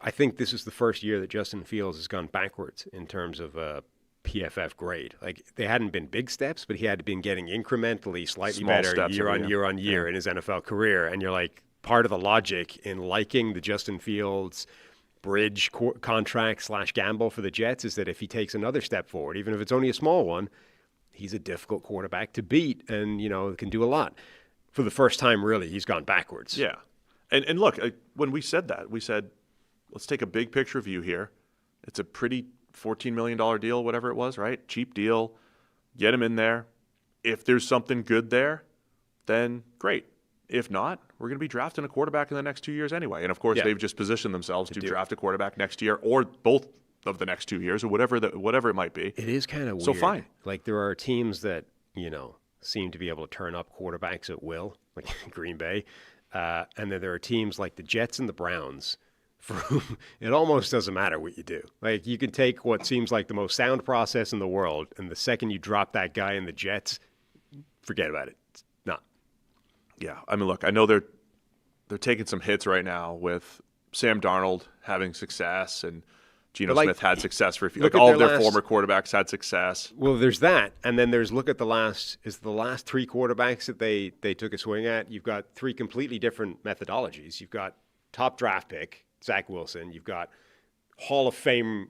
I think this is the first year that Justin Fields has gone backwards in terms of PFF grade. Like they hadn't been big steps, but he had been getting incrementally slightly Small better steps year on year in his NFL career. And you're like, part of the logic in liking the Justin Fields bridge contract / gamble for the Jets is that if he takes another step forward, even if it's only a small one, he's a difficult quarterback to beat and, can do a lot. For the first time, really, he's gone backwards. Yeah. And look, when we said that, we said, let's take a big picture view here. It's a pretty $14 million deal, whatever it was, right? Cheap deal. Get him in there. If there's something good there, then great. If not, we're going to be drafting a quarterback in the next 2 years anyway. And, of course, they've just positioned themselves to draft a quarterback next year or both of the next 2 years or whatever it might be. It is kind of weird. So fine. Like there are teams that, seem to be able to turn up quarterbacks at will, like Green Bay. And then there are teams like the Jets and the Browns for whom it almost doesn't matter what you do. Like you can take what seems like the most sound process in the world, and the second you drop that guy in the Jets, forget about it. It's not. Yeah, I mean, look, I know they're taking some hits right now with Sam Darnold having success and Geno Smith had success for a few. Like all of their former quarterbacks had success. Well, there's that, and then there's look at the last 3 quarterbacks that they took a swing at. You've got 3 completely different methodologies. You've got top draft pick Zach Wilson. You've got Hall of Famer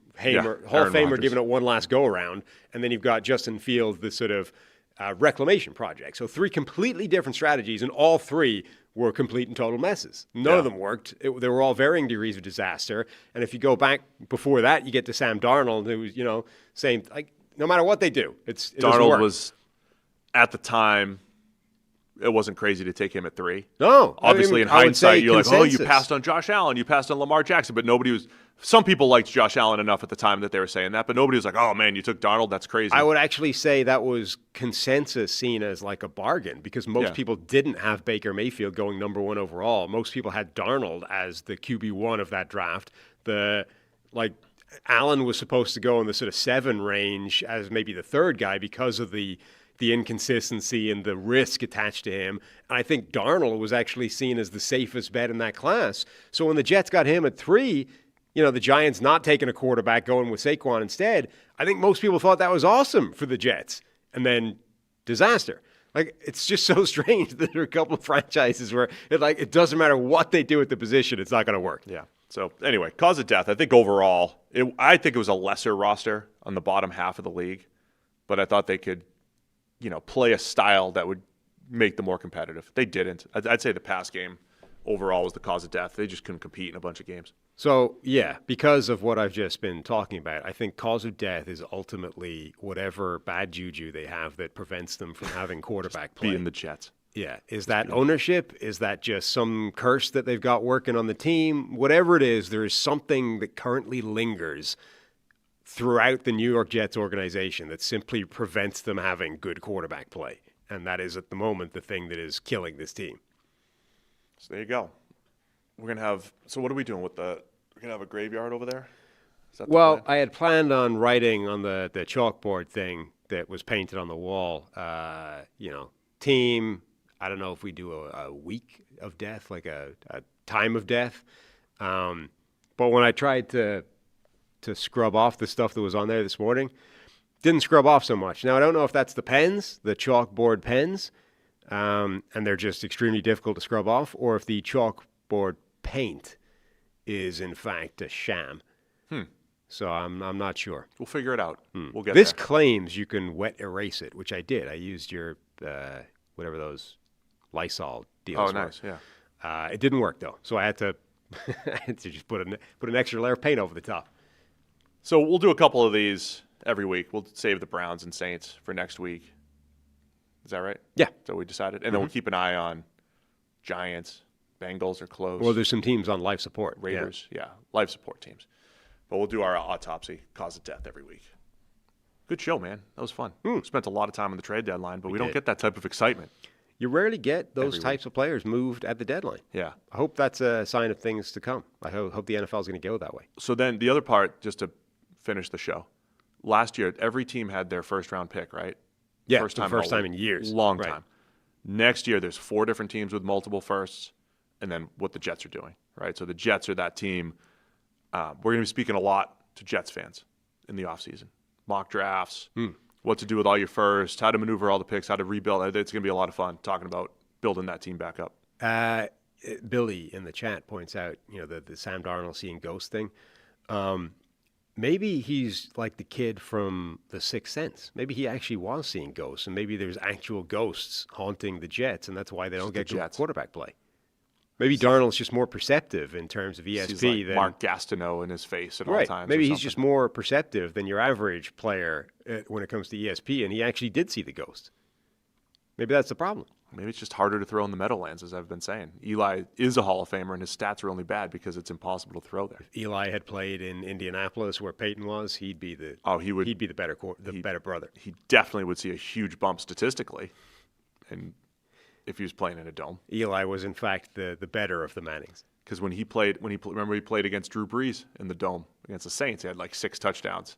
giving it one last go around, and then you've got Justin Fields, this sort of reclamation project. So 3 completely different strategies, and all 3 were complete and total messes. None of them worked. They were all varying degrees of disaster. And if you go back before that, you get to Sam Darnold, who was, saying like no matter what they do, it Darnold was at the time. It wasn't crazy to take him at 3. No. Obviously, in hindsight, you're like, oh, you passed on Josh Allen, you passed on Lamar Jackson, but nobody was. Some people liked Josh Allen enough at the time that they were saying that, but nobody was like, oh, man, you took Darnold, that's crazy. I would actually say that was consensus seen as like a bargain because most people didn't have Baker Mayfield going number 1 overall. Most people had Darnold as the QB1 of that draft. Allen was supposed to go in the sort of 7 range as maybe the 3rd guy because of the inconsistency and the risk attached to him. And I think Darnold was actually seen as the safest bet in that class. So when the Jets got him at 3, the Giants not taking a quarterback, going with Saquon instead, I think most people thought that was awesome for the Jets. And then disaster. Like, it's just so strange that there are a couple of franchises where it doesn't matter what they do at the position, it's not going to work. Yeah. So anyway, cause of death. I think overall, I think it was a lesser roster on the bottom half of the league, but I thought they could, play a style that would make them more competitive. They didn't. I'd say the pass game overall was the cause of death. They just couldn't compete in a bunch of games. So, yeah, because of what I've just been talking about, I think cause of death is ultimately whatever bad juju they have that prevents them from having quarterback play. Being the Jets. Yeah. Is that ownership? Is that just some curse that they've got working on the team? Whatever it is, there is something that currently lingers throughout the New York Jets organization that simply prevents them having good quarterback play. And that is, at the moment, the thing that is killing this team. So there you go. We're going to have – so what are we doing with we're going to have a graveyard over there? Is that the plan? I had planned on writing on the chalkboard thing that was painted on the wall, team. I don't know if we do a week of death, like a time of death. But when I tried to scrub off the stuff that was on there this morning, didn't scrub off so much. Now, I don't know if that's the pens, the chalkboard pens, and they're just extremely difficult to scrub off, or if the chalkboard paint is, in fact, a sham. So I'm not sure. We'll figure it out. We'll get this there. claims you can wet erase it, which I did. I used your, whatever those Lysol deals Oh, nice, were. yeah. It didn't work, though. So I had to just put an extra layer of paint over the top. So we'll do a couple of these every week. We'll save the Browns and Saints for next week. Is that right? Yeah. So we decided. And then we'll keep an eye on Giants. Bengals are close. Well, there's some teams on life support. Raiders, yeah, life support teams. But we'll do our autopsy, cause of death every week. Good show, man. That was fun. We spent a lot of time on the trade deadline, but we don't get that type of excitement. You rarely get those Every types of players moved at the deadline. Yeah. I hope that's a sign of things to come. I hope the NFL is going to go that way. So then the other part, just to finish the show, last year every team had their first-round pick, right? Yeah, first time in years. Long time. Next year there's 4 different teams with multiple firsts, and then what the Jets are doing, right? So the Jets are that team. We're going to be speaking a lot to Jets fans in the offseason. Mock drafts, what to do with all your firsts, how to maneuver all the picks, how to rebuild. It's going to be a lot of fun talking about building that team back up. Billy in the chat points out, the Sam Darnold seeing ghosts thing. Maybe he's like the kid from The Sixth Sense. Maybe he actually was seeing ghosts, and maybe there's actual ghosts haunting the Jets, and that's why they don't get good quarterback play. Maybe Darnold's just more perceptive in terms of ESP than Mark Gastineau in his face at all times. Maybe he's just more perceptive than your average player when it comes to ESP, and he actually did see the ghost. Maybe that's the problem. Maybe it's just harder to throw in the Meadowlands, as I've been saying. Eli is a Hall of Famer, and his stats are only bad because it's impossible to throw there. If Eli had played in Indianapolis, where Peyton was, he'd be the better brother. He definitely would see a huge bump statistically, and if he was playing in a dome. Eli was, in fact, the better of the Mannings. Because when he played against Drew Brees in the dome against the Saints, he had like 6 touchdowns.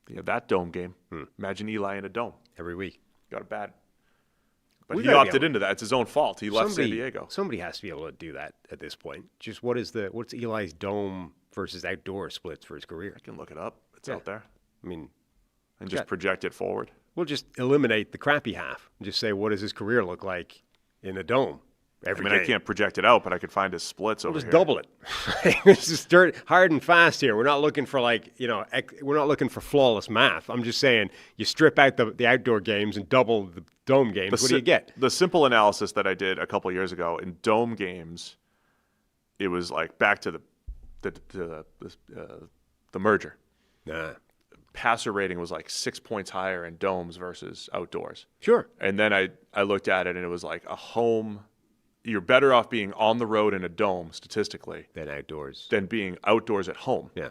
That dome game. Imagine Eli in a dome every week. Got it bad. But he opted into that. It's his own fault. He left San Diego. Somebody has to be able to do that at this point. Just what's Eli's dome versus outdoor splits for his career? I can look it up. It's out there. I mean, and just project it forward. We'll just eliminate the crappy half and just say, what does his career look like in a dome every game? I can't project it out, but I could find his splits over here. We'll just double it. It's just hard and fast here. We're not looking for we're not looking for flawless math. I'm just saying you strip out the outdoor games and double the dome games. What do you get? The simple analysis that I did a couple years ago in dome games, it was like back to the merger. Nah. Passer rating was like 6 points higher in domes versus outdoors. Sure. And then I looked at it, and it was like a home. You're better off being on the road in a dome statistically than outdoors. Than being outdoors at home. Yeah.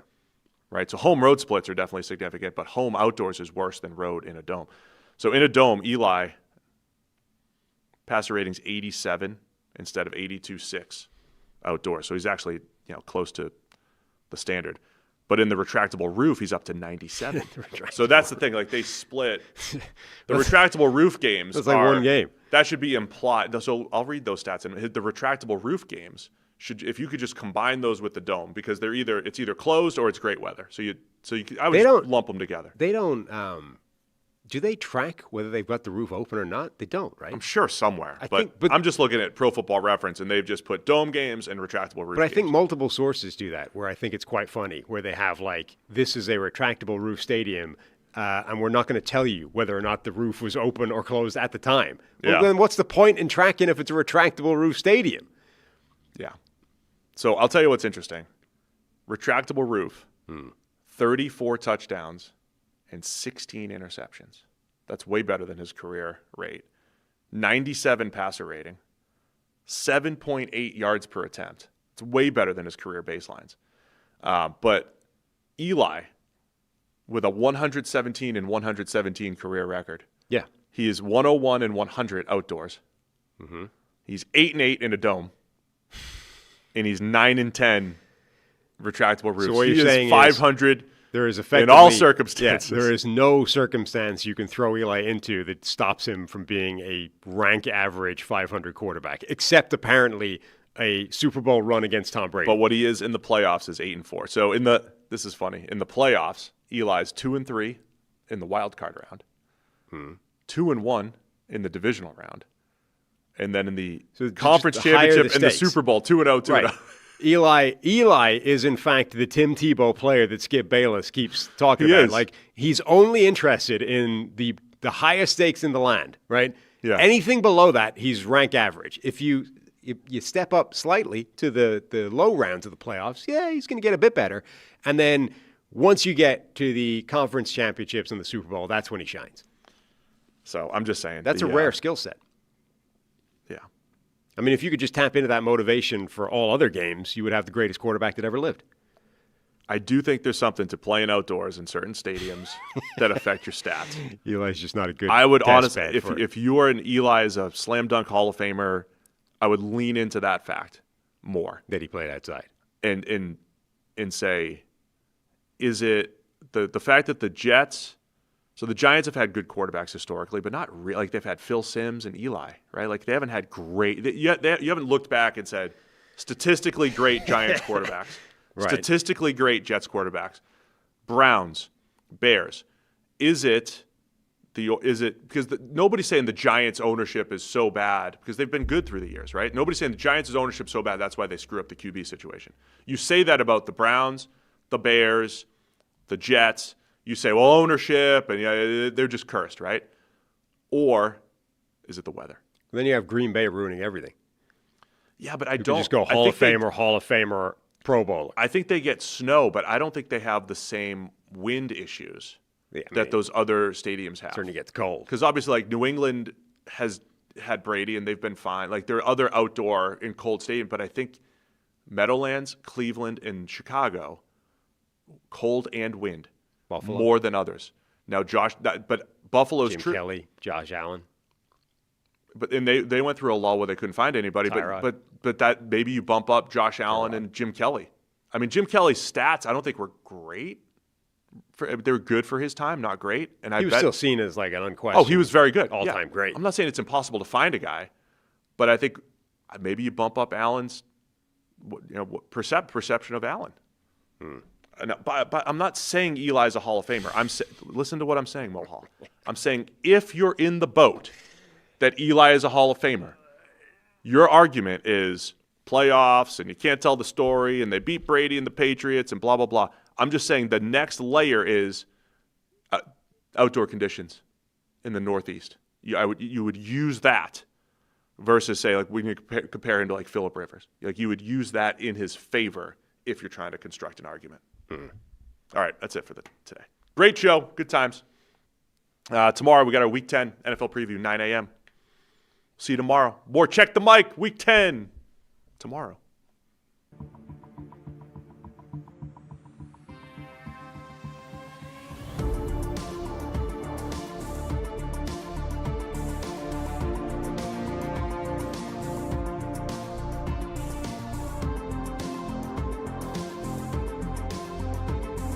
Right. So home road splits are definitely significant, but home outdoors is worse than road in a dome. So in a dome, Eli passer rating's 87 instead of 82.6 outdoors. So he's actually close to the standard. But in the retractable roof, he's up to 97. So that's the thing. Like, they split. The retractable roof games That's like one game. That should be implied. So I'll read those stats. And the retractable roof games if you could just combine those with the dome, because it's either closed or it's great weather. I would lump them together. They don't. Do they track whether they've got the roof open or not? They don't, right? I'm sure somewhere. But I'm just looking at Pro Football Reference, and they've just put dome games and retractable roof But I games. think multiple sources do that, where I think it's quite funny, where they have this is a retractable roof stadium, and we're not going to tell you whether or not the roof was open or closed at the time. Yeah. Well, then what's the point in tracking if it's a retractable roof stadium? Yeah. So I'll tell you what's interesting. Retractable roof, 34 touchdowns and 16 interceptions. That's way better than his career rate. 97 passer rating. 7.8 yards per attempt. It's way better than his career baselines. But Eli, with a 117 and 117 career record. Yeah. He is 101 and 100 outdoors. Mm-hmm. He's 8-8 in a dome. And he's 9-10 retractable roofs. So what you're saying 500 there is effectively, in all circumstances. Yeah, there is no circumstance you can throw Eli into that stops him from being a rank average 500 quarterback, except apparently a Super Bowl run against Tom Brady. But what he is in the playoffs is 8-4. So this is funny. In the playoffs, Eli's 2-3 in the wild card round, 2-1 in the divisional round, and then in the conference championship and the Super Bowl, 2-0, 2-0. Right. Eli is, in fact, the Tim Tebow player that Skip Bayless keeps talking about. He's only interested in the highest stakes in the land, right? Yeah. Anything below that, he's rank average. If you step up slightly to the low rounds of the playoffs, he's going to get a bit better. And then once you get to the conference championships and the Super Bowl, that's when he shines. So I'm just saying. That's a rare skill set. Yeah. I mean, if you could just tap into that motivation for all other games, you would have the greatest quarterback that ever lived. I do think there's something to playing outdoors in certain stadiums that affect your stats. Eli's just not a good I would test honestly, bed if you are an Eli as a slam dunk Hall of Famer, I would lean into that fact more. That he played outside. And say, is it the fact that the Jets... So the Giants have had good quarterbacks historically, but not really. Like they've had Phil Simms and Eli, right? Like they haven't had great. You haven't looked back and said statistically great Giants quarterbacks, right. Statistically great Jets quarterbacks, Browns, Bears. Is it because nobody's saying the Giants' ownership is so bad because they've been good through the years, right? Nobody's saying the Giants' ownership is so bad that's why they screw up the QB situation. You say that about the Browns, the Bears, the Jets. You say, well, ownership, and they're just cursed, right? Or is it the weather? Then you have Green Bay ruining everything. Yeah, but I don't. don't. Just go Hall of Famer, Pro Bowler. I think they get snow, but I don't think they have the same wind issues that those other stadiums have. Certainly gets cold. Because obviously, like New England has had Brady, and they've been fine. Like there are other outdoor in cold stadiums, but I think Meadowlands, Cleveland, and Chicago, cold and wind. Buffalo. More than others. Now, but Buffalo's Jim Kelly, Josh Allen. But and they went through a lull where they couldn't find anybody. But that maybe you bump up Josh Allen and Jim Kelly. I mean, Jim Kelly's stats I don't think were great. They were good for his time, not great. And he was still seen as like an unquestioned. Oh, he was very good, all-time great. I'm not saying it's impossible to find a guy, but I think maybe you bump up Allen's, perception of Allen. But I'm not saying Eli's a Hall of Famer. Listen to what I'm saying, Mohall. I'm saying if you're in the boat that Eli is a Hall of Famer, your argument is playoffs and you can't tell the story and they beat Brady and the Patriots and blah, blah, blah. I'm just saying the next layer is outdoor conditions in the Northeast. You would use that versus say, like, we can compare him to like Phillip Rivers. Like you would use that in his favor if you're trying to construct an argument. All right, that's it for today. Great show. Good times. Tomorrow, we got our Week 10 NFL preview, 9 a.m. See you tomorrow. More Check the Mic, Week 10, tomorrow.